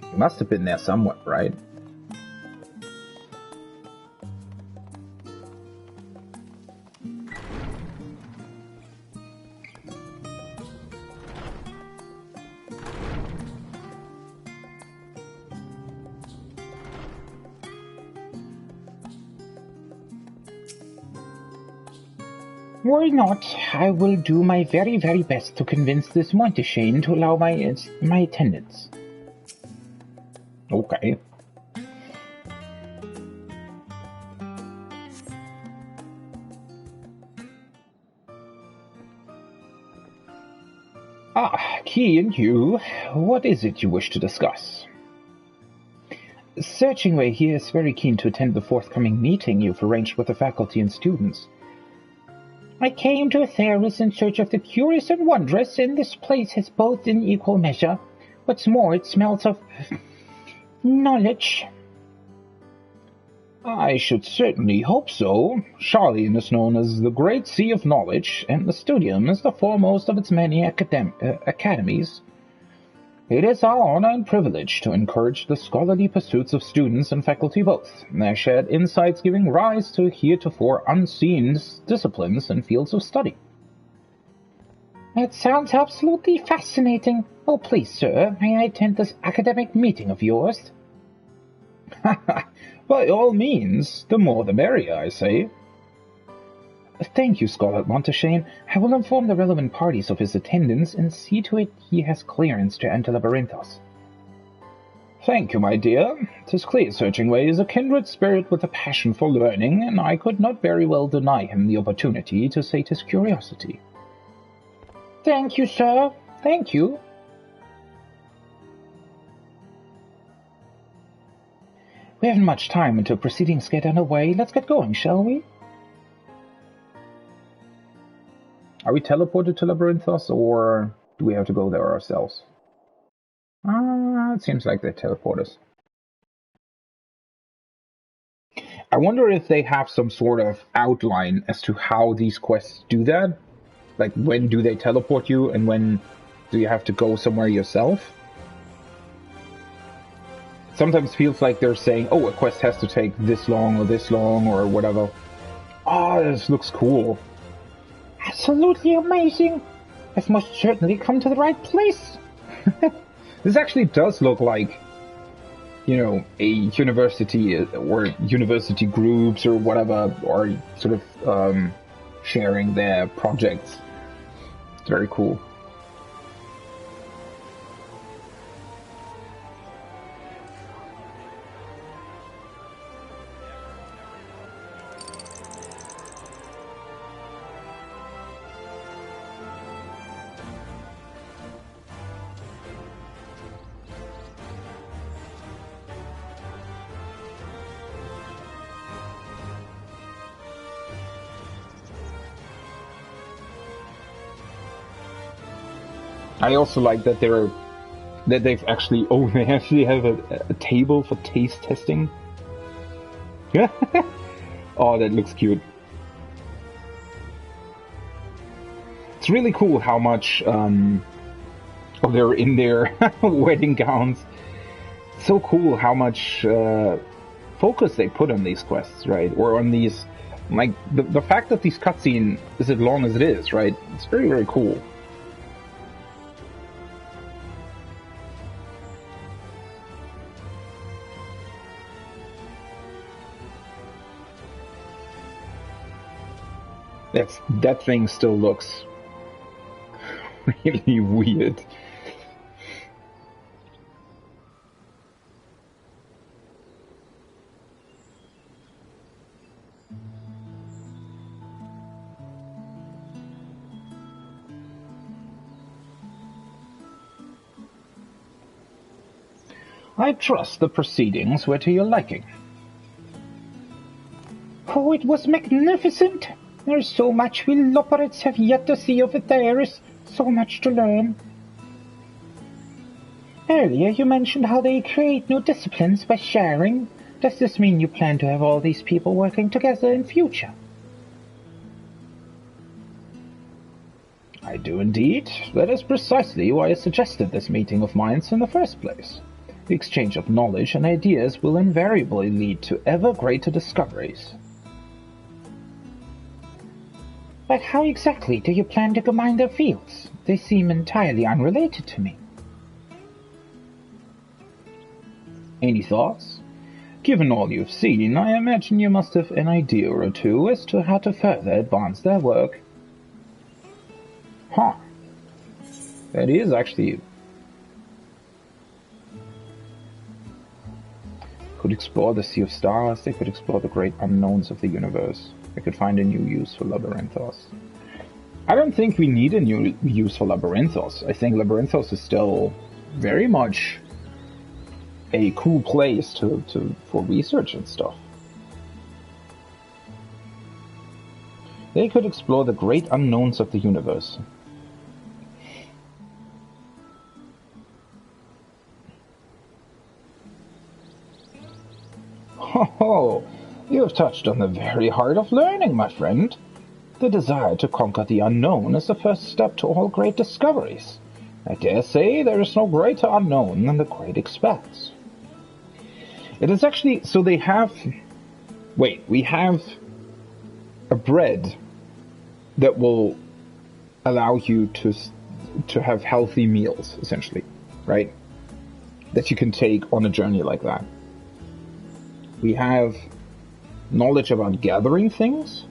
It must have been there somewhere, right? Why not? I will do my very, very best to convince this Monteshane to allow my attendance. Okay. Key and you, what is it you wish to discuss? Searching Way here is very keen to attend the forthcoming meeting you've arranged with the faculty and students. I came to Ethereus in search of the curious and wondrous, and this place has both in equal measure. What's more, it smells of... knowledge. I should certainly hope so. Charlene is known as the Great Sea of Knowledge, and the Studium is the foremost of its many academies. It is our honor and privilege to encourage the scholarly pursuits of students and faculty both, their shared insights giving rise to heretofore unseen disciplines and fields of study. It sounds absolutely fascinating. Oh, please, sir, may I attend this academic meeting of yours? By all means, the more the merrier, I say. Thank you, Scholar Monteshane. I will inform the relevant parties of his attendance and see to it he has clearance to enter Labyrinthos. Thank you, my dear. This clear-searching way is a kindred spirit with a passion for learning, and I could not very well deny him the opportunity to sate his curiosity. Thank you, sir. Thank you. We haven't much time until proceedings get underway. Let's get going, shall we? Are we teleported to Labyrinthos, or do we have to go there ourselves? It seems like they teleport us. I wonder if they have some sort of outline as to how these quests do that. Like, when do they teleport you, and when do you have to go somewhere yourself? Sometimes feels like they're saying, oh, a quest has to take this long, or whatever. Oh, this looks cool. Absolutely amazing. I've most certainly come to the right place. This actually does look like, you know, a university or university groups or whatever are sort of sharing their projects. It's very cool. I also like that they've actually they actually have a table for taste testing. Yeah. Oh, that looks cute. It's really cool how much they're in their wedding gowns. So cool how much focus they put on these quests, right? Or on these, like the fact that this cutscene is as long as it is, right? It's very, very cool. That thing still looks really weird. I trust the proceedings were to your liking. Oh, it was magnificent. There's so much we Loperites have yet to see over there. Is so much to learn. Earlier you mentioned how they create new disciplines by sharing. Does this mean you plan to have all these people working together in future? I do indeed. That is precisely why I suggested this meeting of mine in the first place. The exchange of knowledge and ideas will invariably lead to ever greater discoveries. But how exactly do you plan to combine their fields? They seem entirely unrelated to me. Any thoughts? Given all you've seen, I imagine you must have an idea or two as to how to further advance their work. Huh. That is actually... Could explore the Sea of Stars, they could explore the great unknowns of the universe. They could find a new use for Labyrinthos. I don't think we need a new use for Labyrinthos. I think Labyrinthos is still very much a cool place for research and stuff. They could explore the great unknowns of the universe. Oh, you have touched on the very heart of learning, my friend. The desire to conquer the unknown is the first step to all great discoveries. I dare say there is no greater unknown than the great expanse. It is actually... So they have... Wait, we have a bread that will allow you to have healthy meals, essentially, right? That you can take on a journey like that. We have knowledge about gathering things,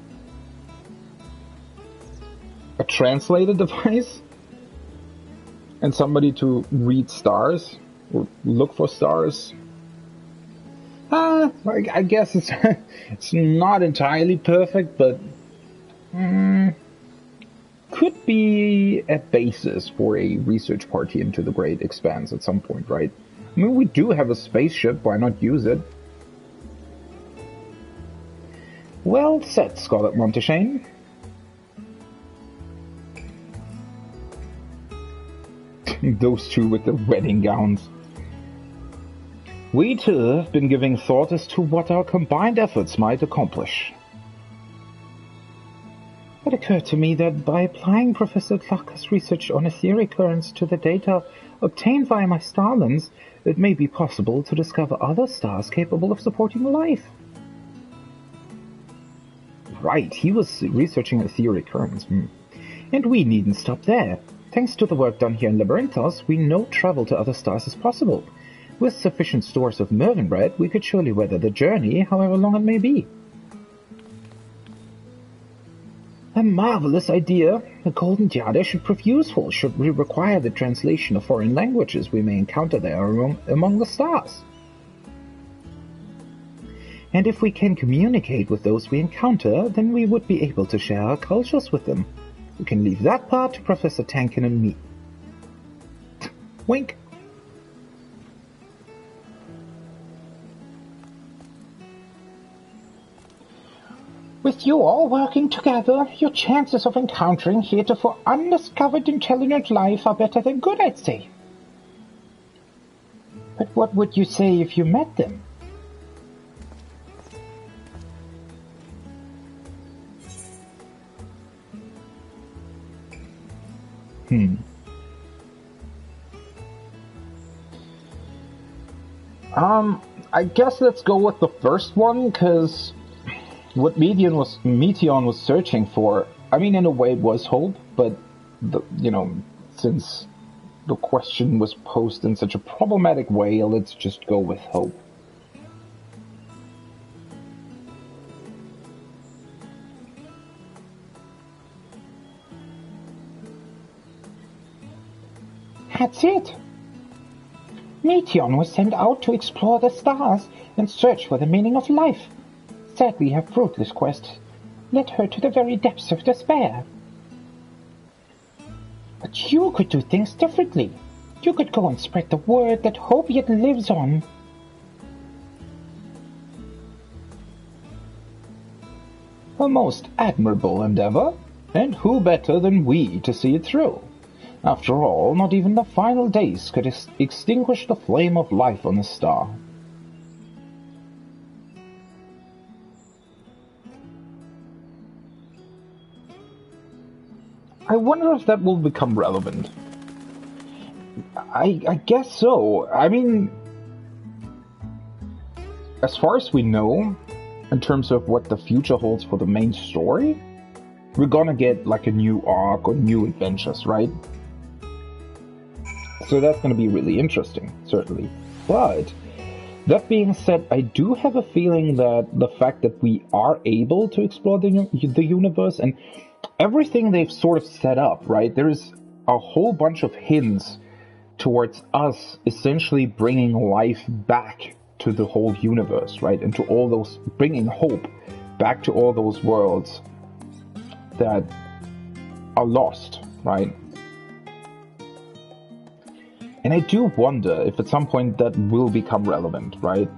a translator device, and somebody to read stars or look for stars. I guess it's it's not entirely perfect, but could be a basis for a research party into the Great Expanse at some point, right? I mean, we do have a spaceship, why not use it? Well said, Scarlet Monteshane. Those two with the wedding gowns. We too have been giving thought as to what our combined efforts might accomplish. It occurred to me that by applying Professor Clark's research on etheric currents to the data obtained via my star lens, it may be possible to discover other stars capable of supporting life. Right, he was researching etheric currents. And we needn't stop there. Thanks to the work done here in Labyrinthos, we know travel to other stars is possible. With sufficient stores of Mervyn bread, we could surely weather the journey, however long it may be. A marvelous idea. The Golden Tiara should prove useful should we require the translation of foreign languages we may encounter there among the stars. And if we can communicate with those we encounter, then we would be able to share our cultures with them. We can leave that part to Professor Tankin and me. Wink. With you all working together, your chances of encountering heretofore undiscovered intelligent life are better than good, I'd say. But what would you say if you met them? I guess let's go with the first one, because what Meteon was searching for, I mean, in a way it was hope, but, since the question was posed in such a problematic way, let's just go with hope. That's it. Meteon was sent out to explore the stars and search for the meaning of life. Sadly, her fruitless quest led her to the very depths of despair. But you could do things differently. You could go and spread the word that hope yet lives on. A most admirable endeavor, and who better than we to see it through? After all, not even the final days could extinguish the flame of life on a star. I wonder if that will become relevant. I guess so. I mean, as far as we know, in terms of what the future holds for the main story, we're gonna get like a new arc or new adventures, right? So that's gonna be really interesting, certainly. But that being said, I do have a feeling that the fact that we are able to explore the universe and everything they've sort of set up, right? There's a whole bunch of hints towards us essentially bringing life back to the whole universe, right? And to all those, bringing hope back to all those worlds that are lost, right? And I do wonder if at some point that will become relevant, right?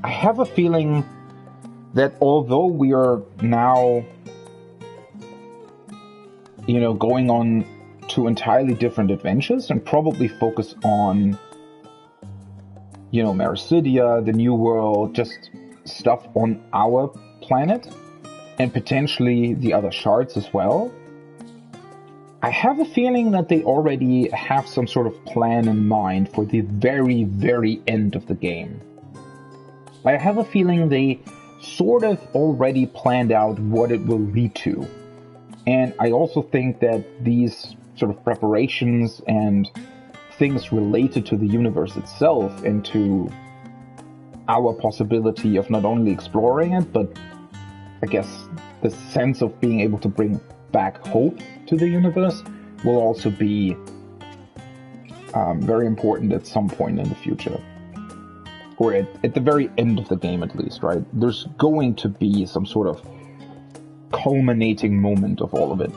I have a feeling that although we are now, going on to entirely different adventures and probably focus on, Mericidia, the New World, just stuff on our planet, and potentially the other shards as well, I have a feeling that they already have some sort of plan in mind for the very, very end of the game. I have a feeling they sort of already planned out what it will lead to. And I also think that these sort of preparations and things related to the universe itself and to our possibility of not only exploring it, but I guess the sense of being able to bring back hope to the universe will also be very important at some point in the future. Or at the very end of the game, at least, right? There's going to be some sort of culminating moment of all of it.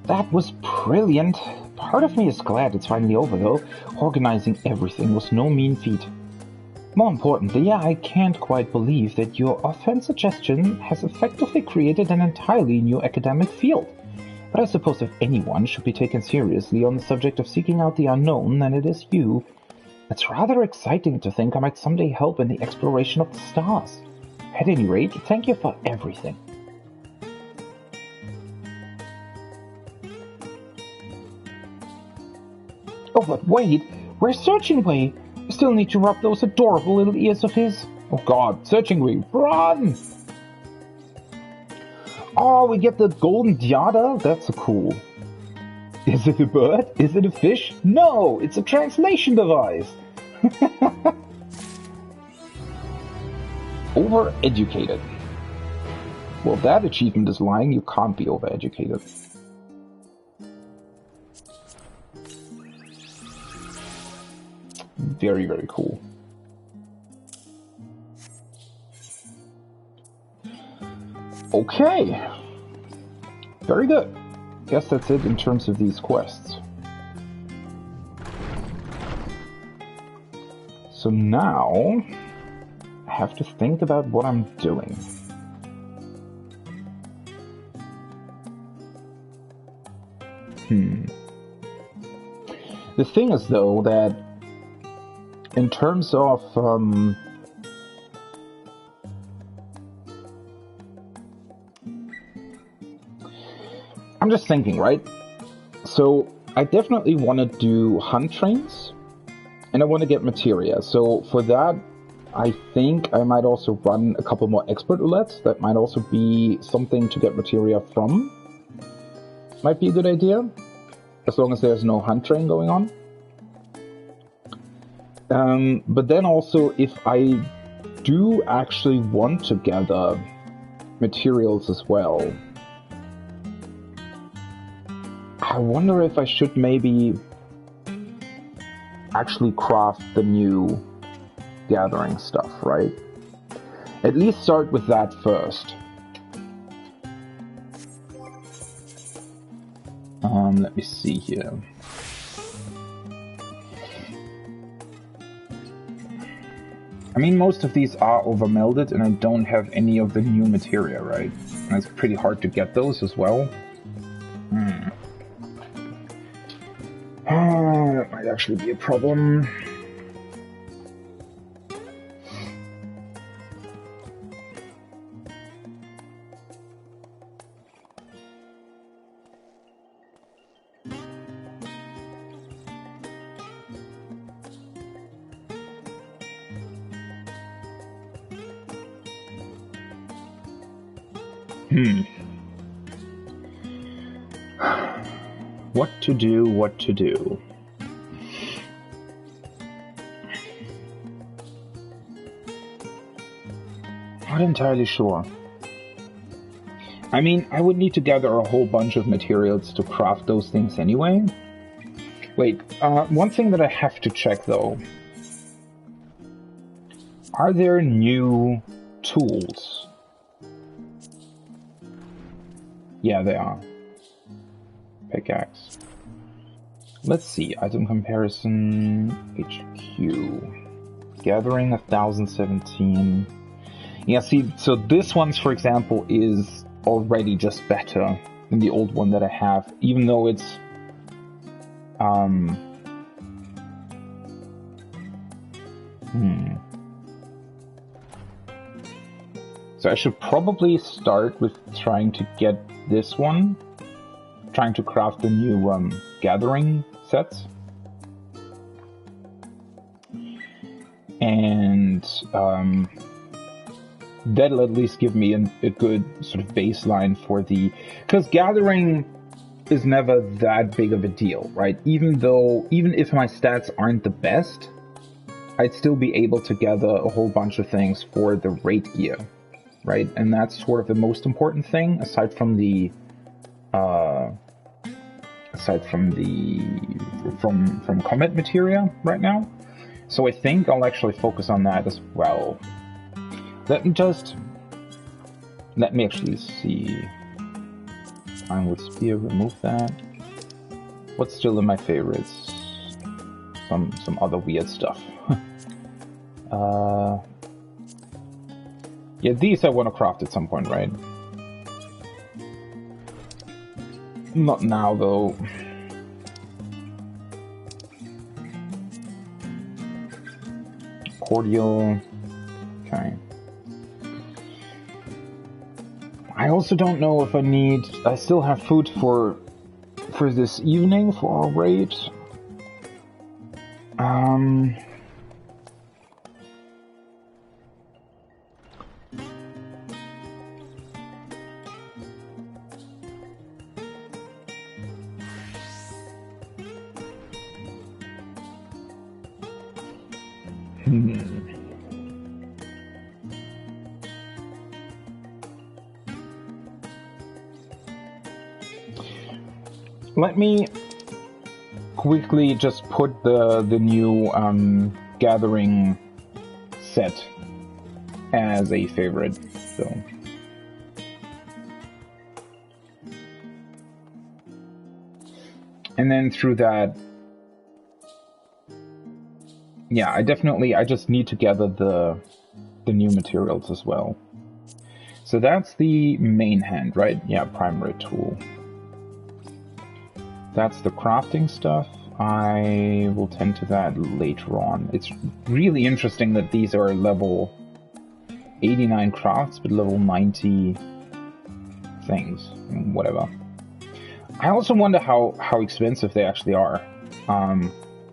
That was brilliant. Part of me is glad it's finally over, though. Organizing everything was no mean feat. More importantly, I can't quite believe that your offhand suggestion has effectively created an entirely new academic field. But I suppose if anyone should be taken seriously on the subject of seeking out the unknown, then it is you. It's rather exciting to think I might someday help in the exploration of the stars. At any rate, thank you for everything. Oh, but wait! Where's Searching Way? I still need to rub those adorable little ears of his. Oh god, Searching Way, run! Oh, we get the golden Diada? That's so cool. Is it a bird? Is it a fish? No, it's a translation device. Overeducated. Well, that achievement is lying. You can't be overeducated. Very, very cool. Okay. Very good. Guess that's it in terms of these quests. So now I have to think about what I'm doing. The thing is, though, that in terms of I'm just thinking, right? So I definitely want to do hunt trains, and I want to get materia. So for that, I think I might also run a couple more expert roulettes. That might also be something to get materia from. Might be a good idea, as long as there's no hunt train going on. But then also, if I do actually want to gather materials as well, I wonder if I should maybe actually craft the new gathering stuff, right? At least start with that first. Let me see here. I mean, most of these are overmelded, and I don't have any of the new materia, right? And it's pretty hard to get those as well. That might actually be a problem. What to do, what to do. Not entirely sure. I mean, I would need to gather a whole bunch of materials to craft those things anyway. Wait, one thing that I have to check though. Are there new tools? Yeah, they are. Pickaxe. Let's see, item comparison, HQ. Gathering 1017. Yeah, see, so this one's, for example, is already just better than the old one that I have, even though it's, So I should probably start with trying to get this one, trying to craft the new, gathering sets. And, that'll at least give me a good sort of baseline for the... Because gathering is never that big of a deal, right? Even if my stats aren't the best, I'd still be able to gather a whole bunch of things for the raid gear, right? And that's sort of the most important thing, aside from combat materia right now. So I think I'll actually focus on that as well. Let me actually see. Fine with spear, remove that. What's still in my favorites? Some other weird stuff. Yeah, these I want to craft at some point, right? Not now, though. Cordial. Okay. I also don't know if I still have food for this evening for our raid. Let me quickly just put the new gathering set as a favorite. So. And then through that, yeah, I just need to gather the new materials as well. So that's the main hand, right? Yeah, primary tool. That's the crafting stuff. I will tend to that later on. It's really interesting that these are level 89 crafts, but level 90 things. Whatever. I also wonder how expensive they actually are.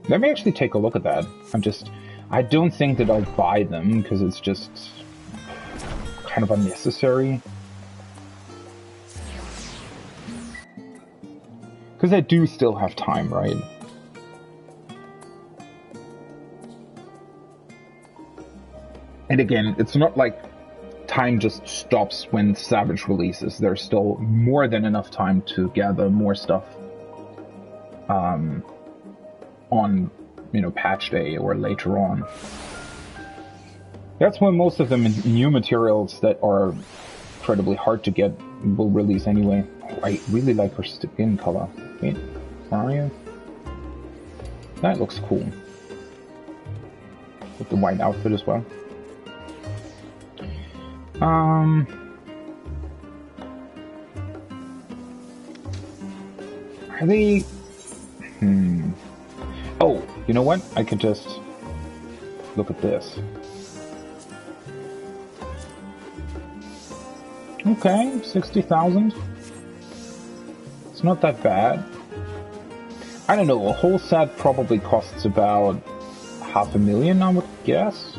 Let me actually take a look at that. I don't think that I'll buy them, because it's just kind of unnecessary. Because I do still have time, right? And again, it's not like time just stops when Savage releases. There's still more than enough time to gather more stuff on, patch day or later on. That's when most of the new materials that are incredibly hard to get will release anyway. I really like her skin color. Wait, where are you? That looks cool. With the white outfit as well. Are they... Oh, you know what? I could just look at this. Okay, 60,000. It's not that bad. I don't know, a whole set probably costs about 500,000, I would guess.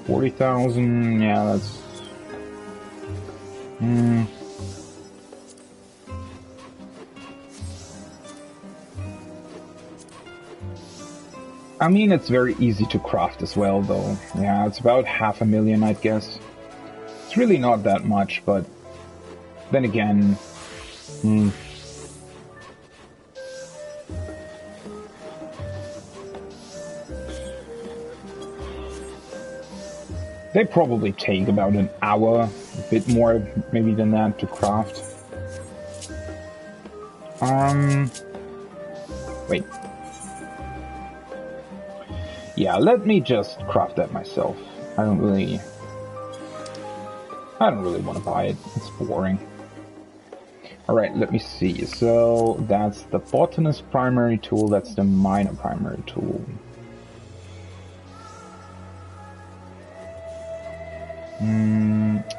40,000, yeah, that's... I mean, it's very easy to craft as well, though. Yeah, it's about 500,000, I'd guess. It's really not that much, but then again... They probably take about an hour, a bit more maybe than that, to craft. Wait. Yeah, let me just craft that myself. I don't really want to buy it. It's boring. Alright, let me see. So, that's the botanist primary tool, that's the miner primary tool.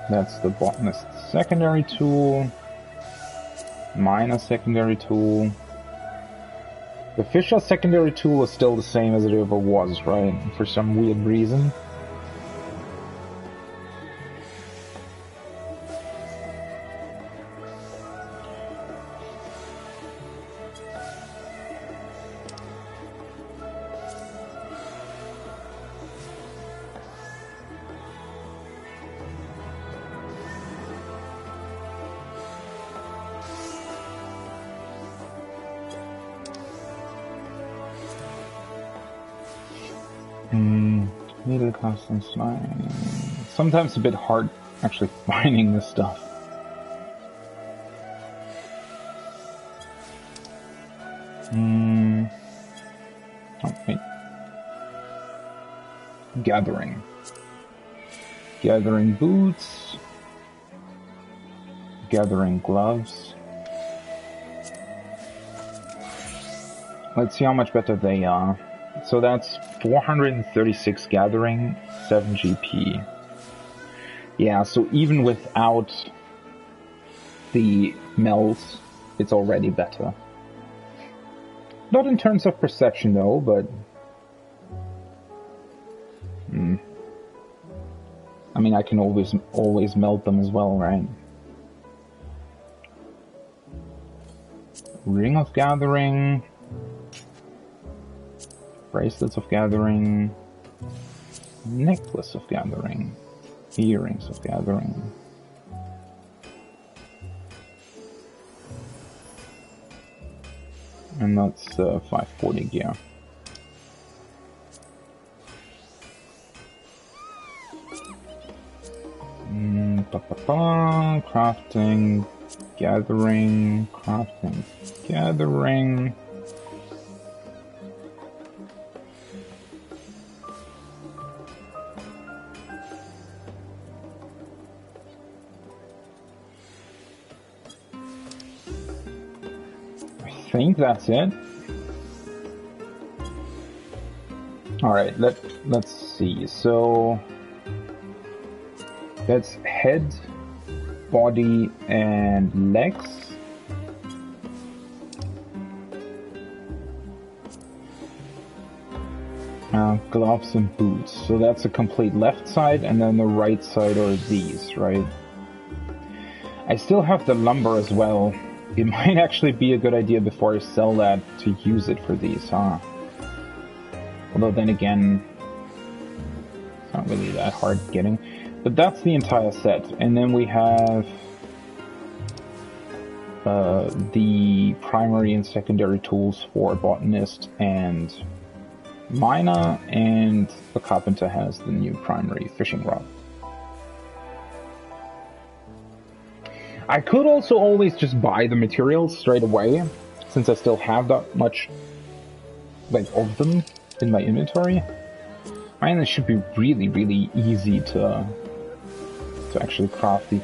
That's the botanist secondary tool. Miner secondary tool. The fisher secondary tool is still the same as it ever was, right? For some weird reason. Needle casting slime. Sometimes a bit hard actually finding this stuff. Oh, wait. Gathering. Gathering boots. Gathering gloves. Let's see how much better they are. So that's 436 gathering, 7 GP. Yeah, so even without the melts, it's already better. Not in terms of perception though, but... I mean, I can always melt them as well, right? Ring of Gathering... Bracelets of Gathering, Necklace of Gathering, Earrings of Gathering. And that's 540 gear. Crafting, gathering, crafting, gathering. I think that's it. All right, let's see. So that's head, body, and legs. Gloves and boots. So that's a complete left side, and then the right side are these, right? I still have the lumber as well. It might actually be a good idea before I sell that to use it for these, huh? Although then again, it's not really that hard getting. But that's the entire set. And then we have the primary and secondary tools for a botanist and miner, and the carpenter has the new primary fishing rod. I could also always just buy the materials straight away, since I still have that much like of them in my inventory. I mean, it should be really, really easy to actually craft the...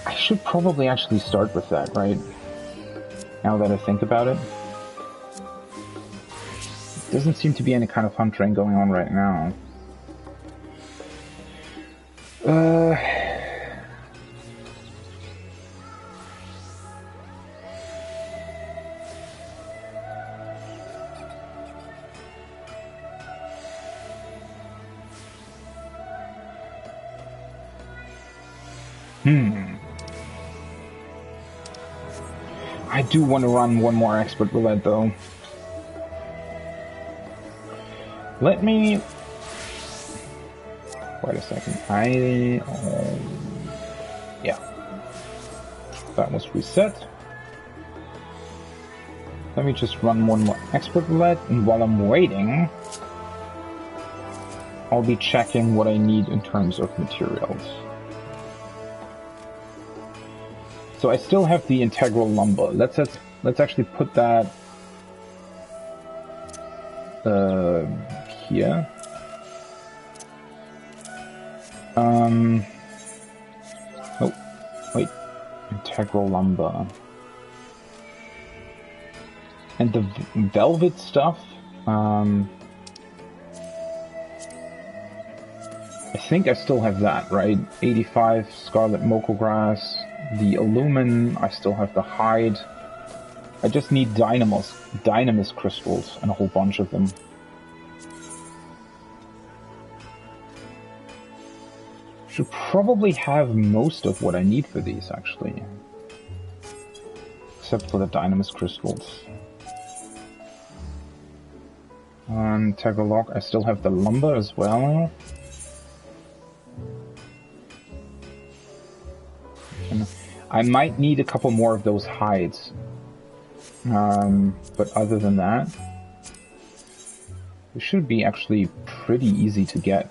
I should probably actually start with that, right? Now that I think about it. Doesn't seem to be any kind of hunt train going on right now. I do want to run one more expert roulette though. Let me... Wait a second. Yeah. That was reset. Let me just run one more expert roulette, and while I'm waiting, I'll be checking what I need in terms of materials. So I still have the integral lumber. Let's actually put that here. Oh, wait. Integral lumber. And the velvet stuff, I think I still have that, right? 85 scarlet mocha grass. The aluminum, I still have the hide. I just need dynamis crystals and a whole bunch of them. Should probably have most of what I need for these, actually. Except for the dynamis crystals. Tagalog, I still have the lumber as well. I might need a couple more of those hides. But other than that, it should be actually pretty easy to get.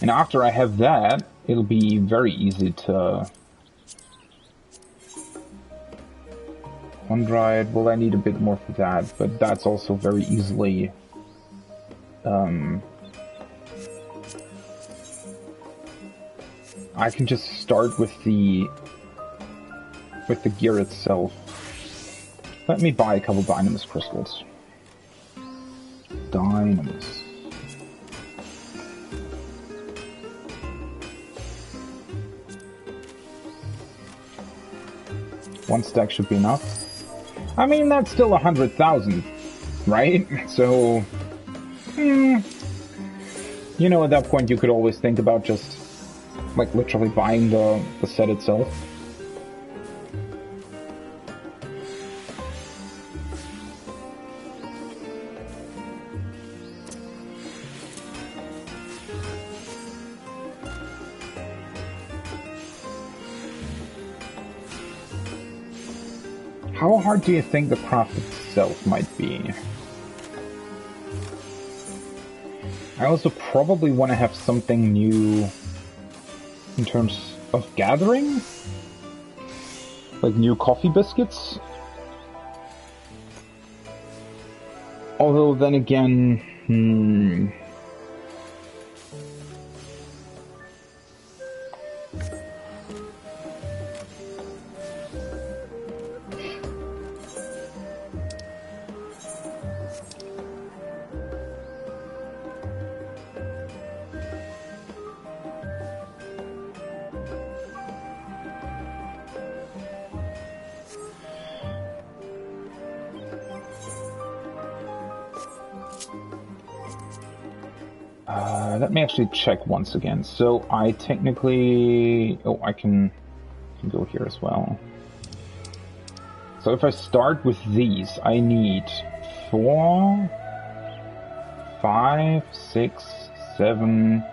And after I have that, it'll be very easy to... One-dried, well, I need a bit more for that, but that's also very easily... I can just start with the gear itself. Let me buy a couple Dynamis crystals. Dynamis. One stack should be enough. I mean, that's still 100,000, right? So, you know, at that point you could always think about just, like, literally buying the set itself. How hard do you think the craft itself might be? I also probably want to have something new in terms of gathering? Like new coffee biscuits? Although then again, let me actually check once again. So I technically... Oh, I can go here as well. So if I start with these, I need 4, 5, 6, 7,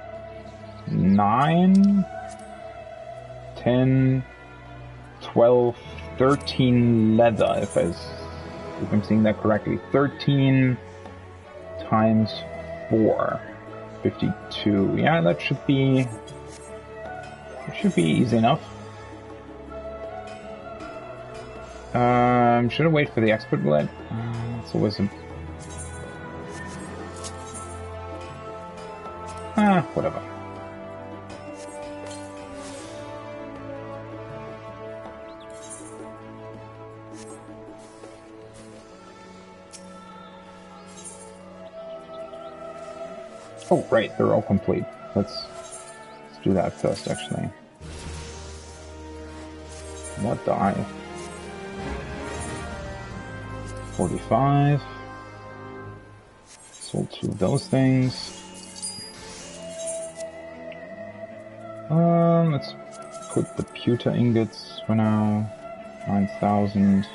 9, 10, 12, 13 leather, if I'm seeing that correctly. 13 times 4. 52. Yeah, that should be easy enough. Should I wait for the expert blade? It's always a... whatever. Oh, right, they're all complete. Let's do that first, actually. What die? 45. Sold 2 of those things. Let's put the pewter ingots for now. 9,000.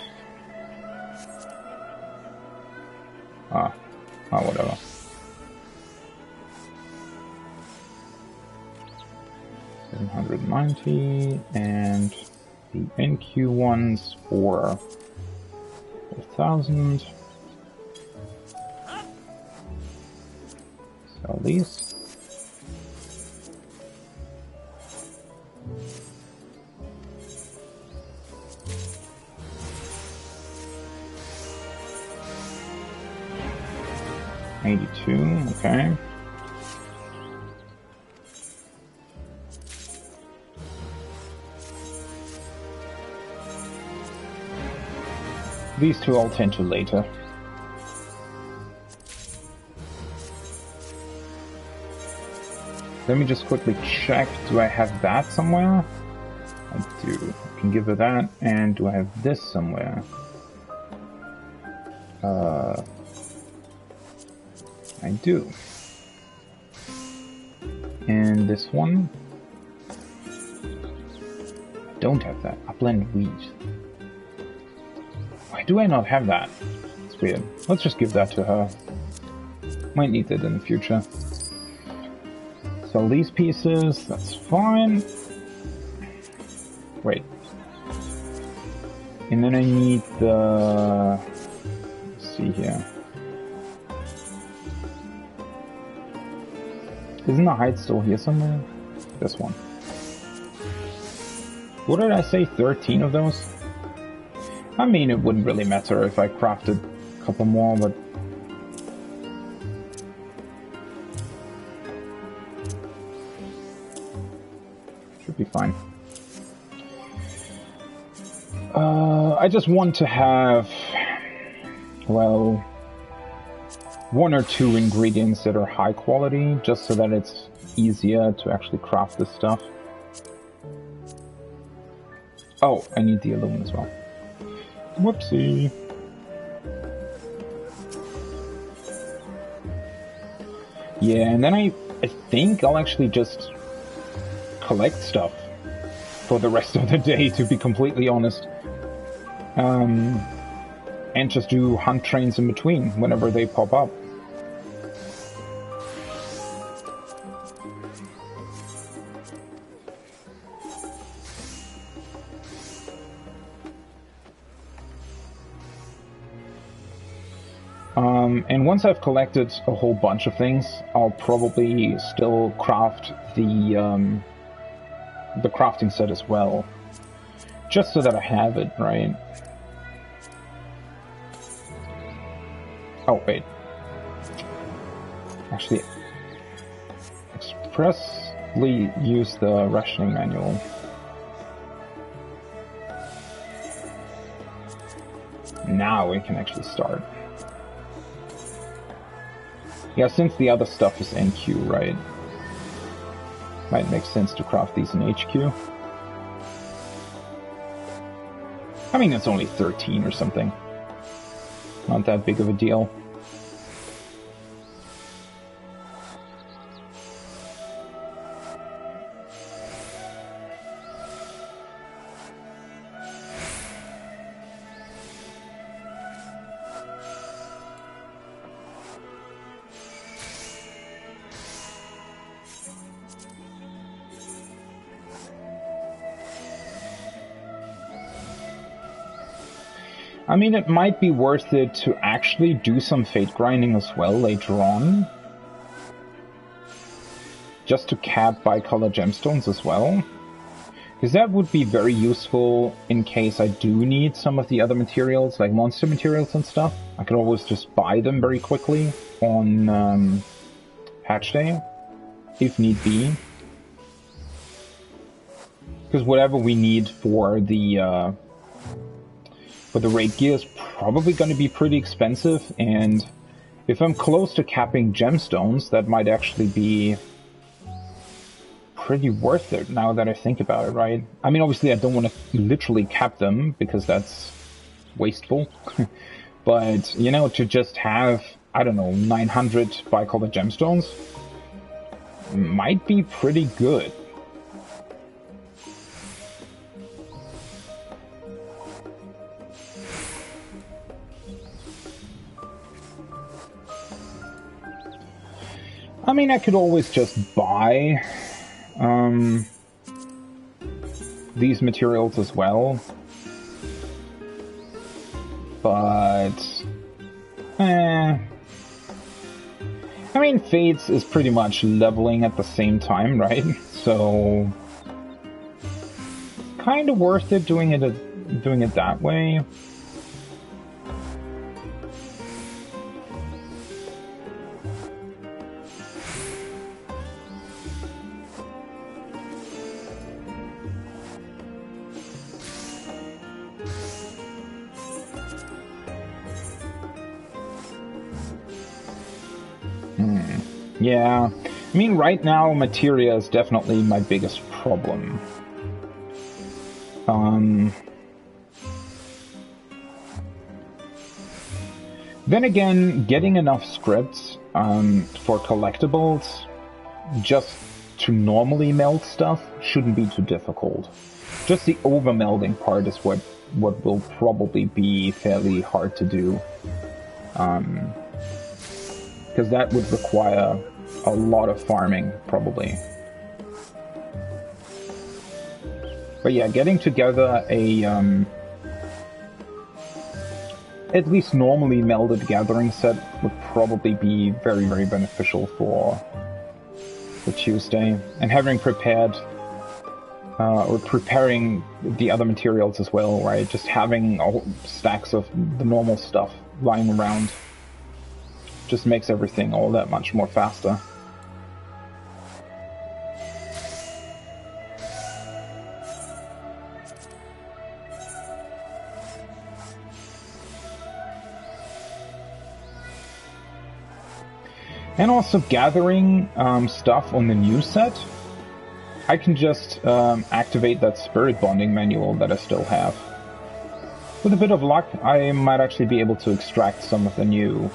Whatever. $790, and the NQ ones for 4,000. Sell these. $82, okay. These two I'll tend to later. Let me just quickly check, do I have that somewhere? I do. I can give her that, and do I have this somewhere? I do. And this one? I don't have that. Upland wheat. Why do I not have that? It's weird. Let's just give that to her. Might need that in the future. Sell these pieces, that's fine. Wait. And then I need the... Let's see here. Isn't the hide still here somewhere? This one. What did I say? 13 of those? I mean, it wouldn't really matter if I crafted a couple more, but... should be fine. I just want to have, well, 1 or 2 ingredients that are high quality, just so that it's easier to actually craft this stuff. Oh, I need the aluminum as well. Whoopsie. Yeah, and then I think I'll actually just collect stuff for the rest of the day, to be completely honest. And just do hunt trains in between whenever they pop up. And once I've collected a whole bunch of things, I'll probably still craft the crafting set as well. Just so that I have it, right? Oh, wait. Actually, expressly use the rationing manual. Now we can actually start. Yeah, since the other stuff is NQ, right? Might make sense to craft these in HQ. I mean, it's only 13 or something. Not that big of a deal. I mean, it might be worth it to actually do some fate grinding as well later on. Just to cap bicolor gemstones as well. Because that would be very useful in case I do need some of the other materials, like monster materials and stuff. I could always just buy them very quickly on patch day, if need be. Because whatever we need for the raid gear is probably going to be pretty expensive, and if I'm close to capping gemstones, that might actually be pretty worth it now that I think about it, right? I mean, obviously I don't want to literally cap them, because that's wasteful. But, you know, to just have, I don't know, 900 bicolor gemstones might be pretty good. I mean, I could always just buy these materials as well, but I mean, Fates is pretty much leveling at the same time, right? So kind of worth it doing it that way. Yeah, I mean, right now, materia is definitely my biggest problem. Then again, getting enough scripts for collectibles, just to normally melt stuff, shouldn't be too difficult. Just the over-melding part is what will probably be fairly hard to do. Because that would require a lot of farming, probably. But yeah, getting together a at least normally melded gathering set would probably be very, very beneficial for Tuesday. And having prepared, or preparing the other materials as well, right? Just having all stacks of the normal stuff lying around just makes everything all that much more faster. And also gathering stuff on the new set, I can just activate that spirit bonding manual that I still have. With a bit of luck, I might actually be able to extract some of the new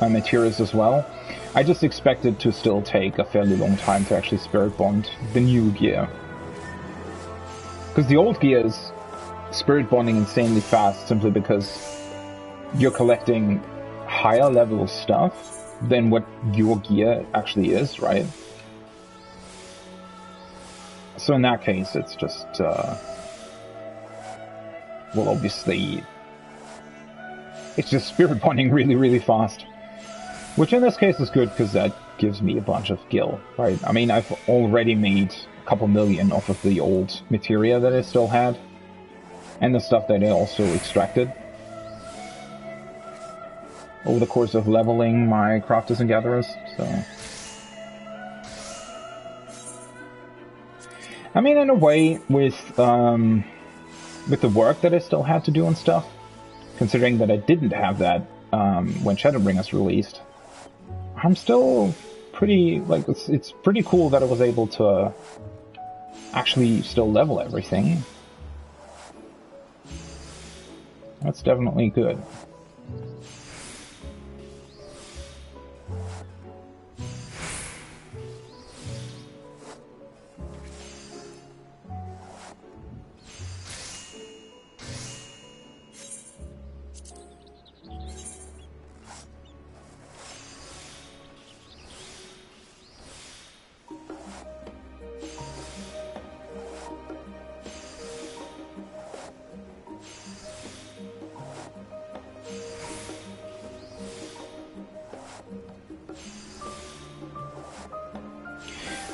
materials as well. I just expect it to still take a fairly long time to actually spirit bond the new gear. Because the old gear is spirit bonding insanely fast simply because you're collecting higher level stuff than what your gear actually is, right? So in that case, it's just, well, obviously, it's just spirit bonding really, really fast. Which in this case is good, because that gives me a bunch of gil, right? I mean, I've already made a couple million off of the old materia that I still had, and the stuff that I also extracted over the course of leveling my crafters and gatherers, so... I mean, in a way, with the work that I still had to do and stuff, considering that I didn't have that when Shadowbringers released, I'm still pretty, like, it's pretty cool that I was able to actually still level everything. That's definitely good.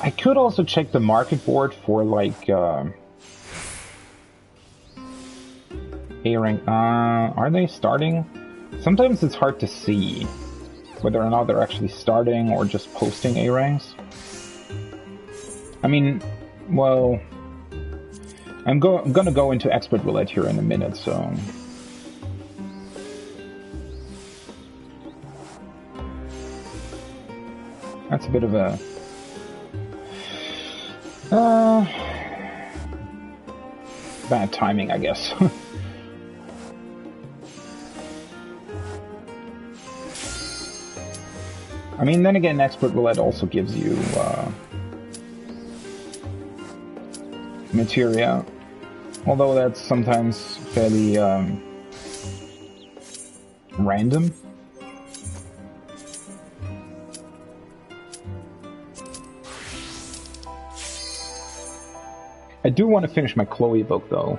I could also check the market board for, like, A rank. Are they starting? Sometimes it's hard to see whether or not they're actually starting or just posting A ranks. I mean, well, I'm gonna go into expert roulette here in a minute, so... That's a bit of a... bad timing, I guess. I mean, then again, expert roulette also gives you materia, although that's sometimes fairly random. I do want to finish my Chloe book, though.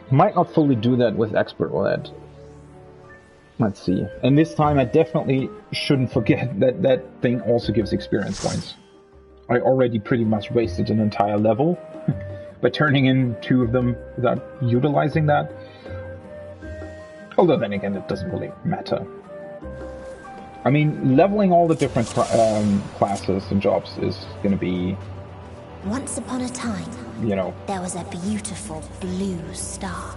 Might not fully do that with expert roulette. Let's see. And this time I definitely shouldn't forget that that thing also gives experience points. I already pretty much wasted an entire level by turning in 2 of them without utilizing that. Although then again, it doesn't really matter. I mean, leveling all the different classes and jobs is going to be... Once upon a time, you know... there was a beautiful blue star.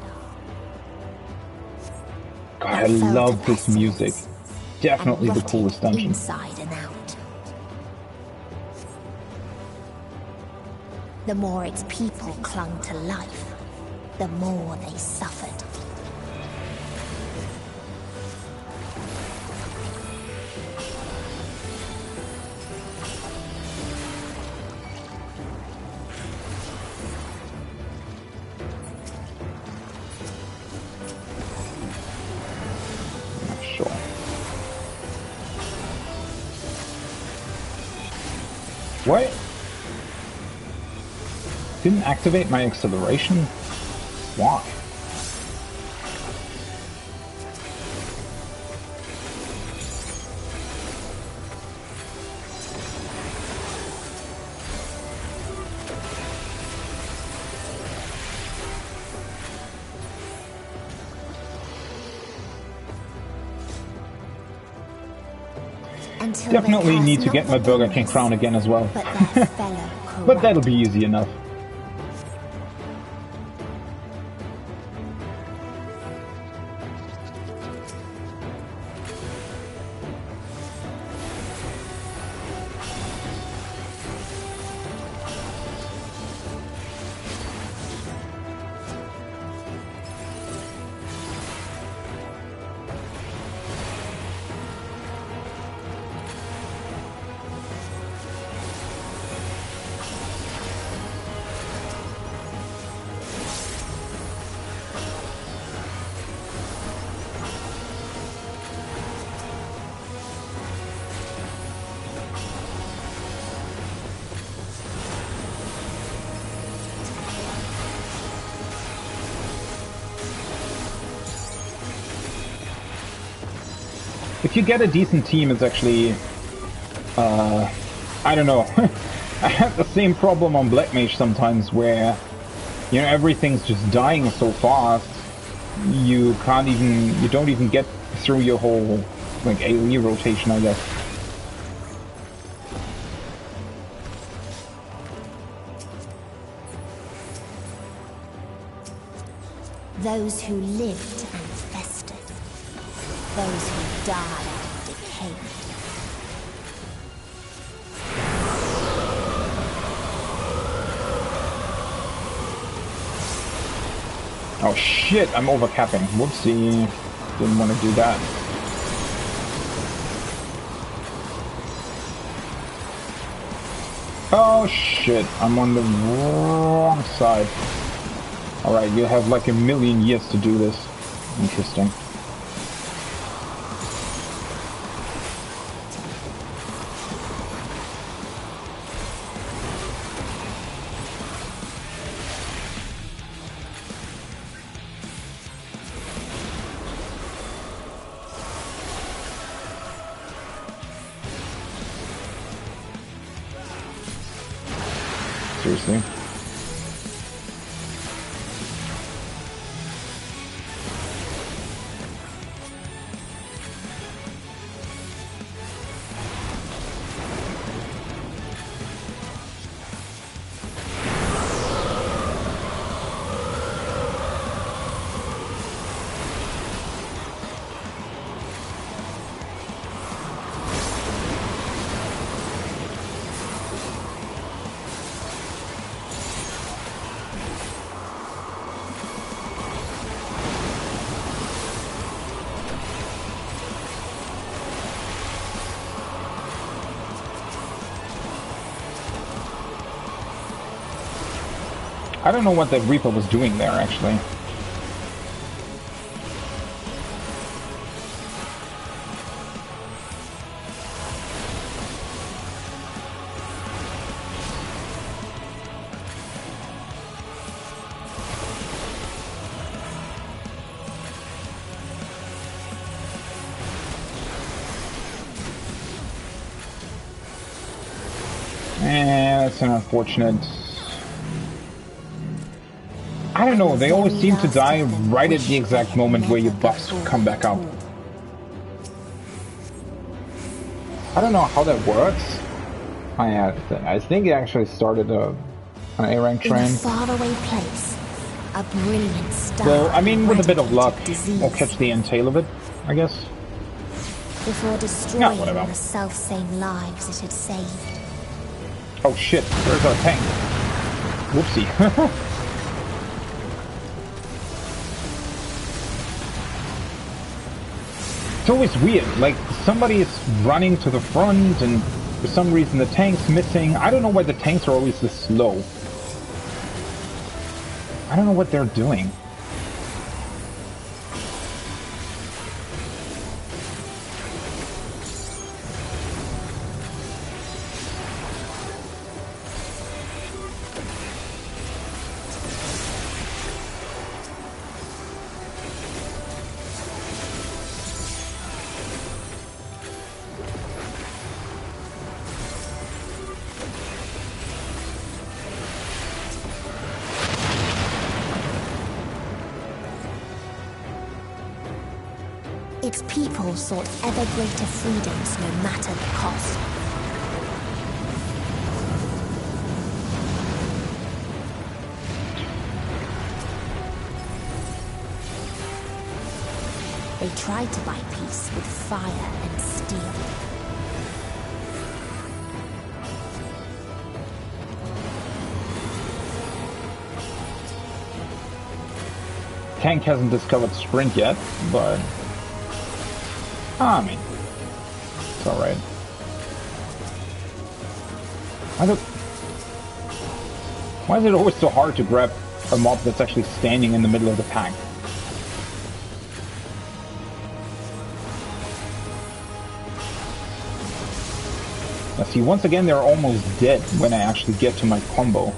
God, I love this music. Definitely the coolest dungeon. Inside and out. The more its people clung to life, the more they suffered. What? Didn't activate my acceleration? Why? Until Definitely need to get my Burger King crown again as well. But their fellow But that'll be easy enough. If you get a decent team, it's actually, I don't know. I have the same problem on Black Mage sometimes where, you know, everything's just dying so fast. You don't even get through your whole, like, AoE rotation, I guess. Those who lived and festered. Those who died and decayed. Oh shit, I'm overcapping. Whoopsie. Didn't want to do that. Oh shit, I'm on the wrong side. Alright, you have like a million years to do this. Interesting. Seriously. I don't know what that Reaper was doing there, actually. That's an unfortunate... I don't know, they always seem to die right at the exact moment where your buffs come back up. I don't know how that works. I think it actually started an A-rank train. In a faraway place, a brilliant star. Well, I mean, with a bit of luck, disease. we'll catch the entail of it, I guess. Before destroying whatever. the self-same lives it had saved. Oh shit, where's our tank? Whoopsie. It's always weird, like, somebody is running to the front and for some reason the tank's missing. I don't know why the tanks are always this slow. I don't know what they're doing. its people sought ever greater freedoms no matter the cost. They tried to buy peace with fire and steel. Tank hasn't discovered Sprint yet, but I mean, it's alright. Why is it always so hard to grab a mob that's actually standing in the middle of the pack? Now see, once again they're almost dead when I actually get to my combo.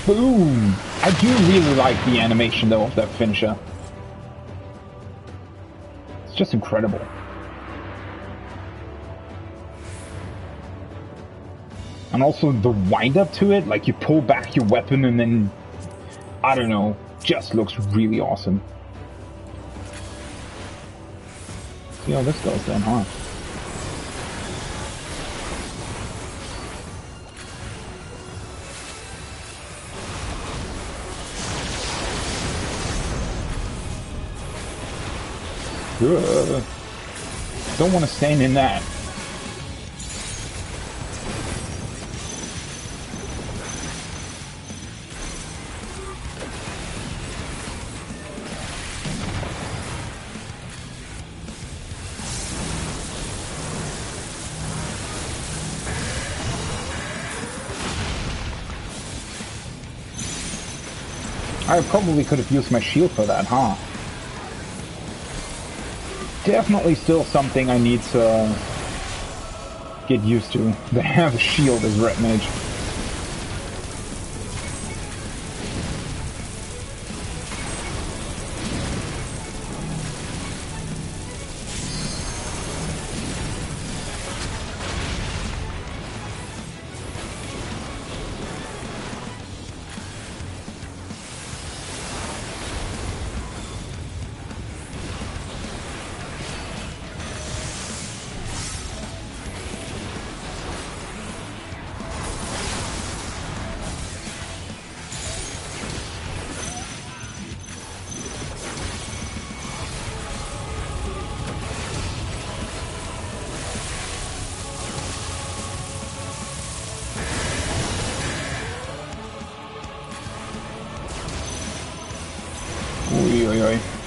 Boom! I do really like the animation though of that finisher. It's just incredible. And also the wind up to it, like you pull back your weapon and then, I don't know, just looks really awesome. See how this goes then, huh? Ugh. Don't want to stand in that. I probably could have used my shield for that, huh? Definitely still something I need to get used to. They have a shield as red mage.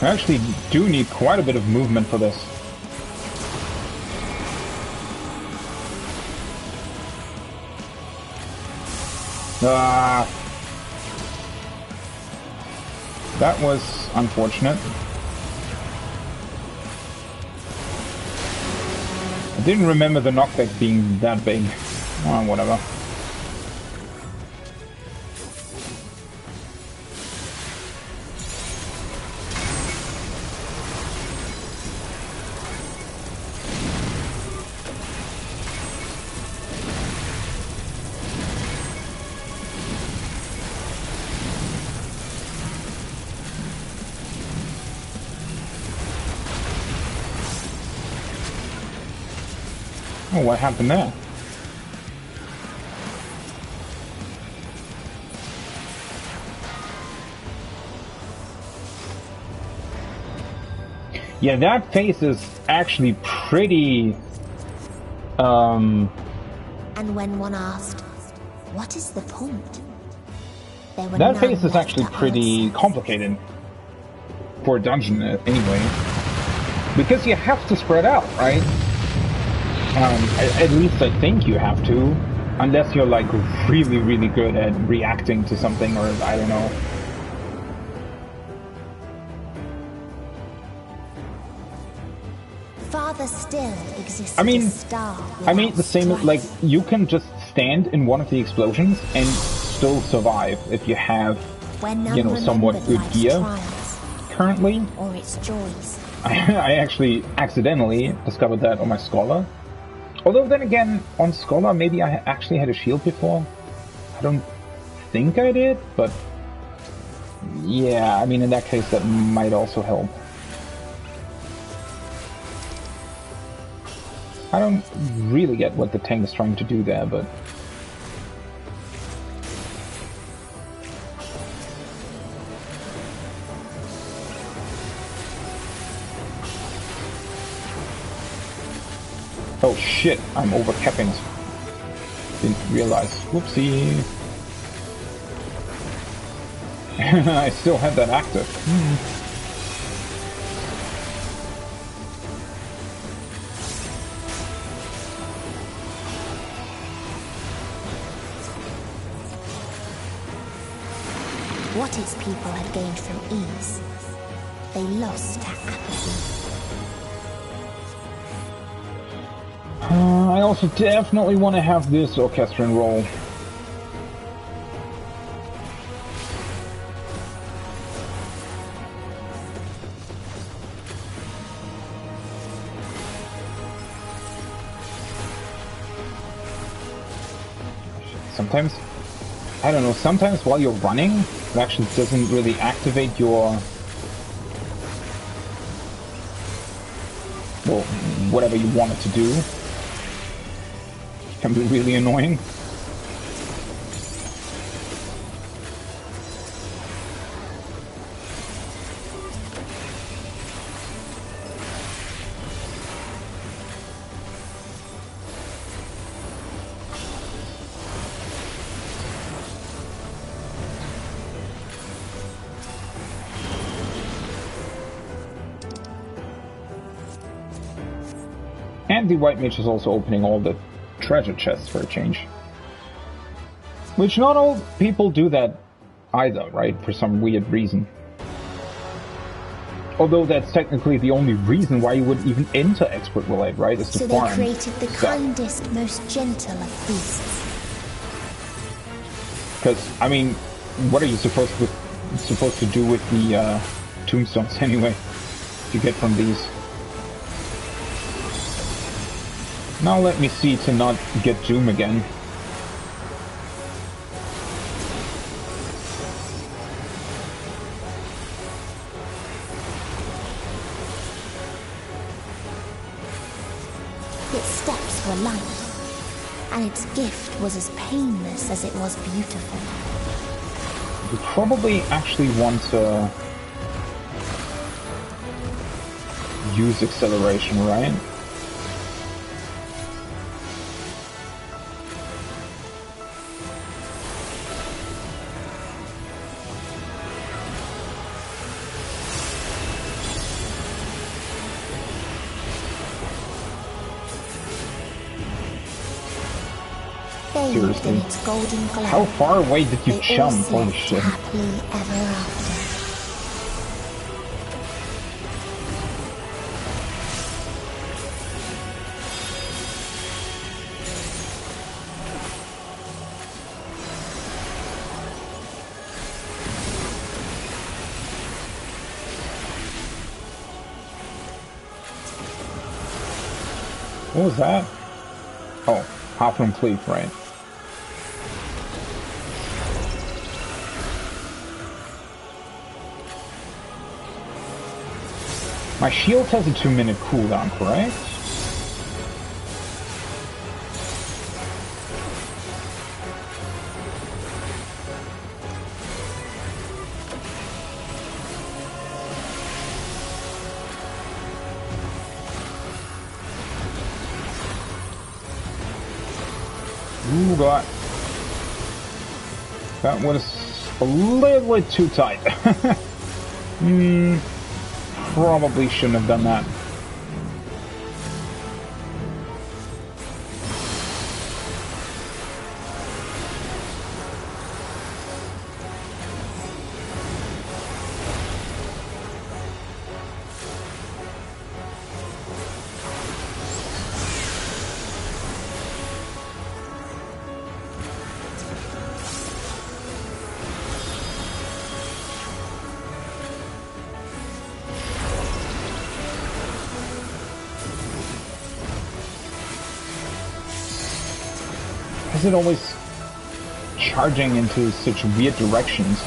I actually do need quite a bit of movement for this. That was unfortunate. I didn't remember the knockback being that big. Oh, whatever. Oh, what happened there? Yeah, that face is actually pretty... And when one asked, what is the point? That face is actually pretty complicated. For a dungeon, anyway. Because you have to spread out, right? At least I think you have to, unless you're like really, really good at reacting to something, or I don't know. Farther still exists I mean, a star the same, like, you can just stand in one of the explosions and still survive if you have, you know, somewhat good gear currently. Or its joys. I actually accidentally discovered that on my Scholar. Although then again, on Scholar, maybe I actually had a shield before. I don't think I did, but Yeah, I mean, in that case, that might also help. I don't really get what the tank is trying to do there, but... Oh shit, I'm overcapping. Didn't realize. Whoopsie. I still have that active. What its people had gained from ease, they lost to apathy. I also definitely want to have this orchestrion roll. Sometimes, I don't know, sometimes while you're running, it actually doesn't really activate your... well, whatever you want it to do. Can be really annoying. And the white mage is also opening all the treasure chests for a change. Which not all people do that either, right? For some weird reason. Although that's technically the only reason why you would even enter Expert Relay, right? Is to So farm they created the stuff. kindest, most gentle of beasts. Because, I mean, what are you supposed to do with the tombstones anyway? To get from these? Now let me see to not get Doom again. Its steps were light, and its gift was as painless as it was beautiful. You probably actually want to use acceleration, right? Bathed in its golden glow. How far away did you They all jump? Holy slept shit. happily ever after. What was that? Oh, Halfling Fleet, right. My shield has a 2-minute cooldown, correct? Ooh, God. That was a little bit too tight. Probably shouldn't have done that. Is it always charging into such weird directions?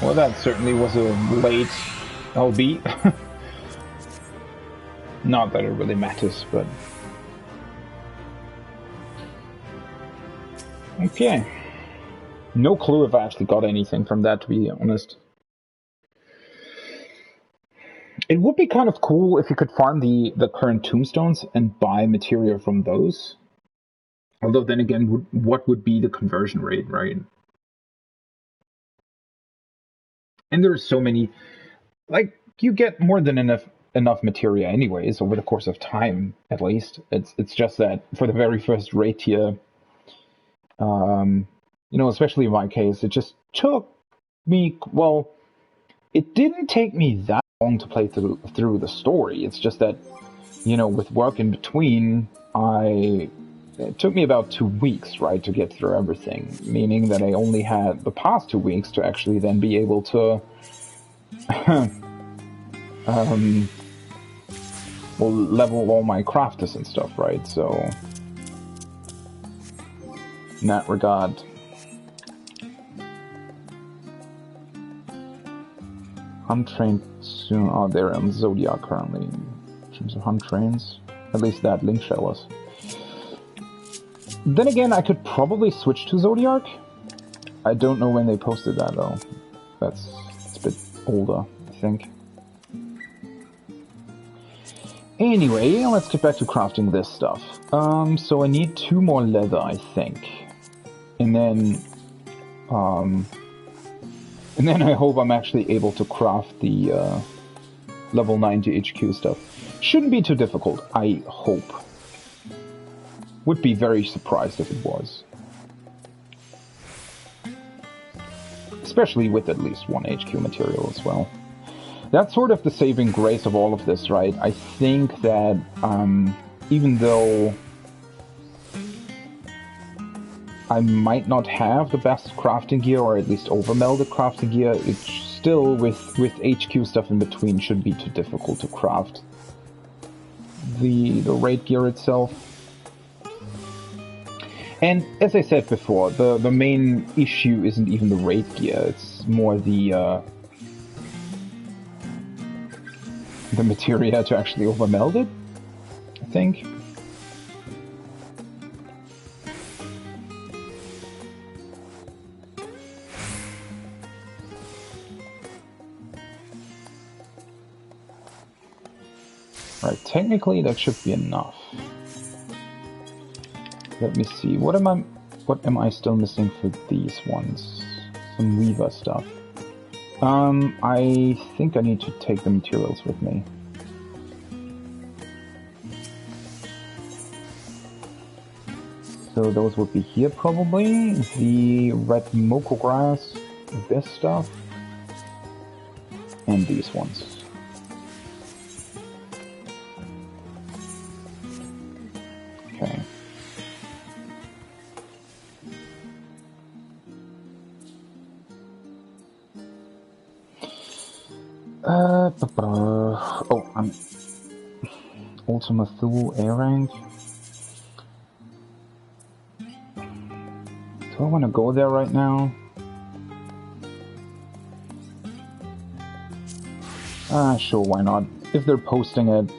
Well, that certainly was a late LB. Not that it really matters, but... Okay. No clue if I actually got anything from that, to be honest. It would be kind of cool if you could farm the current tombstones and buy materia from those. Although then again, what would be the conversion rate, right? And there's so many... Like, you get more than enough materia anyways, over the course of time, at least. It's just that for the very first raid tier... you know, especially in my case, it just took me, well, it didn't take me that long to play through the story. It's just that, you know, with work in between, it took me about 2 weeks, right, to get through everything, meaning that I only had the past 2 weeks to actually then be able to, well, level all my crafters and stuff, right, so... In that regard. Hunt train soon. Oh, they're on Zodiac currently. In terms of hunt trains. At least that link shell is. Then again, I could probably switch to Zodiac. I don't know when they posted that though. It's a bit older, I think. Anyway, let's get back to crafting this stuff. So I need 2 more leather, I think. And then I hope I'm actually able to craft the level 90 HQ stuff. Shouldn't be too difficult, I hope. Would be very surprised if it was. Especially with at least 1 HQ material as well. That's sort of the saving grace of all of this, right? I think that even though I might not have the best crafting gear, or at least overmelded crafting gear, it still, with HQ stuff in between, shouldn't be too difficult to craft the raid gear itself. And as I said before, the main issue isn't even the raid gear, it's more the materia to actually overmeld it, I think. Right, technically that should be enough. Let me see, what am I still missing for these ones? Some Weaver stuff. I think I need to take the materials with me. So those would be here probably. The red Moko grass, this stuff, and these ones. Okay. Oh, I'm Ultima Thule A rank. Do I want to go there right now? Sure, why not? If they're posting it,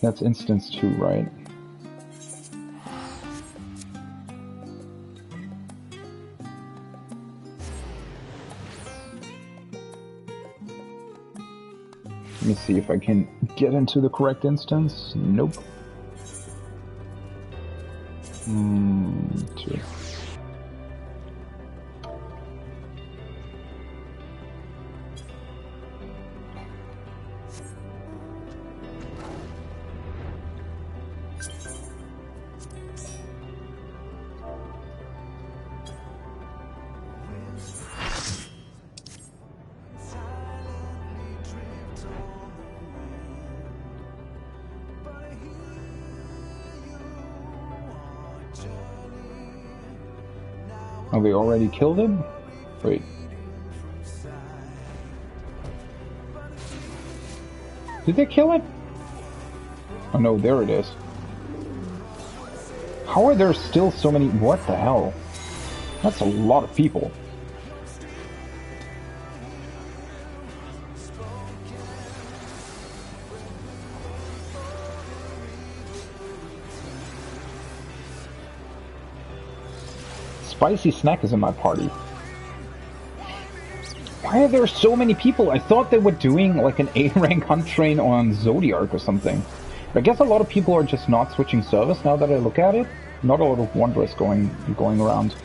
that's instance 2, right? Let me see if I can get into the correct instance. Nope. 2. Oh, they already killed him? Wait. Did they kill it? Oh no, there it is. How are there still so many? What the hell? That's a lot of people. spicy snack is in my party. Why are there so many people? I thought they were doing like an A-rank hunt train on Zodiac or something. But I guess a lot of people are just not switching service now that I look at it. Not a lot of Wanderers going around.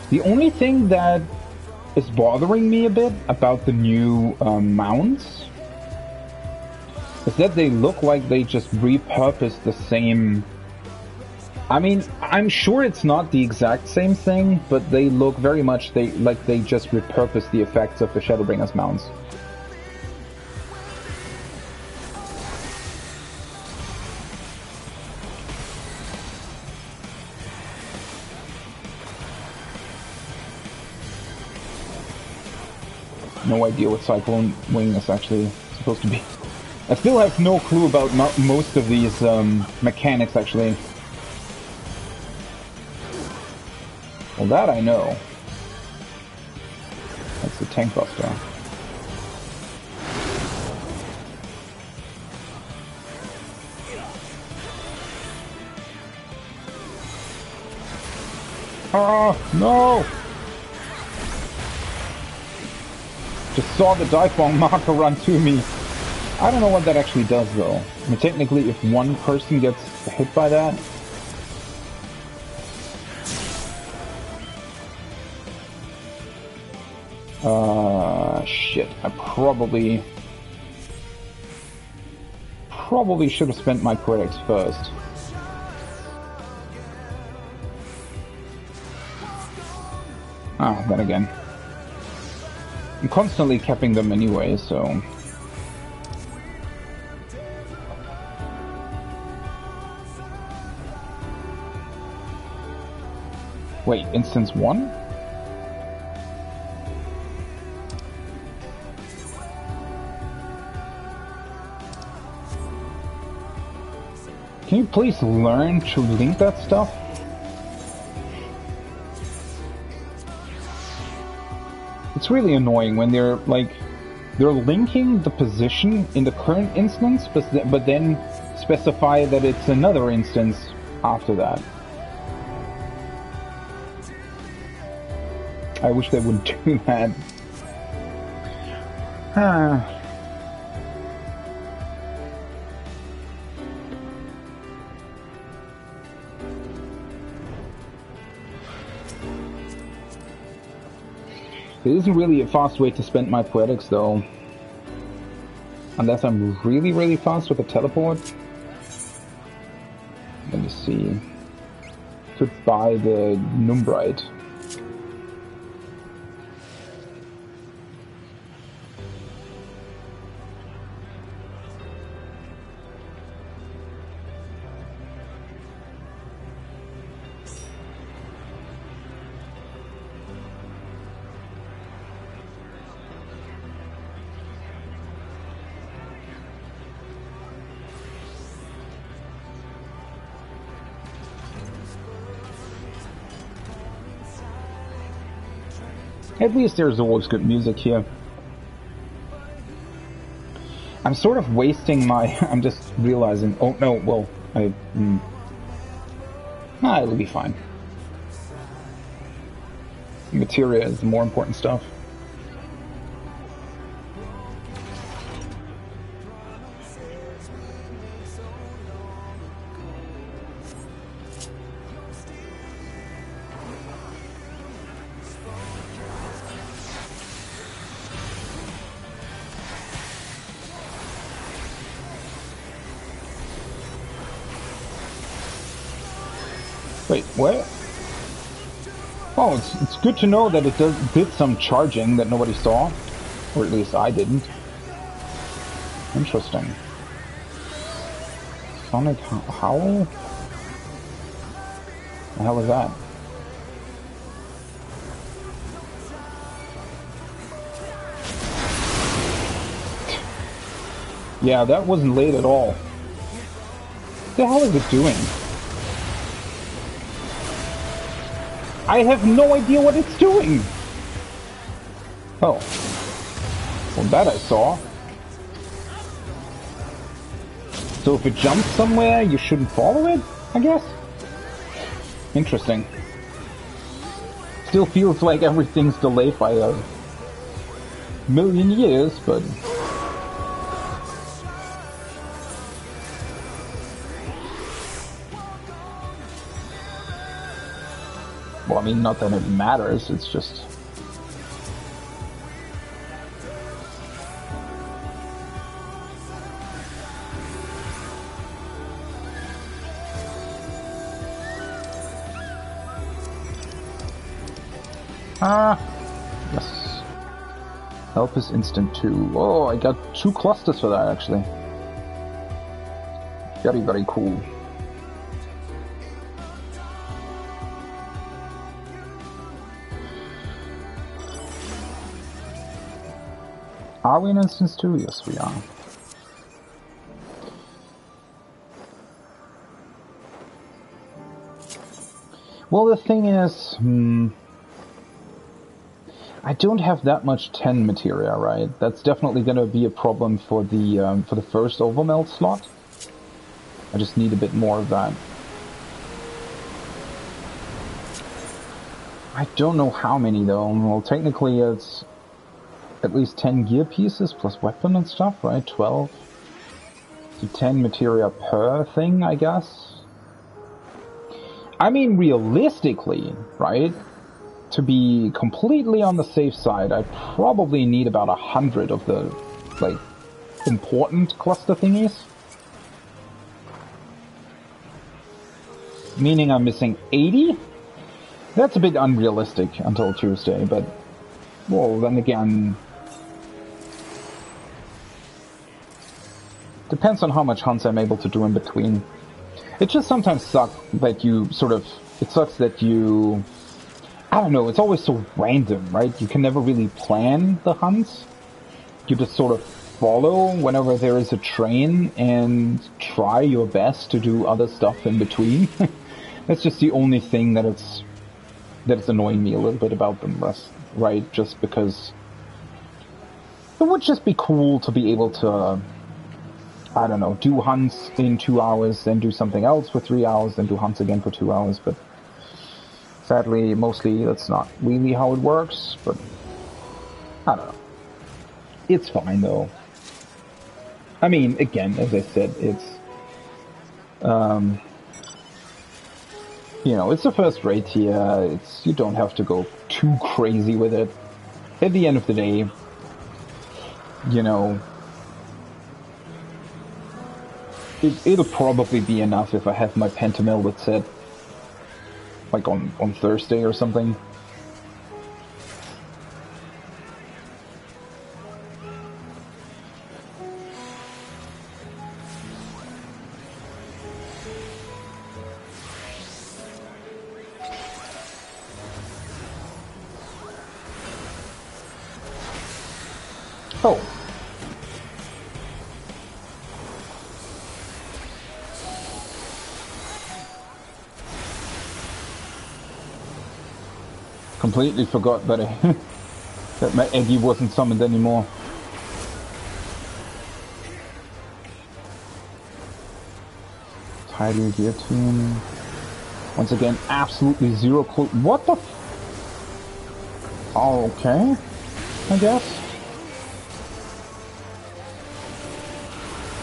The only thing that is bothering me a bit about the new mounts is that they look like they just repurposed the same... I mean, I'm sure it's not the exact same thing, but they look very much like they just repurposed the effects of the Shadowbringers mounts. No idea what Cyclone Wing is actually supposed to be. I still have no clue about most of these mechanics, actually. Well, that I know. That's the Tank Buster. Oh, no! Just saw the dive bomb marker run to me. I don't know what that actually does, though. I mean, technically, if one person gets hit by that... shit. I probably should have spent my poetics first. Ah, then again. I'm constantly capping them anyway, so... Wait, instance 1? Can you please learn to link that stuff? It's really annoying when they're linking the position in the current instance, but then specify that it's another instance after that. I wish they wouldn't do that. It isn't really a fast way to spend my poetics, though. Unless I'm really, really fast with a teleport. Let me see. Could buy the Numbrite. At least there's always good music here. I'm sort of wasting my... I'm just realizing... Oh, no, well, it'll be fine. Materia is the more important stuff. Wait, what? Oh, it's good to know that it did some charging that nobody saw. Or at least I didn't. Interesting. Sonic Howl? The hell is that? Yeah, that wasn't late at all. What the hell is it doing? I have no idea what it's doing! Oh. Well, that I saw. So if it jumps somewhere, you shouldn't follow it, I guess? Interesting. Still feels like everything's delayed by a million years, but... Well, I mean, not that it matters, it's just... Yes. Help is instant too. Oh, I got 2 clusters for that, actually. Very, very cool. Are we in instance 2? Yes, we are. Well, the thing is, I don't have that much 10 materia, right? That's definitely going to be a problem for the first overmelt slot. I just need a bit more of that. I don't know how many though. Well, technically it's at least 10 gear pieces plus weapon and stuff, right? 12. So 10 materia per thing, I guess. I mean, realistically, right? To be completely on the safe side, I probably need about 100 of the, like, important cluster thingies. Meaning I'm missing 80? That's a bit unrealistic until Tuesday, but, well, then again... Depends on how much hunts I'm able to do in between. It just sometimes sucks that you sort of... It sucks that you... I don't know, it's always so random, right? You can never really plan the hunts. You just sort of follow whenever there is a train and try your best to do other stuff in between. That's just the only thing that's annoying me a little bit about them, right? Just because it would just be cool to be able to, I don't know, do hunts in 2 hours, then do something else for 3 hours, then do hunts again for 2 hours, but sadly, mostly that's not really how it works, but I don't know. It's fine though. I mean, again, as I said, it's, you know, it's the first raid here. You don't have to go too crazy with it. At the end of the day, you know, it'll probably be enough if I have my pentamill that's set, like on Thursday or something. Oh. Completely forgot that that my Eggy wasn't summoned anymore. Tidal gear tune. Once again, absolutely zero clue. What the Oh, okay. I guess.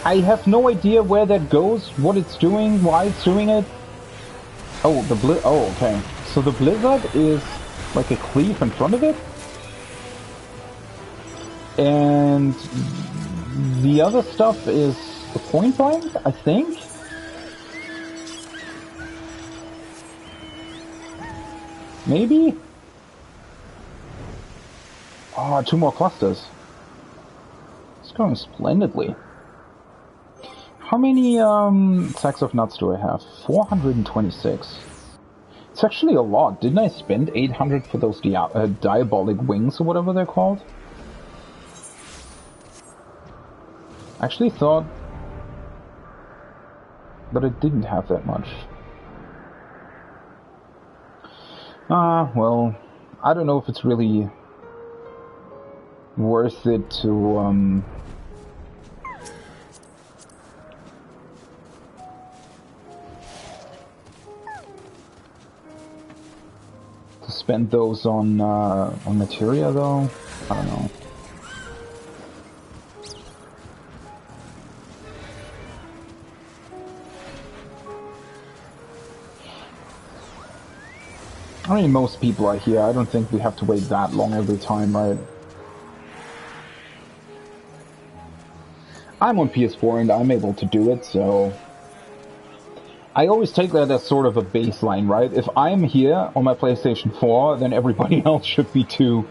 I have no idea where that goes, what it's doing, why it's doing it. Oh, oh, okay. So the blizzard is like a cleave in front of it? And the other stuff is the point blank, I think? Maybe? Oh, 2 more clusters. It's going splendidly. How many sacks of nuts do I have? 426. It's actually a lot. Didn't I spend 800 for those diabolic wings or whatever they're called? I actually thought that I didn't have that much. Well, I don't know if it's really worth it to spend those on materia though. I don't know. I mean, most people are here. I don't think we have to wait that long every time, right? I'm on PS4 and I'm able to do it, so... I always take that as sort of a baseline, right? If I'm here on my PlayStation 4, then everybody else should be too.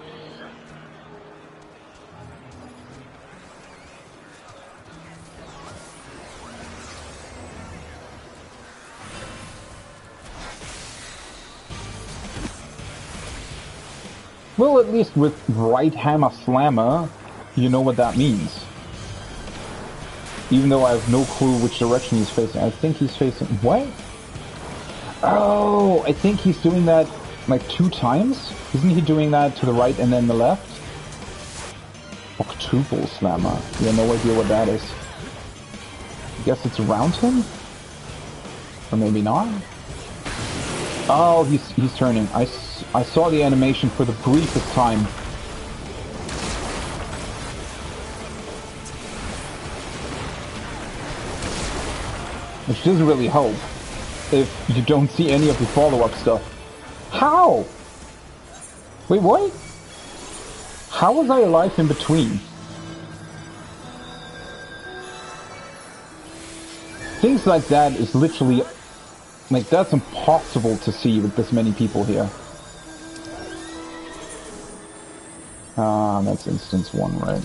Well, at least with right hammer slammer, you know what that means. Even though I have no clue which direction he's facing. I think he's facing... What? Oh, I think he's doing that like 2 times? Isn't he doing that to the right and then the left? Octuple slammer. Yeah, no idea what that is. I guess it's around him? Or maybe not? Oh, he's turning. I saw the animation for the briefest time. Which doesn't really help if you don't see any of the follow-up stuff. How? Wait, what? How was I alive in between? Things like that is literally... Like, that's impossible to see with this many people here. Ah, that's instance 1, right?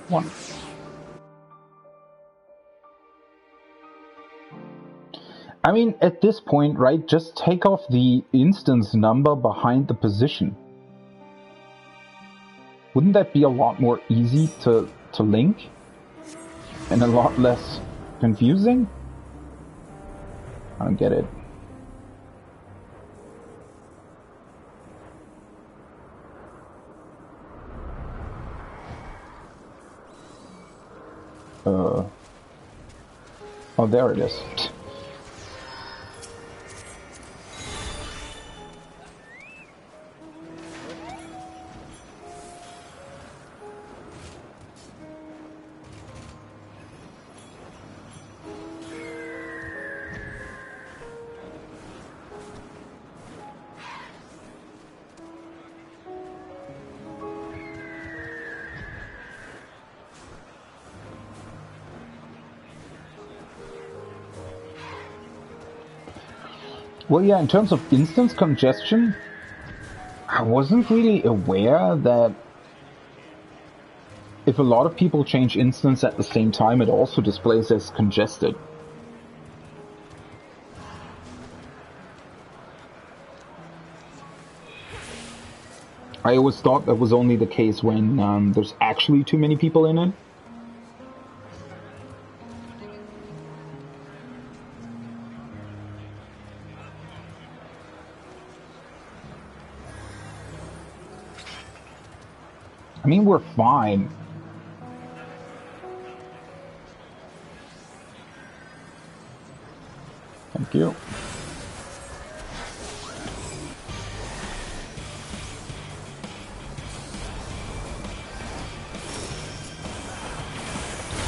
One. I mean, at this point, right, just take off the instance number behind the position. Wouldn't that be a lot more easy to link? And a lot less confusing? I don't get it. Oh, there it is. Well, yeah, in terms of instance congestion, I wasn't really aware that if a lot of people change instance at the same time, it also displays as congested. I always thought that was only the case when there's actually too many people in it. I mean, we're fine. Thank you.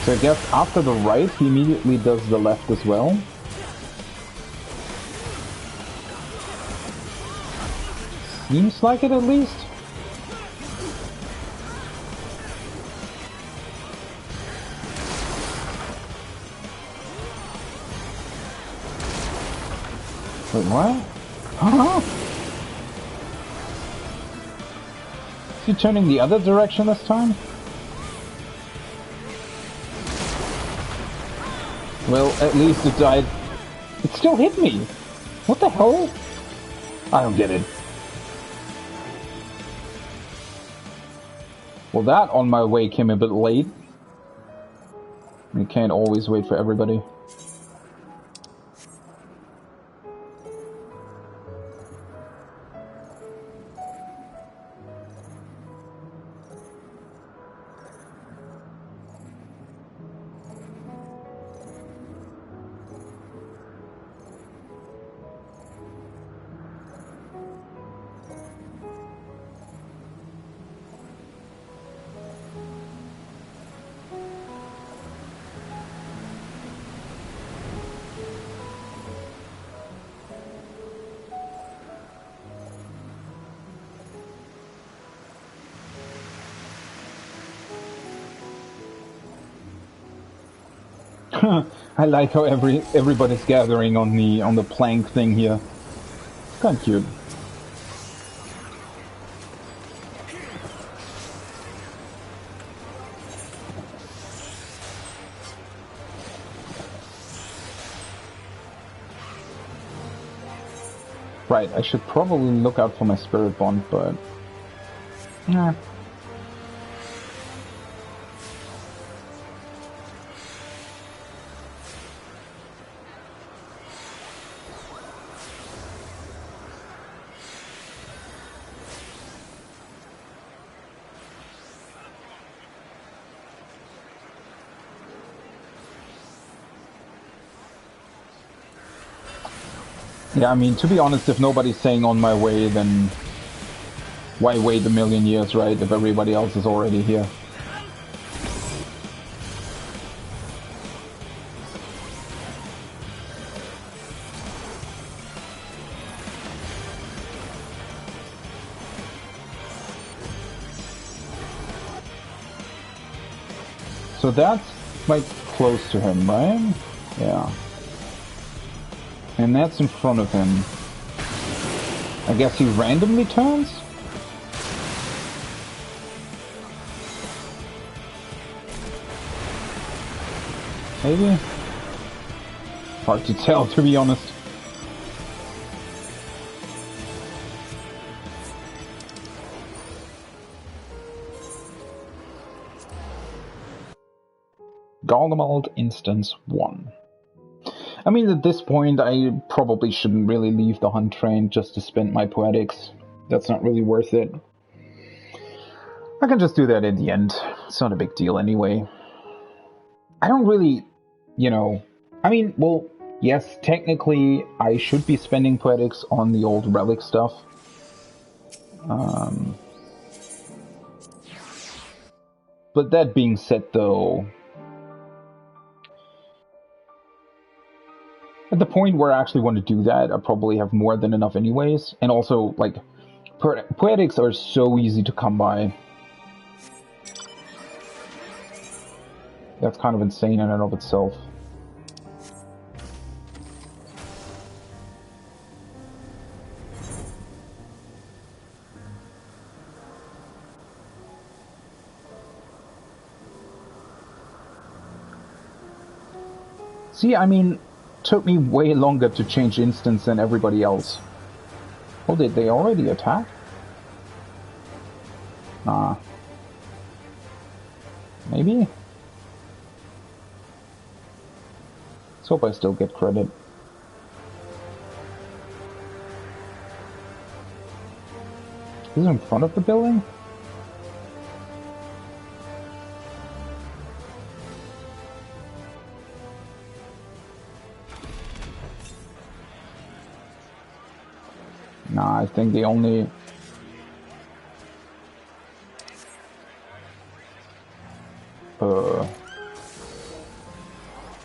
So I guess after the right, he immediately does the left as well. Seems like it, at least. Wait, what? Huh? Is he turning the other direction this time? Well, at least it died. It still hit me! What the hell? I don't get it. Well, that on my way came a bit late. You can't always wait for everybody. I like how everybody's gathering on the plank thing here. Kind of cute. Right, I should probably look out for my spirit bond, but nah. Yeah, I mean, to be honest, if nobody's saying on my way, then why wait a million years, right, if everybody else is already here? So that's, like, close to him, right? Yeah. And that's in front of him. I guess he randomly turns? Maybe? Hard to tell, to be honest. Garlemald Instance 1. I mean, at this point, I probably shouldn't really leave the hunt train just to spend my poetics. That's not really worth it. I can just do that at the end. It's not a big deal anyway. I don't really, I mean, well, yes, technically, I should be spending poetics on the old relic stuff. But that being said, though, at the point where I actually want to do that, I probably have more than enough anyways. And also, like, poetics are so easy to come by. That's kind of insane in and of itself. See, I mean, took me way longer to change instance than everybody else. Oh, did they already attack? Nah. Maybe? Let's hope I still get credit. Is it in front of the building? Nah, I think they only...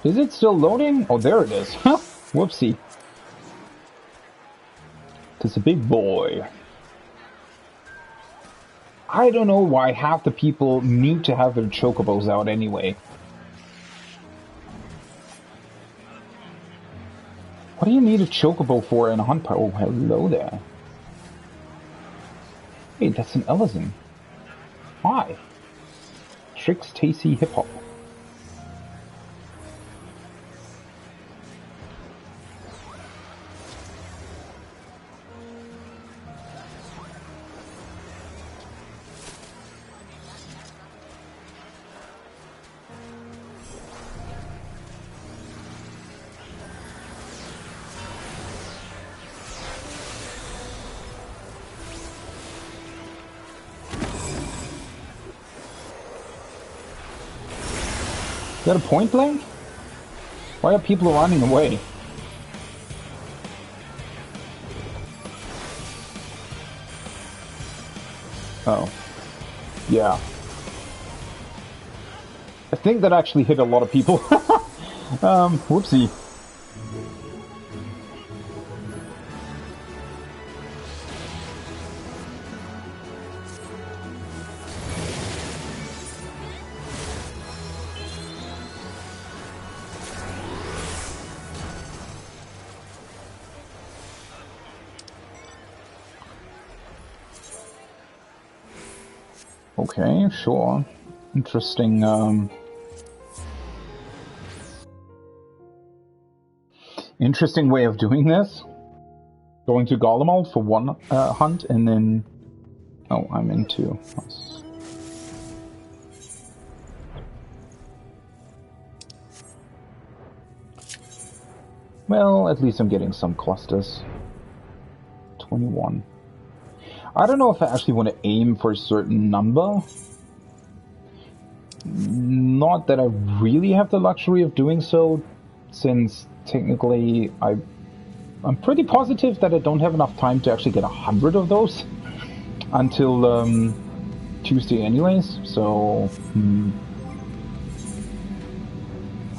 Is it still loading? Oh, there it is. Huh? Whoopsie. It's a big boy. I don't know why half the people need to have their chocobos out anyway. What do you need a chocobo for in a hunt party? Oh, hello there. Hey, that's an Ellison. Hi. Tricks Tacy Hip Hop. that a point blank? Why are people running away? Oh. Yeah. I think that actually hit a lot of people. Whoopsie. Okay, sure. Interesting, interesting way of doing this. Going to Garlemald for one hunt and then... Oh, I'm in two. Nice. Well, at least I'm getting some clusters. 21. I don't know if I actually want to aim for a certain number. Not that I really have the luxury of doing so, since technically I'm pretty positive that I don't have enough time to actually get 100 of those until Tuesday anyways, so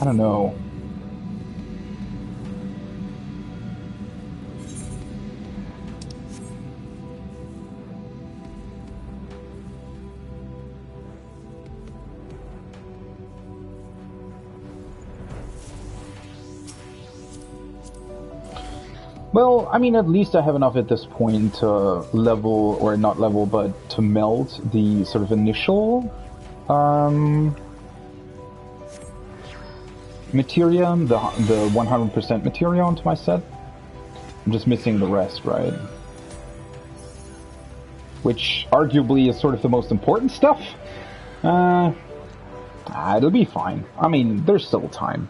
I don't know. Well, I mean, at least I have enough at this point to level, or not level, but to melt the sort of initial materia, the 100% materia onto my set. I'm just missing the rest, right? Which arguably is sort of the most important stuff. It'll be fine. I mean, there's still time.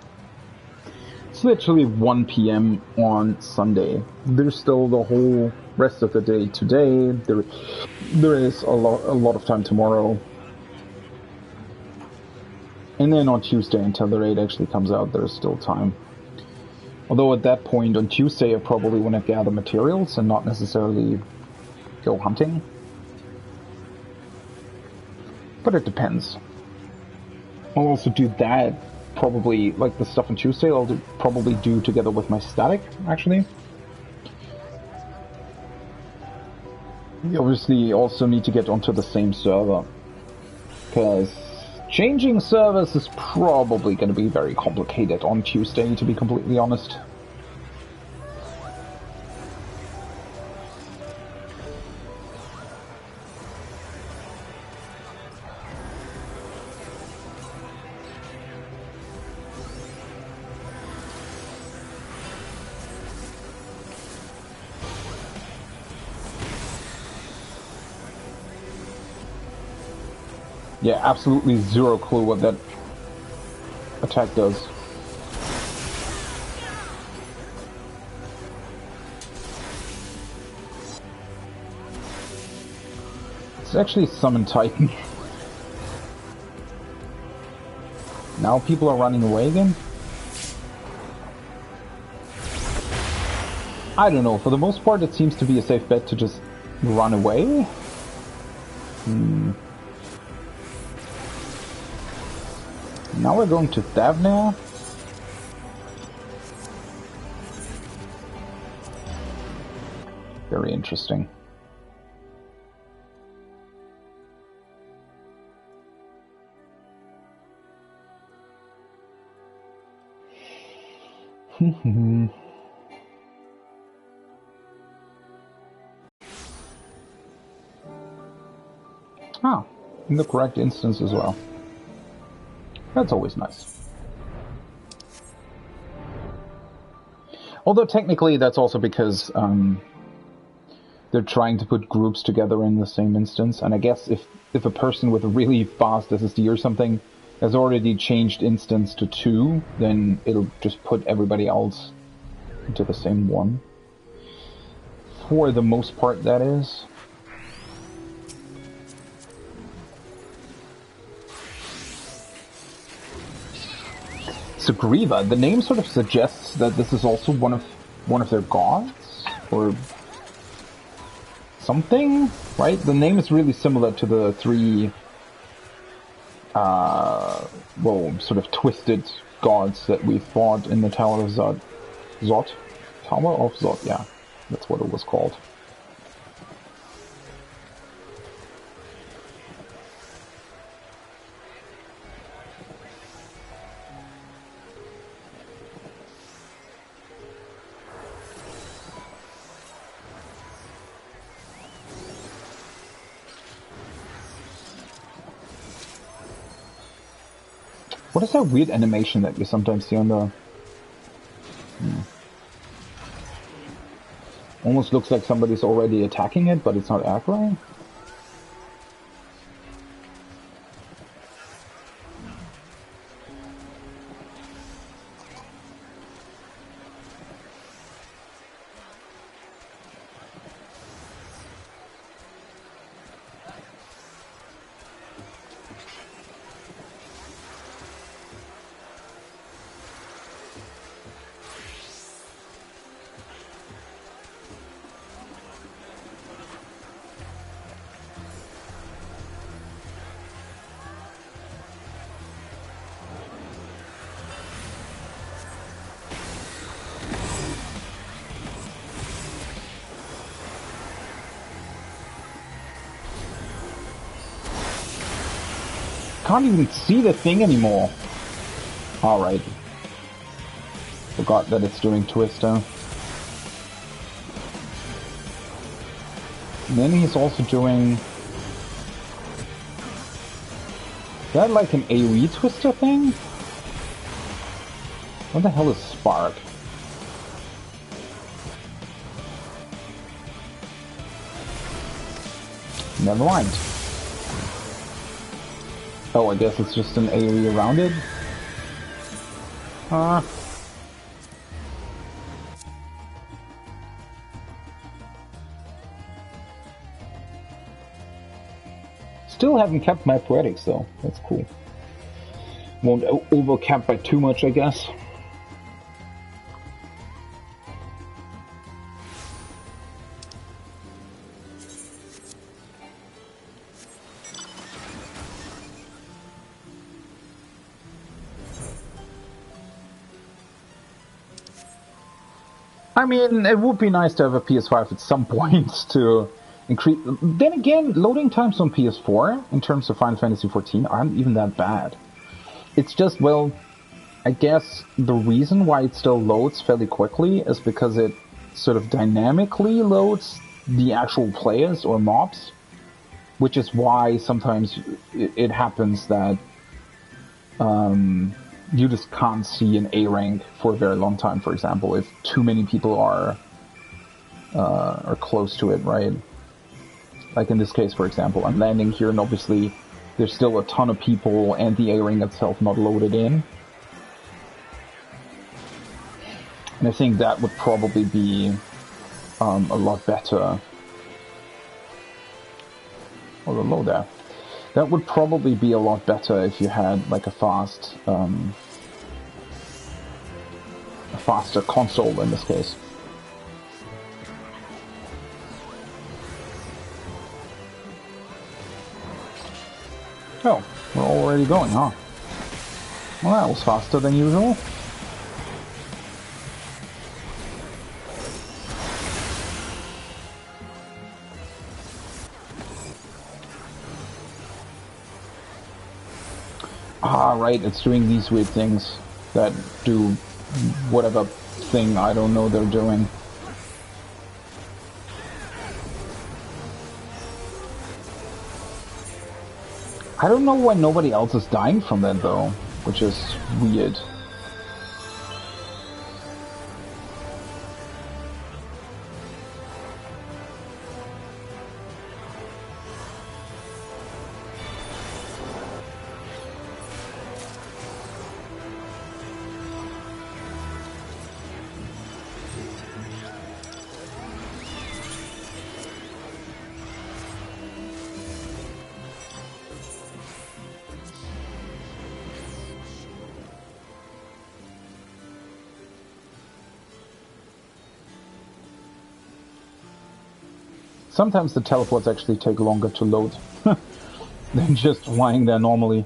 It's literally 1 PM on Sunday. There's still the whole rest of the day today. There is a lot of time tomorrow. And then on Tuesday until the raid actually comes out, there's still time. Although at that point on Tuesday I probably want to gather materials and not necessarily go hunting. But it depends. I'll also do that. Probably, like the stuff on Tuesday, I'll probably do together with my static, actually. We obviously also need to get onto the same server, because changing servers is probably going to be very complicated on Tuesday, to be completely honest. Yeah, absolutely zero clue what that attack does. It's actually Summon Titan. Now people are running away again? I don't know, for the most part it seems to be a safe bet to just run away. Now we're going to Thavnir. Very interesting. Ah, in the correct instance as well. That's always nice. Although technically that's also because they're trying to put groups together in the same instance, and I guess if a person with a really fast SSD or something has already changed instance to 2, then it'll just put everybody else into the same one. For the most part, that is. Sugriva. The name sort of suggests that this is also one of their gods, or something, right? The name is really similar to the three, sort of twisted gods that we fought in the Tower of Zod. Zod? Tower of Zod, yeah. That's what it was called. What is that weird animation that you sometimes see on the... Almost looks like somebody's already attacking it, but it's not aggroing. Can't even see the thing anymore. Alright. Forgot that it's doing Twister. And then he's also doing... Is that like an AoE Twister thing? What the hell is Spark? Never mind. Oh, I guess it's just an AoE around it? Still haven't kept my poetics though. That's cool. Won't overcap by too much, I guess. I mean, it would be nice to have a PS5 at some point to increase... Then again, loading times on PS4, in terms of Final Fantasy XIV, aren't even that bad. It's just, well, I guess the reason why it still loads fairly quickly is because it sort of dynamically loads the actual players or mobs, which is why sometimes it happens that you just can't see an A rank for a very long time, for example, if too many people are close to it, right? Like in this case, for example, I'm landing here and obviously there's still a ton of people and the A ring itself not loaded in. And I think that would probably be a lot better. Oh, hello there. That would probably be a lot better if you had like a faster console in this case. Oh, we're already going, huh? Well, that was faster than usual. Ah, right, it's doing these weird things that do whatever thing I don't know they're doing. I don't know why nobody else is dying from that though, which is weird. Sometimes the teleports actually take longer to load than just lying there normally.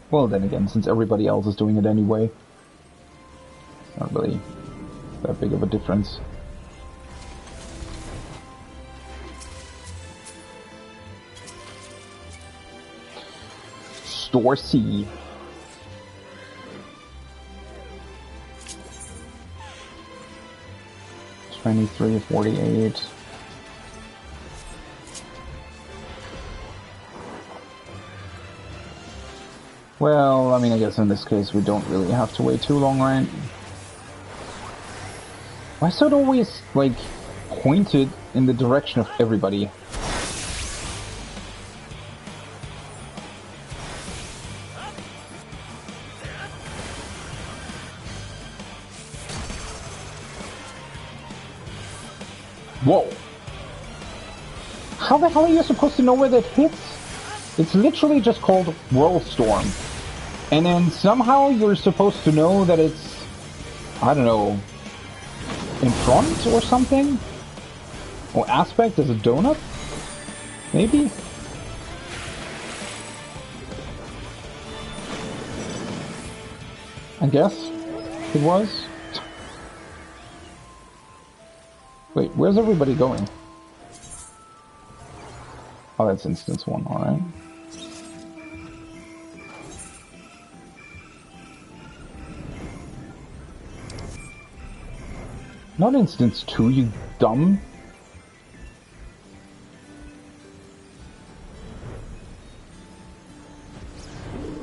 Well, then again, since everybody else is doing it anyway, it's not really that big of a difference. Store C. $23.48. Well, I mean, I guess in this case we don't really have to wait too long, right? Why is it always, like, pointed in the direction of everybody? Whoa! How the hell are you supposed to know where that hits? It's literally just called Whirlstorm. And then somehow you're supposed to know that it's, I don't know, in front or something? Or aspect as a donut? Maybe? I guess it was. Wait, where's everybody going? Oh, that's instance 1, alright. Not instance 2, you dumb.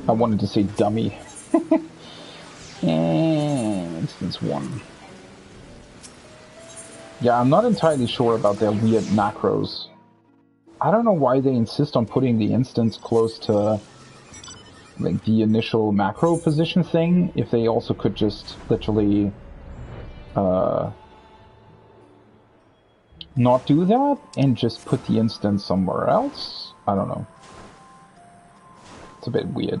I wanted to say dummy. And instance 1. Yeah, I'm not entirely sure about their weird macros. I don't know why they insist on putting the instance close to like the initial macro position thing, if they also could just literally not do that and just put the instance somewhere else. I don't know. It's a bit weird.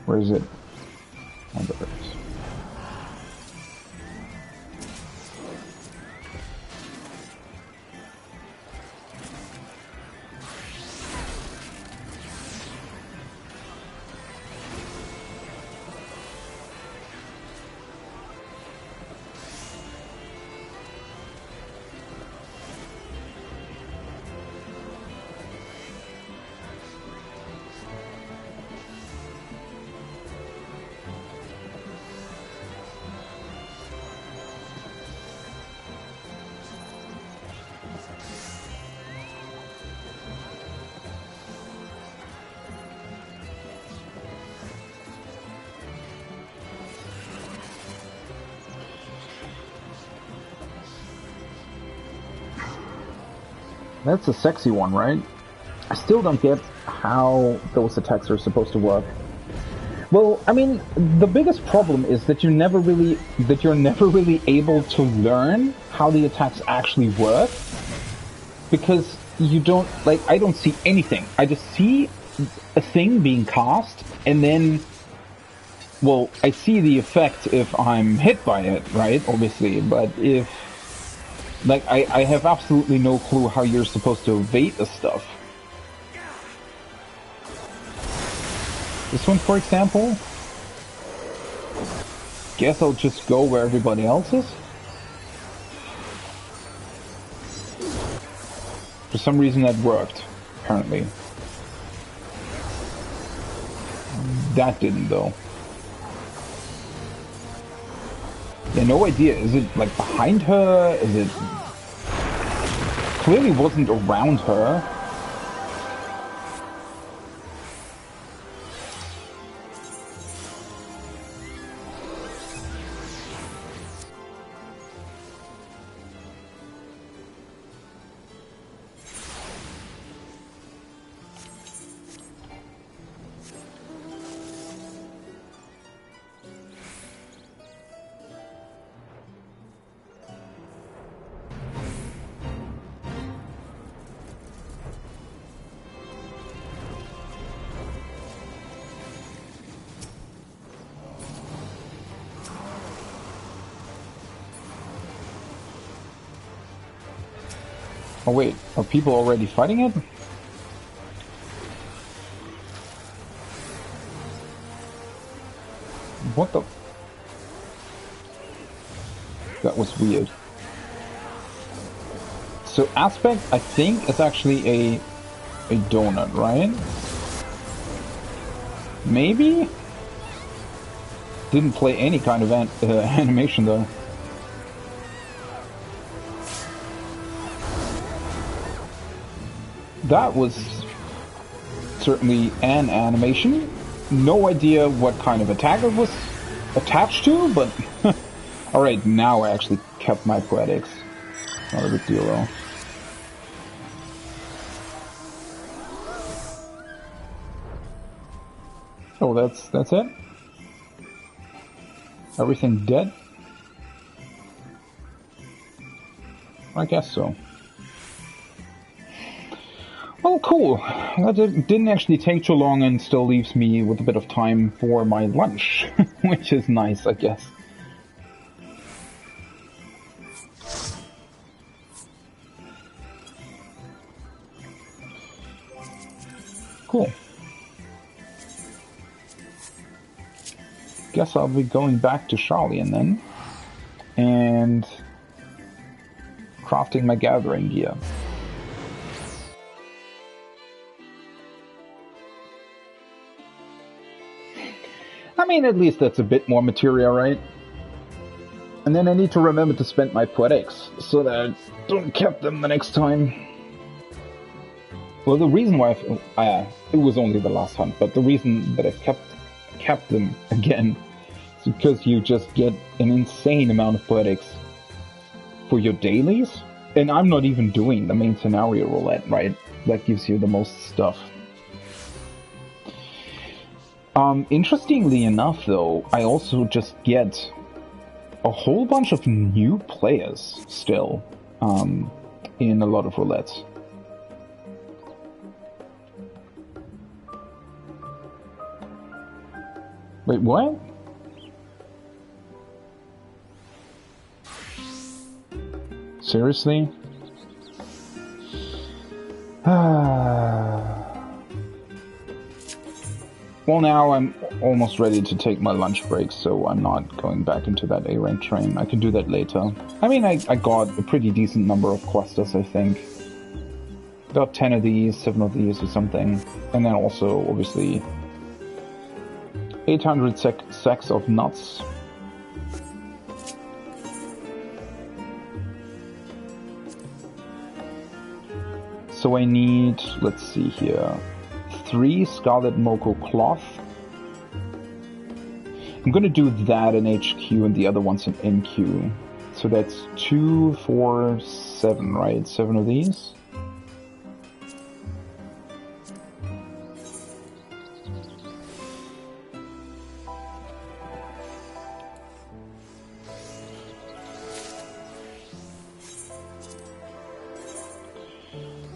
Where is it? Oh, there it is. That's a sexy one, right? I still don't get how those attacks are supposed to work. Well, I mean, the biggest problem is that you're never really able to learn how the attacks actually work, because you don't, like, I don't see anything. I just see a thing being cast, and then, well, I see the effect if I'm hit by it, right? Obviously, but if, like, I have absolutely no clue how you're supposed to evade this stuff. This one, for example, guess I'll just go where everybody else is. For some reason that worked, apparently. That didn't, though. Yeah, no idea. Is it, like, behind her? Is it... Clearly wasn't around her. Oh wait, are people already fighting it? What the? That was weird. So Aspect, I think, is actually a donut, right? Maybe? Didn't play any kind of animation though. That was certainly an animation. No idea what kind of attack it was attached to, but alright, now I actually kept my poetics. Not a big deal though. Oh, that's it? Everything dead? I guess so. Oh, cool. That didn't actually take too long and still leaves me with a bit of time for my lunch, which is nice, I guess. Cool. Guess I'll be going back to Charlian then, and crafting my gathering gear. I mean, at least that's a bit more material, right? And then I need to remember to spend my poetics, so that I don't keep them the next time. Well, the reason why it was only the last hunt, but the reason that I've kept them again is because you just get an insane amount of poetics for your dailies. And I'm not even doing the main scenario roulette, right? That gives you the most stuff. Interestingly enough, though, I also just get a whole bunch of new players still in a lot of roulettes. Wait, what? Seriously? Well, now I'm almost ready to take my lunch break, so I'm not going back into that A-rank train. I can do that later. I mean, I got a pretty decent number of questers, I think. Got 10 of these, 7 of these or something. And then also, obviously, 800 sacks of nuts. So I need, let's see here, 3 Scarlet Moko cloth. I'm gonna do that in HQ and the other ones in NQ. So that's 2, 4, 7, right? 7 of these.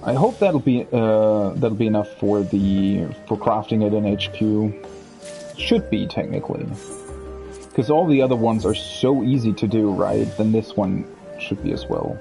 I hope that'll be enough for crafting it in HQ. Should be technically, because all the other ones are so easy to do, right? Then this one should be as well.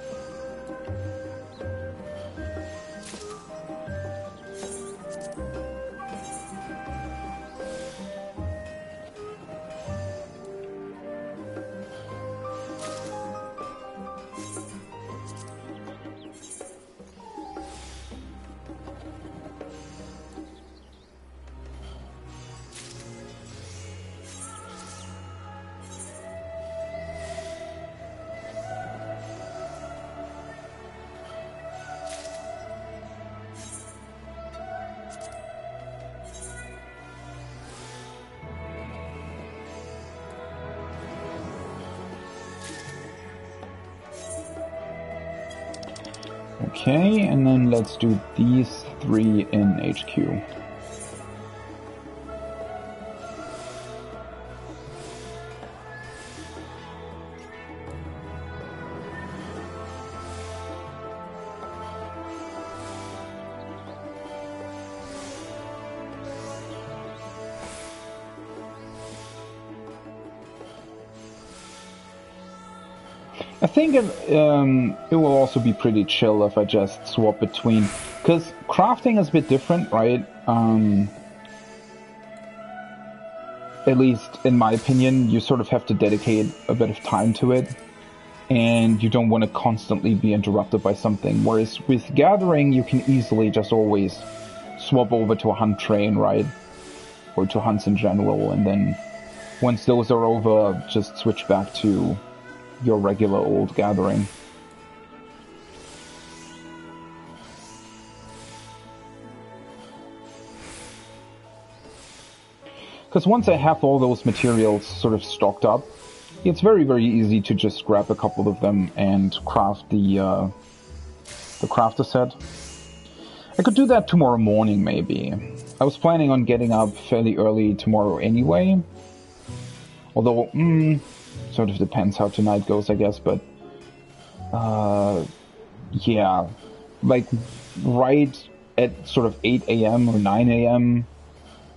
Okay, and then let's do these 3 in HQ. I think it will also be pretty chill if I just swap between, because crafting is a bit different, right? At least in my opinion, you sort of have to dedicate a bit of time to it, and you don't want to constantly be interrupted by something. Whereas with gathering, you can easily just always swap over to a hunt train, right? Or to hunts in general, and then once those are over, just switch back to your regular old gathering. Because once I have all those materials sort of stocked up, it's very, very easy to just grab a couple of them and craft the crafter set. I could do that tomorrow morning, maybe. I was planning on getting up fairly early tomorrow anyway. Although, sort of depends how tonight goes, I guess, but... yeah. Like, right at sort of 8 a.m. or 9 a.m.,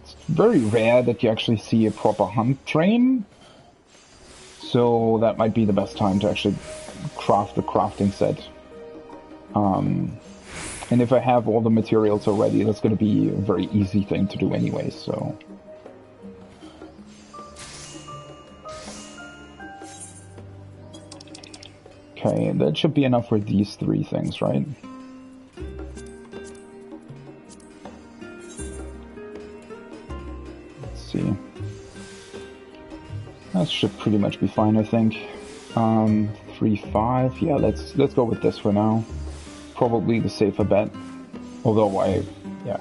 it's very rare that you actually see a proper hunt train. So that might be the best time to actually craft the crafting set. And if I have all the materials already, that's going to be a very easy thing to do anyway, so... Okay, that should be enough for these 3 things, right? Let's see. That should pretty much be fine, I think. 3, 5. Yeah, let's go with this for now. Probably the safer bet. Although yeah.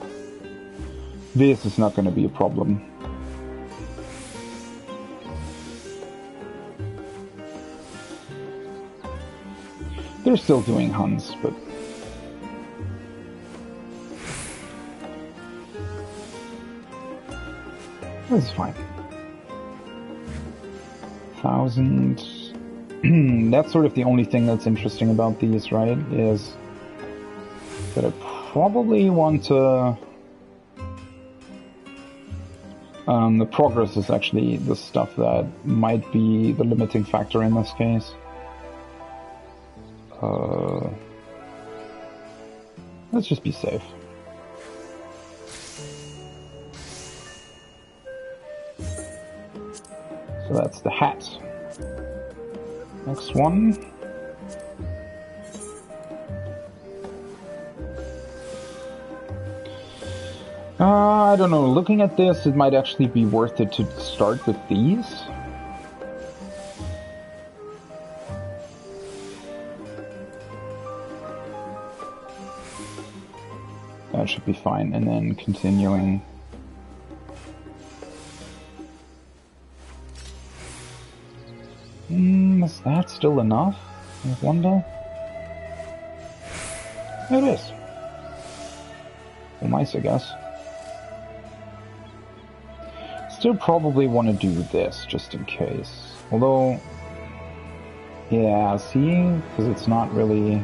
This is not going to be a problem. They're still doing hunts, but... this is fine. 1,000... That's sort of the only thing that's interesting about these, right? Is that I probably want to... the progress is actually the stuff that might be the limiting factor in this case. Let's just be safe. So that's the hat. Next one. I don't know. Looking at this, it might actually be worth it to start with these. That should be fine, and then continuing. Is that still enough? I wonder. It is. Well, nice, I guess. Still probably want to do this, just in case. Although... yeah, see? Because it's not really...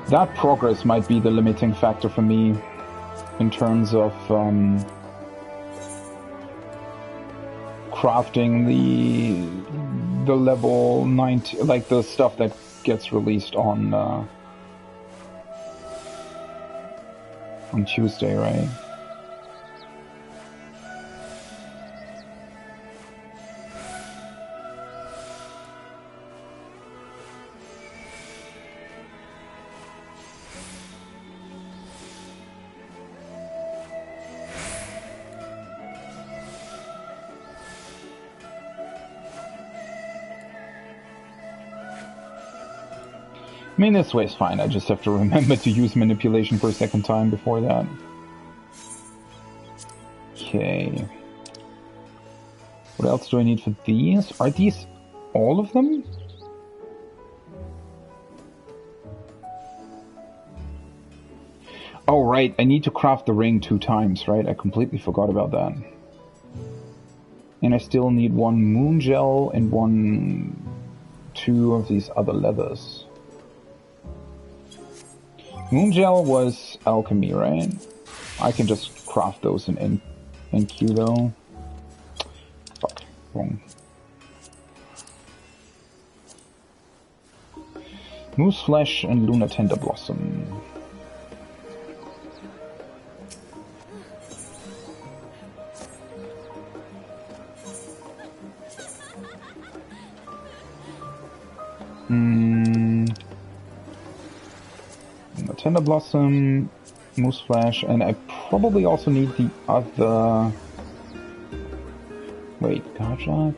that progress might be the limiting factor for me in terms of crafting the level 90, like the stuff that gets released on Tuesday, right? I mean, this way is fine. I just have to remember to use manipulation for a second time before that. Okay. What else do I need for these? Are these all of them? Oh, right. I need to craft the ring 2 times, right? I completely forgot about that. And I still need 1 moon gel and 1 2 of these other leathers. Moon gel was alchemy, right? I can just craft those in NQ though. Fuck, wrong. Moose flesh and Lunar Tender Blossom. Tender Blossom, Moose Flash, and I probably also need the other... Wait, Gaja?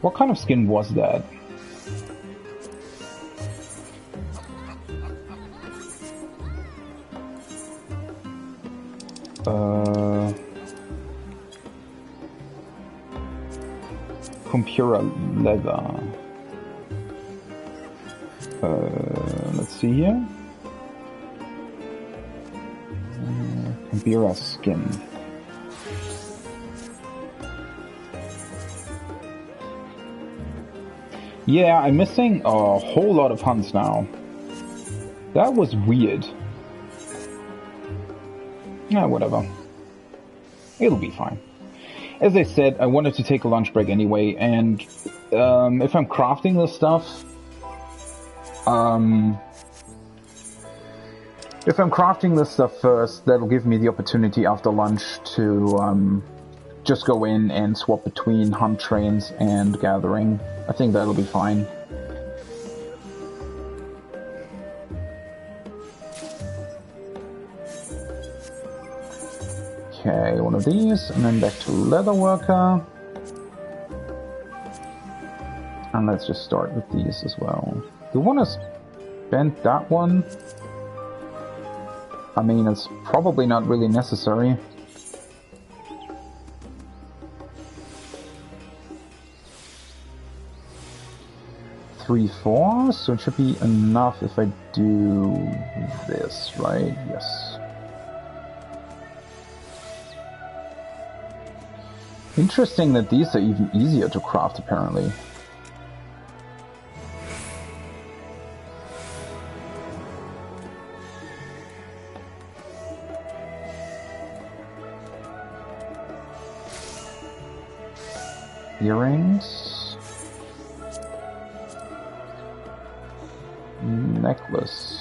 What kind of skin was that? Compura leather. Let's see here. Compura skin. Yeah, I'm missing a whole lot of hunts now. That was weird. Yeah, whatever. It'll be fine. As I said, I wanted to take a lunch break anyway, and if I'm crafting this stuff, first, that'll give me the opportunity after lunch to just go in and swap between hunt trains and gathering. I think that'll be fine. Okay, one of these, and then back to Leatherworker. And let's just start with these as well. Do you want to spend that one? I mean, it's probably not really necessary. Three, 4, so it should be enough if I do this, right? Yes. Interesting that these are even easier to craft, apparently. Earrings. Necklace.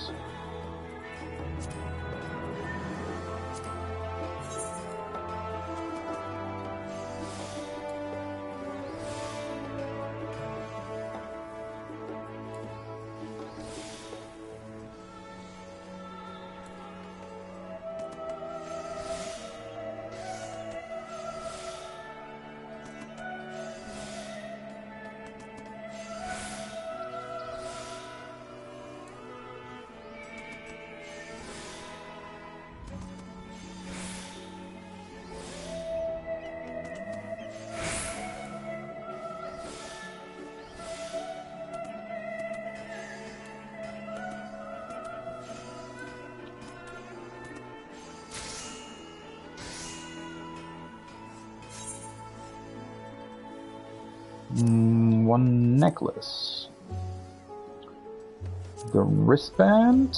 One necklace. The wristband.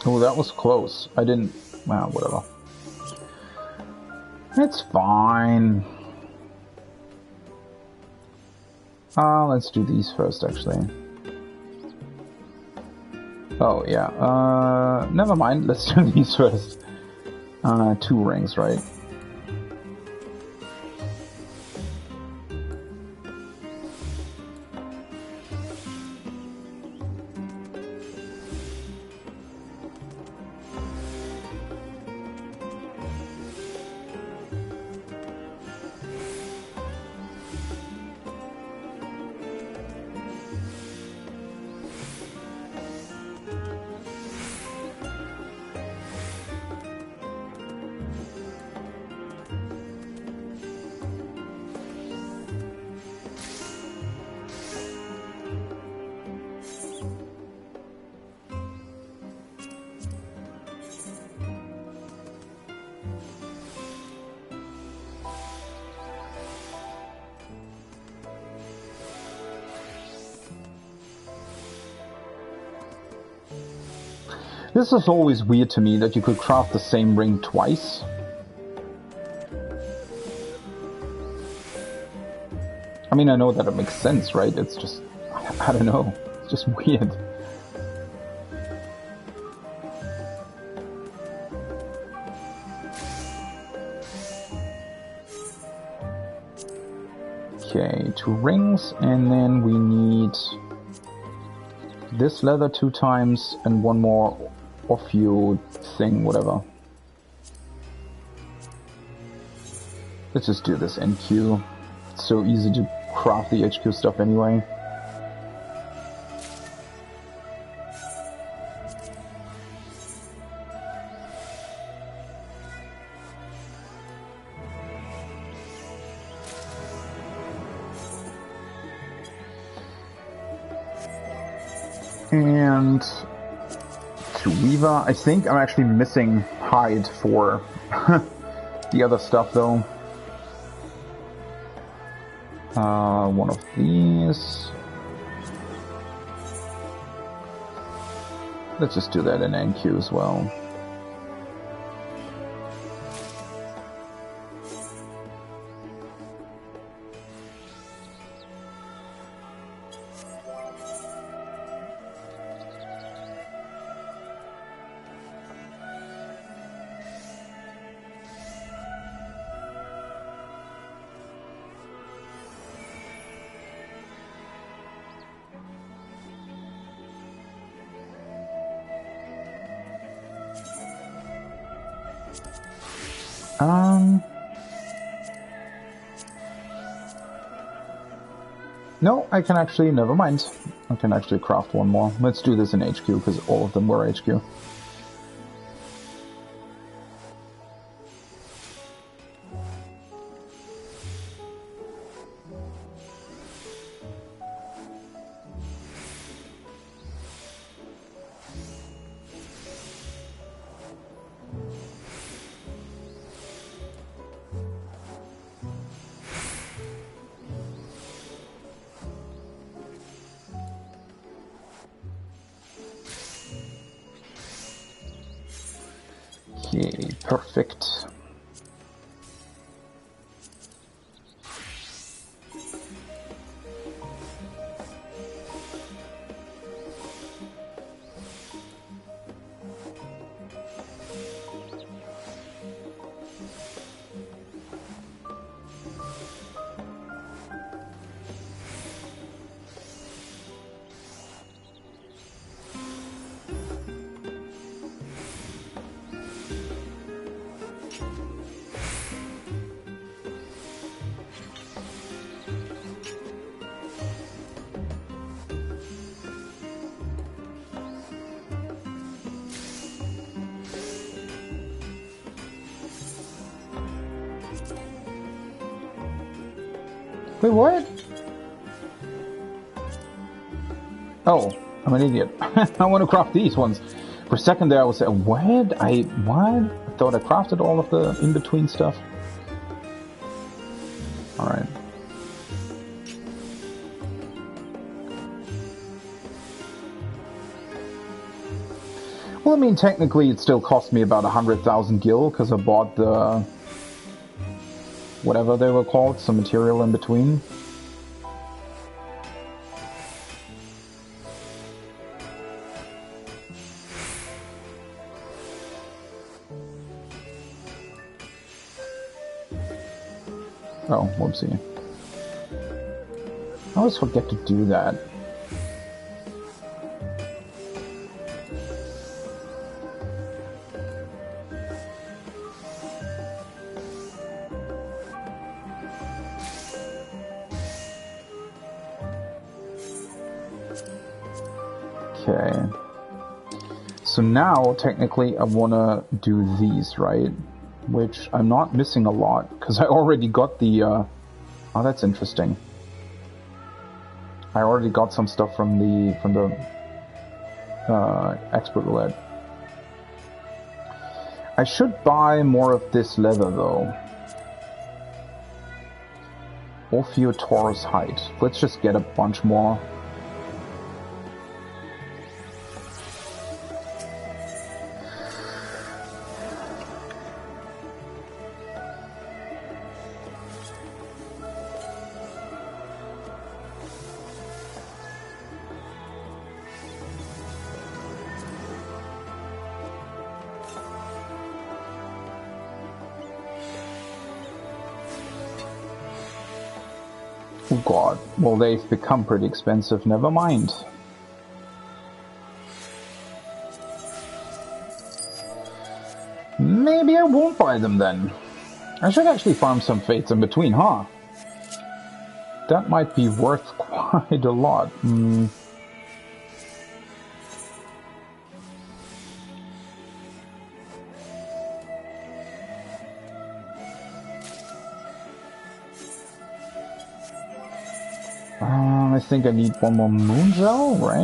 Oh, that was close. I didn't... Well, whatever. It's fine. Let's do these first, actually. Oh, yeah. Never mind. Let's do these first. 2 rings, right? This is always weird to me, that you could craft the same ring twice. I mean, I know that it makes sense, right? It's just, I don't know, it's just weird. Okay, 2 rings, and then we need this leather 2 times, and 1 more off-you thing, whatever. Let's just do this NQ. It's so easy to craft the HQ stuff anyway. And to Weaver, I think I'm actually missing hide for the other stuff though. One of these. Let's just do that in NQ as well. No, I can actually, never mind. I can actually craft 1 more. Let's do this in HQ, because all of them were HQ. Okay, perfect. Wait, what? Oh, I'm an idiot. I want to craft these ones. For a second there I was saying, what? What? I thought I crafted all of the in-between stuff. Alright. Well, I mean, technically it still cost me about 100,000 gil, because I bought the... whatever they were called, some material in between. Oh, whoopsie. I always forget to do that. Okay. So now, technically, I want to do these, right? Which I'm not missing a lot, because I already got the, oh, that's interesting. I already got some stuff from the expert roulette. I should buy more of this leather, though. Ophiutorus hide. Let's just get a bunch more. Oh god. Well, they've become pretty expensive, never mind. Maybe I won't buy them then. I should actually farm some fates in between, huh? That might be worth quite a lot. I think I need one more moon gel, right?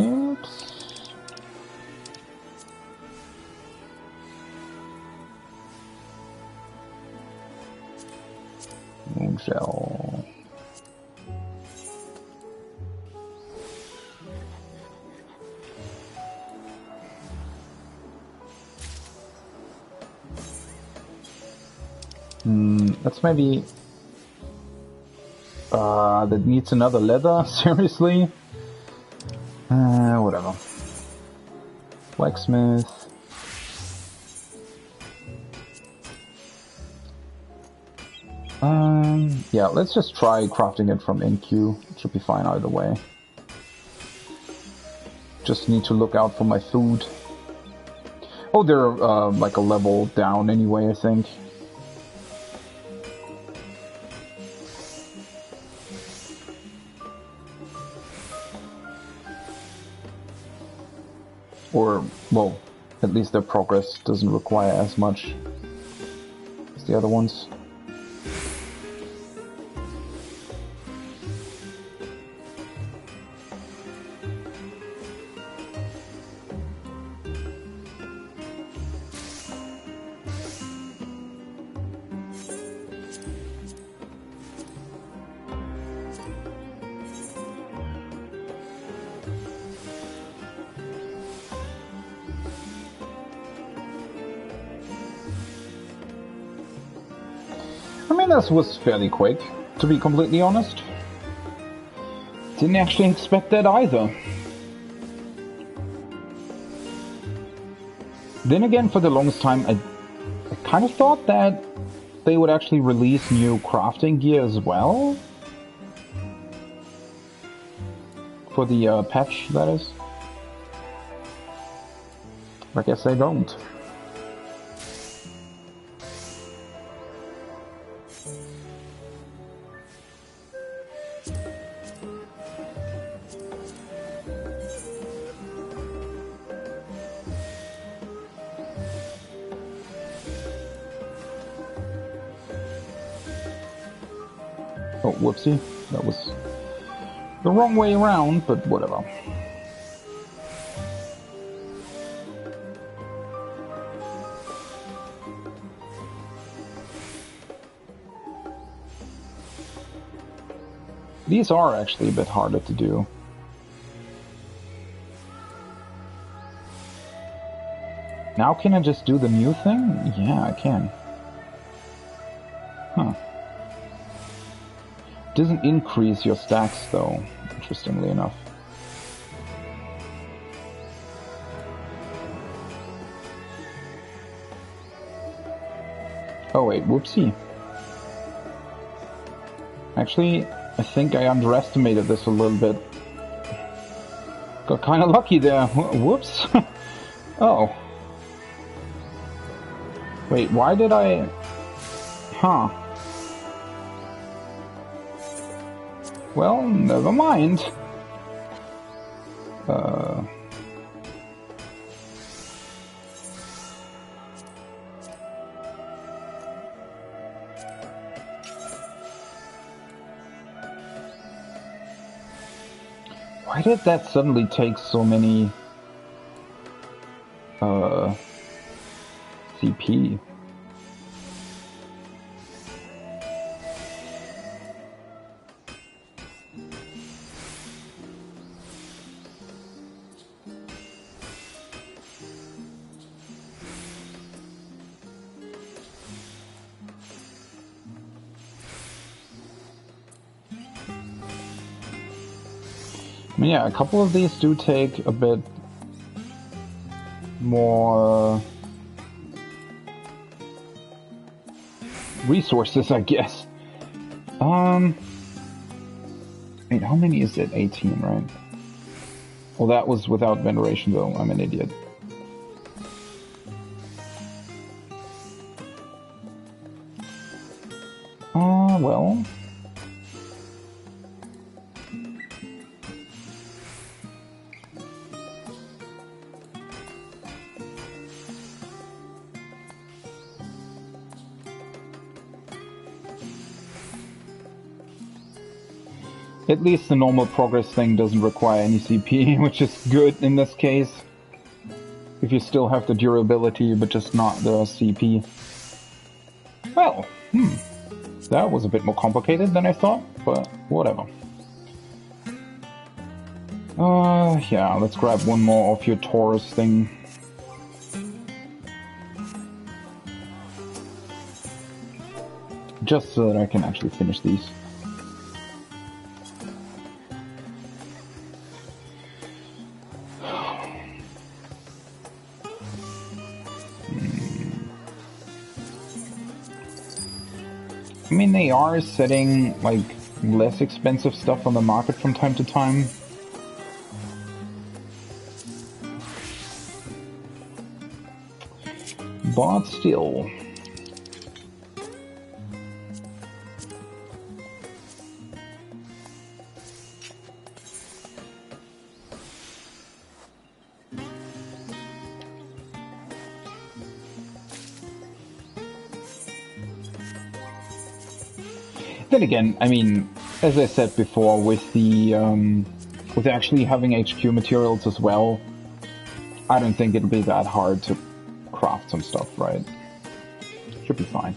Moon gel. Let's maybe... that needs another leather? Seriously? Whatever. Blacksmith. Yeah, let's just try crafting it from NQ. It should be fine either way. Just need to look out for my food. Oh, they're like a level down anyway, I think. Or, well, at least their progress doesn't require as much as the other ones. I mean, this was fairly quick, to be completely honest. Didn't actually expect that either. Then again, for the longest time, I kind of thought that they would actually release new crafting gear as well. For the patch, that is. I guess they don't. Oh, whoopsie. That was the wrong way around, but whatever. These are actually a bit harder to do. Now can I just do the new thing? Yeah, I can. Huh. Doesn't increase your stacks though, interestingly enough. Oh wait, whoopsie. Actually, I think I underestimated this a little bit. Got kinda lucky there. Whoops. Oh. Wait, why did I... Huh. Well, never mind. Why did that suddenly take so many... CP? I mean, yeah, a couple of these do take a bit more resources, I guess. Wait, how many is it? 18, right? Well, that was without veneration, though. I'm an idiot. Well... At least the normal progress thing doesn't require any CP, which is good in this case. If you still have the durability, but just not the CP. Well, that was a bit more complicated than I thought, but whatever. Yeah, let's grab one more of your Taurus thing. Just so that I can actually finish these. I mean, they are setting, like, less expensive stuff on the market from time to time. But still. Then again, I mean, as I said before, with the with actually having HQ materials as well, I don't think it'll be that hard to craft some stuff, right? Should be fine.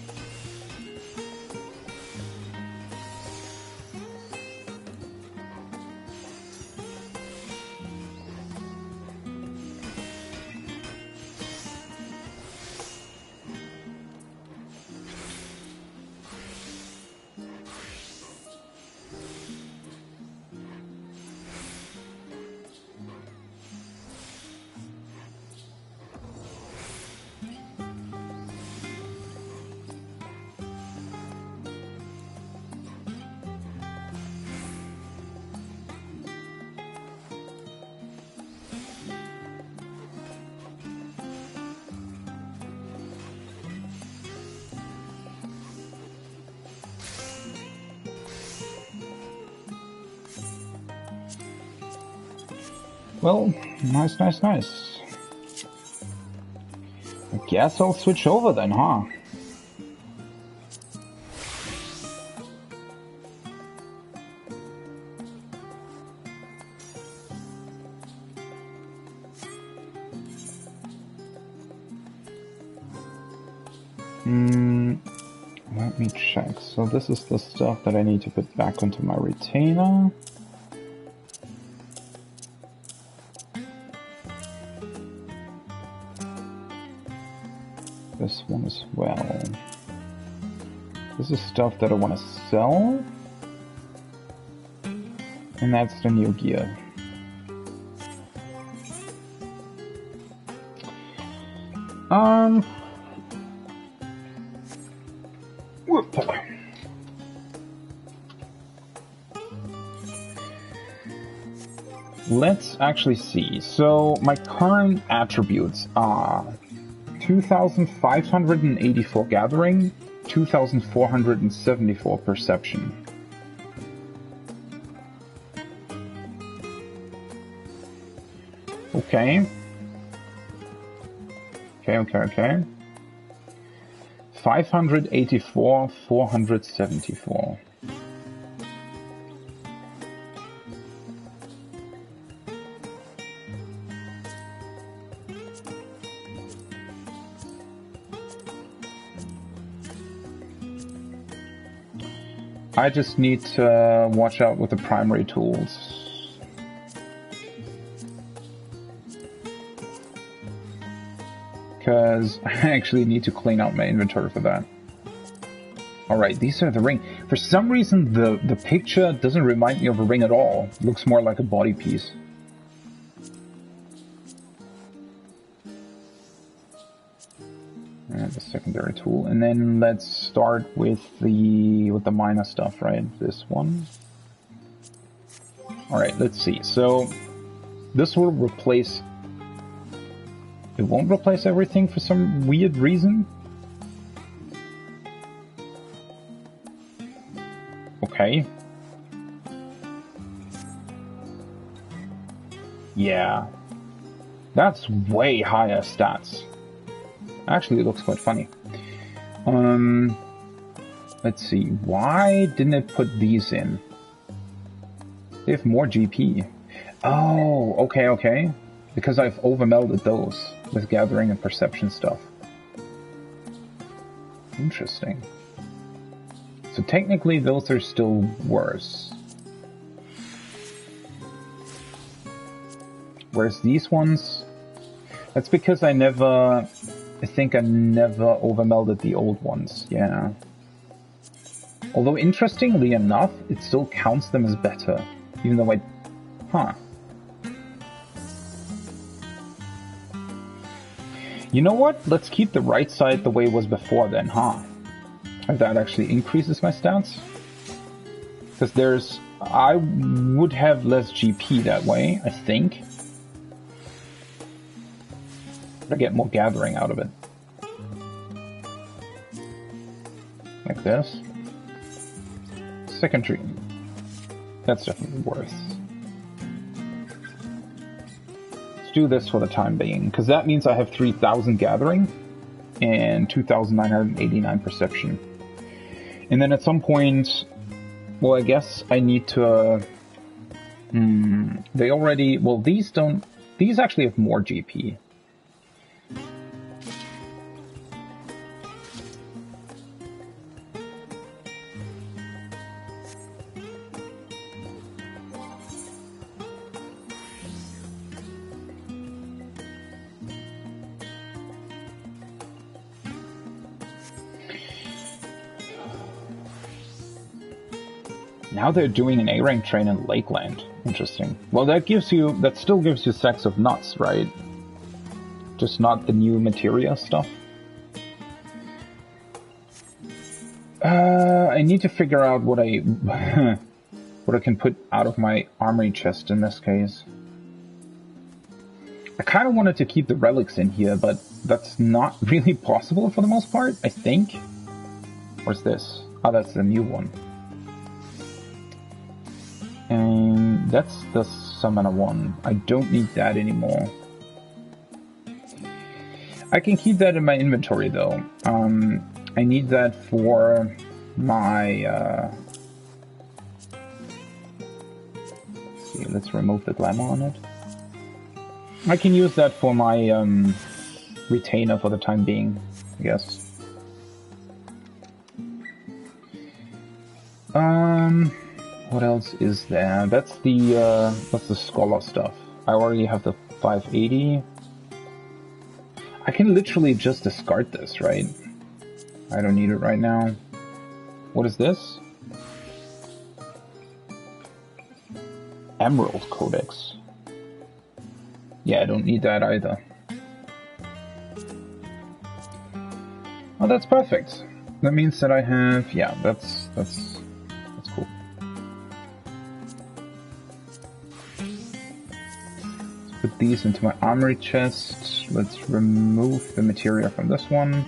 Well, nice. I guess I'll switch over then, huh? Let me check. So this is the stuff that I need to put back onto my retainer. This one as well. This is stuff that I want to sell. And that's the new gear. Whoop. Let's actually see. So my current attributes are 2,584 gathering, 2,474 perception. Okay. 584, 474. I just need to watch out with the primary tools. Because I actually need to clean out my inventory for that. Alright, these are the ring. For some reason, the picture doesn't remind me of a ring at all. It looks more like a body piece. And the secondary tool. And then let's start with the minor stuff, right? This one. Alright, let's see. So, this will replace... It won't replace everything for some weird reason? Okay. Yeah. That's way higher stats. Actually, it looks quite funny. Let's see. Why didn't it put these in? They have more GP. Oh, okay. Because I've overmelded those with gathering and perception stuff. Interesting. So technically those are still worse. Whereas these ones... That's because I think I never overmelded the old ones, yeah. Although interestingly enough, it still counts them as better. Even though Huh. You know what? Let's keep the right side the way it was before then, huh? If that actually increases my stats. Because I would have less GP that way, I think. I get more gathering out of it. Like this. Secondary. That's definitely worse. Let's do this for the time being, because that means I have 3,000 gathering and 2,989 perception. And then at some point, well, I guess I need to... they already... Well, these don't... These actually have more GP. Now they're doing an A-rank train in Lakeland. Interesting. Well, that still gives you sacks of nuts, right? Just not the new materia stuff. I need to figure out what I what I can put out of my armory chest in this case. I kind of wanted to keep the relics in here, but that's not really possible for the most part, I think. Where's this? Oh, that's the new one. And that's the summoner one. I don't need that anymore. I can keep that in my inventory though. I need that for my... see, let's remove the glamour on it. I can use that for my retainer for the time being, I guess. What else is there? That's the scholar stuff. I already have the 580. I can literally just discard this, right? I don't need it right now. What is this? Emerald Codex. Yeah, I don't need that either. Oh, that's perfect. That means that I have... Yeah, that's cool. Let's put these into my armory chest. Let's remove the materia from this one.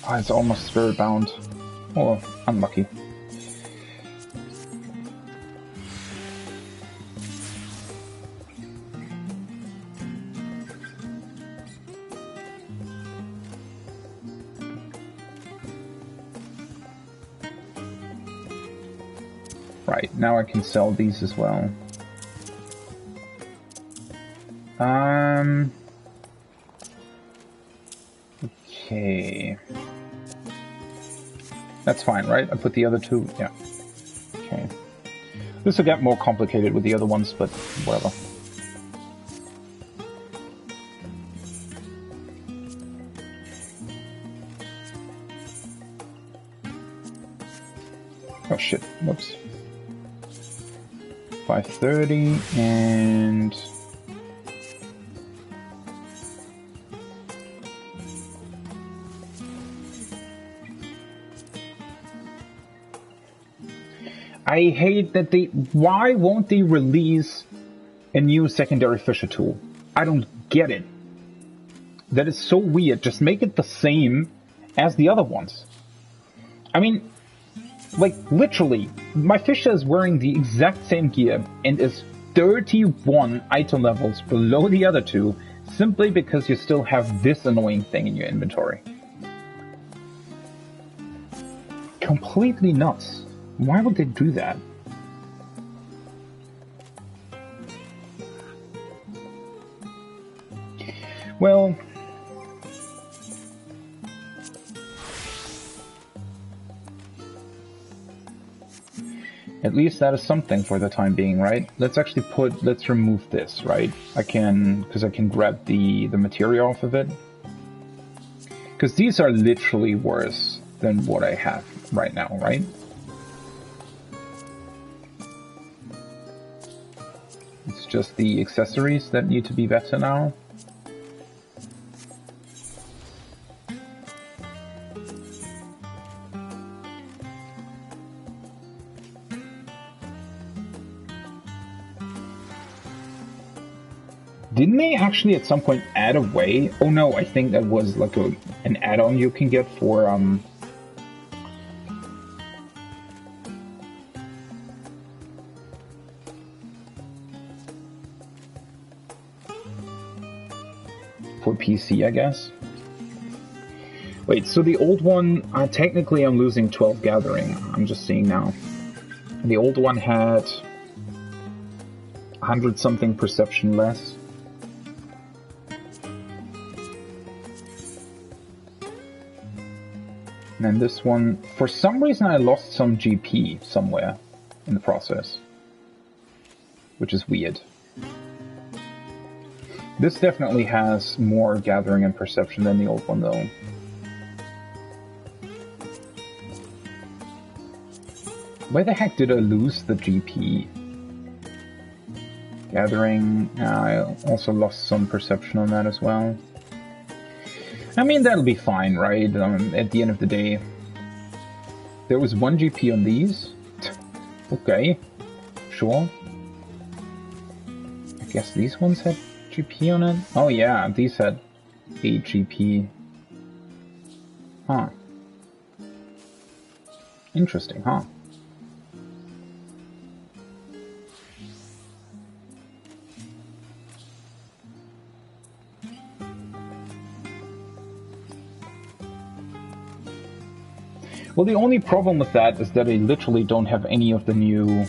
Oh, it's almost spirit bound. Oh, unlucky. Right, now I can sell these as well. Okay. That's fine, right? I put the other two, yeah. Okay. This will get more complicated with the other ones, but whatever. Oh shit, whoops. 530 and... I hate that they... Why won't they release a new secondary fisher tool? I don't get it. That is so weird. Just make it the same as the other ones. I mean, like, literally, my fisher is wearing the exact same gear and is 31 item levels below the other two, simply because you still have this annoying thing in your inventory. Completely nuts. Why would they do that? Well... At least that is something for the time being, right? Let's actually let's remove this, right? Because I can grab the material off of it. Because these are literally worse than what I have right now, right? It's just the accessories that need to be better now. Didn't they actually at some point add a way? Oh no, I think that was like an add-on you can get for PC, I guess. Wait, so the old one, technically I'm losing 12 gathering, I'm just seeing now. The old one had 100 something perception less. And then this one, for some reason I lost some GP somewhere in the process. Which is weird. This definitely has more gathering and perception than the old one though. Where the heck did I lose the GP? Gathering, I also lost some perception on that as well. I mean, that'll be fine, right? At the end of the day. There was 1 GP on these? Okay. Sure. I guess these ones had GP on it? Oh yeah, these had 8 GP. Huh. Interesting, huh? Well, the only problem with that is that I literally don't have any of the new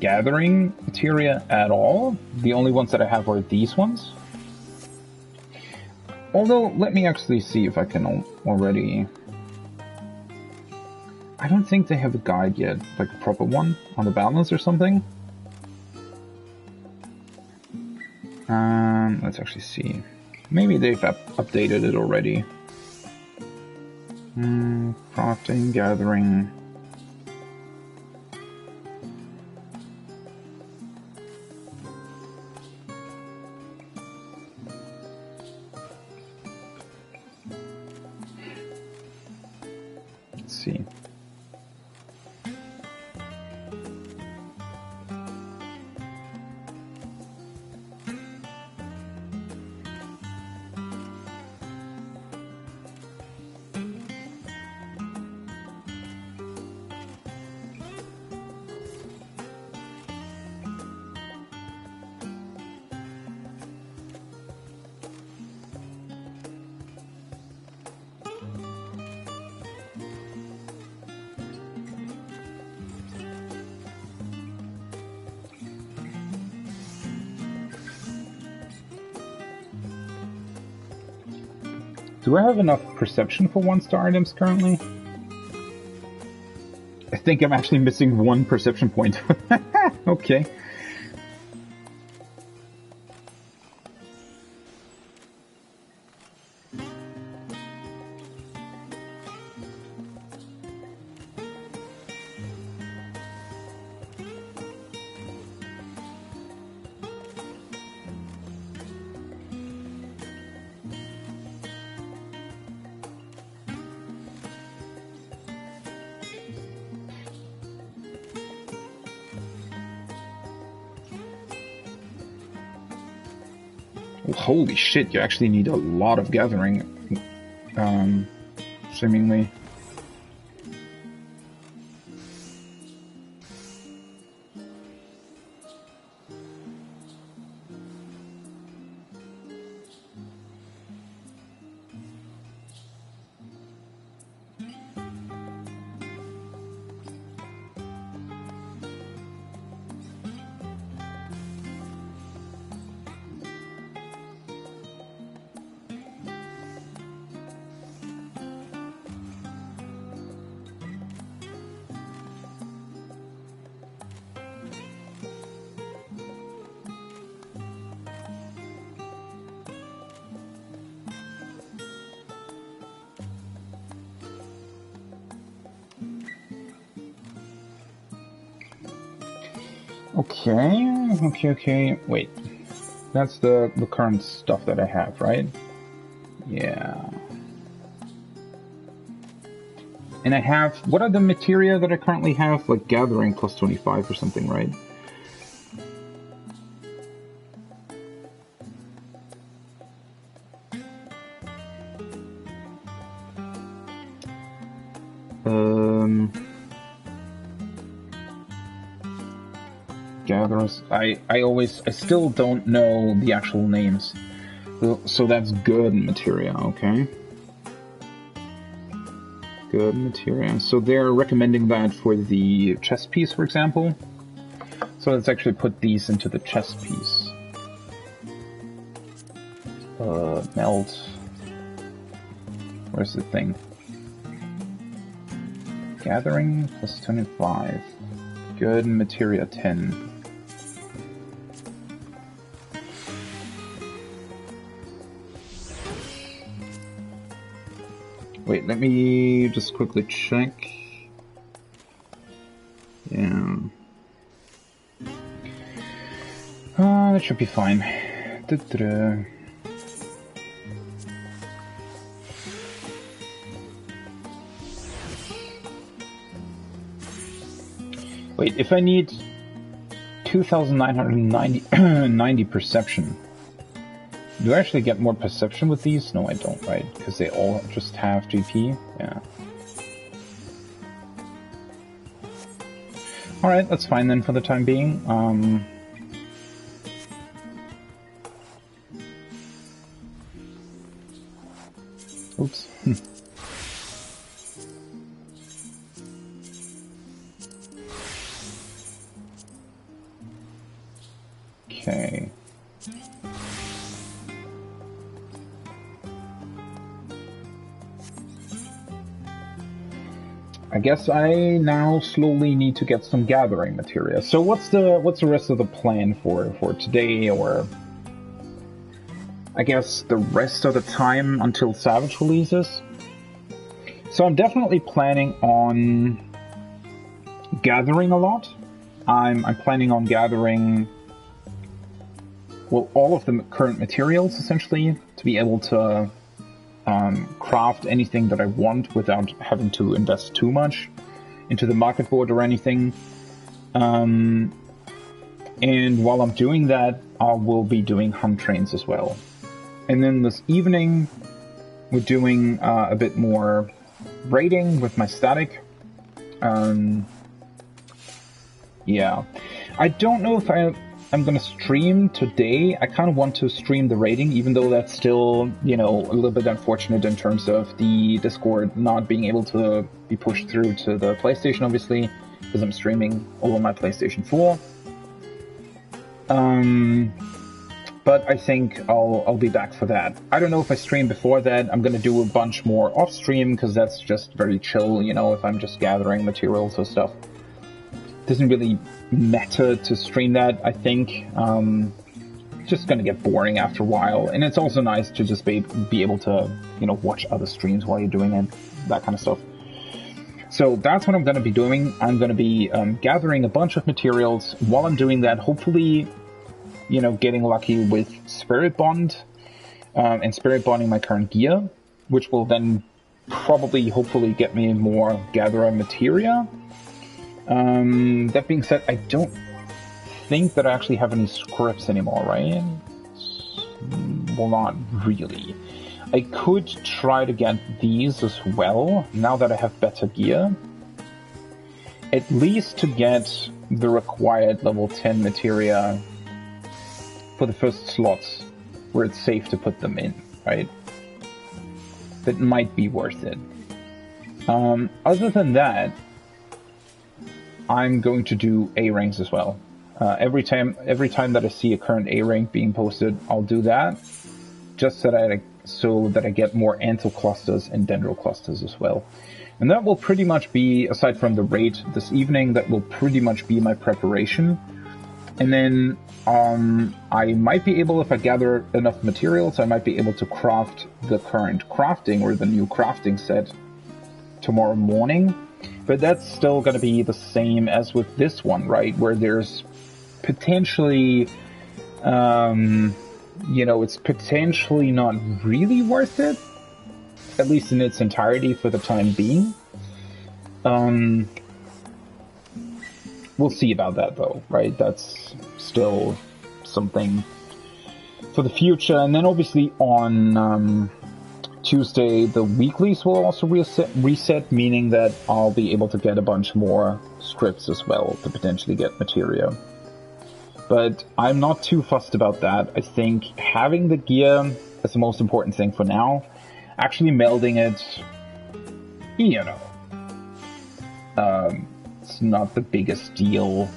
gathering materia at all. The only ones that I have are these ones. Although, let me actually see if I can already... I don't think they have a guide yet, like a proper one, on the balance or something. Let's actually see. Maybe they've updated it already. Crafting, gathering. Let's see. Do I have enough perception for 1-star items currently? I think I'm actually missing 1 perception point. Okay. Well, holy shit, you actually need a lot of gathering, seemingly. Okay. Wait. That's the current stuff that I have, right? Yeah. And I have... What are the materia that I currently have? Like gathering plus 25 or something, right? Gatherers. I still don't know the actual names. So that's good materia, okay. Good materia. So they're recommending that for the chess piece, for example. So let's actually put these into the chess piece. Melt. Where's the thing? Gathering plus 25. Good materia 10. Wait, let me just quickly check. Yeah. That should be fine. Da-da-da. Wait, if I need 2,990 perception, do I actually get more perception with these? No, I don't, right? Because they all just have GP? Yeah. Alright, that's fine then for the time being. Oops. Okay. I guess I now slowly need to get some gathering material. So what's the rest of the plan for today, or I guess the rest of the time until Savage releases? So I'm definitely planning on gathering a lot. I'm planning on gathering, well, all of the current materials essentially to be able to craft anything that I want without having to invest too much into the market board or anything. And while I'm doing that, I will be doing hunt trains as well. And then this evening, we're doing a bit more raiding with my static. Yeah. I don't know if I'm gonna stream today. I kind of want to stream the raiding, even though that's still, you know, a little bit unfortunate in terms of the Discord not being able to be pushed through to the PlayStation, obviously, because I'm streaming over my PlayStation 4. But I think I'll be back for that. I don't know if I stream before that. I'm gonna do a bunch more off-stream, because that's just very chill, you know, if I'm just gathering materials or stuff. Doesn't really matter to stream that, I think. It's just gonna get boring after a while, and it's also nice to just be able to, you know, watch other streams while you're doing it, that kind of stuff. So that's what I'm gonna be doing. I'm gonna be gathering a bunch of materials. While I'm doing that, hopefully, you know, getting lucky with Spirit Bond, and Spirit Bonding my current gear, which will then probably, hopefully, get me more gatherer materia. That being said, I don't think that I actually have any scripts anymore, right? Well, not really. I could try to get these as well, now that I have better gear. At least to get the required level 10 materia for the first slots where it's safe to put them in, right? That might be worth it. Other than that, I'm going to do A ranks as well. Every time that I see a current A rank being posted, I'll do that, just so that I get more Antil clusters and Dendro clusters as well. And that will pretty much be, aside from the raid this evening, that will pretty much be my preparation. And then I might be able, if I gather enough materials, I might be able to craft the current crafting or the new crafting set tomorrow morning. But that's still going to be the same as with this one, right? Where there's potentially, it's potentially not really worth it, at least in its entirety for the time being. We'll see about that though, right? That's still something for the future. And then obviously on Tuesday, the weeklies will also reset, meaning that I'll be able to get a bunch more scripts as well to potentially get materia. But I'm not too fussed about that. I think having the gear is the most important thing for now. Actually melding it, it's not the biggest deal.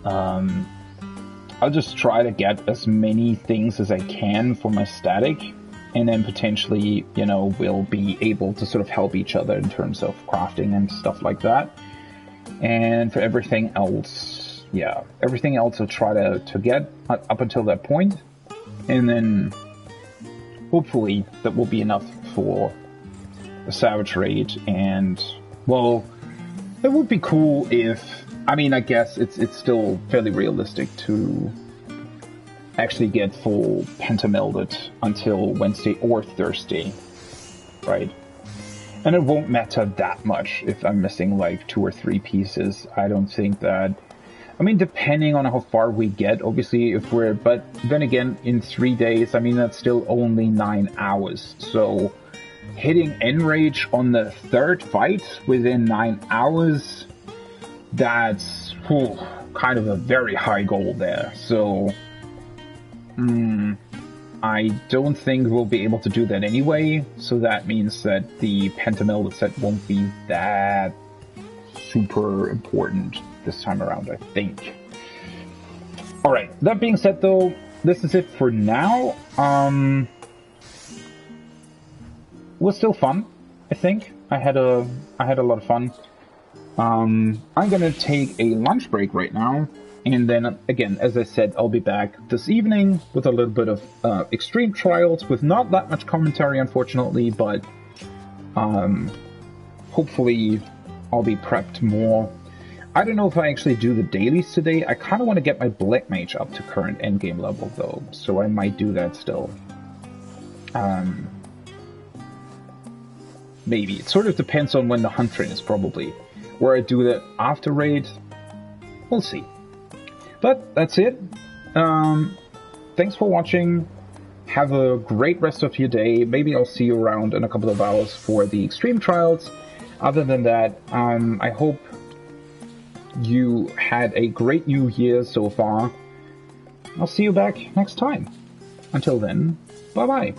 I'll just try to get as many things as I can for my static, and then potentially, we'll be able to sort of help each other in terms of crafting and stuff like that. And for everything else, I'll try to get up until that point, and then hopefully that will be enough for a Savage Raid. And, well, it would be cool if, I guess it's still fairly realistic to actually get full pentamelded until Wednesday or Thursday, right? And it won't matter that much if I'm missing like 2 or 3 pieces. I don't think that, depending on how far we get, obviously, but then again, in 3 days, that's still only 9 hours. So hitting Enrage on the 3rd fight within 9 hours, that's kind of a very high goal there. So I don't think we'll be able to do that anyway. So that means that the pentamelded set won't be that super important this time around, I think. Alright, that being said though, this is it for now. Was still fun, I think. I had a lot of fun. I'm gonna take a lunch break right now, and then again, as I said, I'll be back this evening with a little bit of Extreme Trials, with not that much commentary unfortunately, but hopefully I'll be prepped more. I don't know if I actually do the dailies today. I kind of want to get my Black Mage up to current endgame level though, so I might do that still. Maybe. It sort of depends on when the hunt train is, probably. Where I do that after raid, we'll see. But that's it. Thanks for watching. Have a great rest of your day. Maybe I'll see you around in a couple of hours for the Extreme Trials. Other than that, I hope you had a great new year so far. I'll see you back next time. Until then, bye-bye.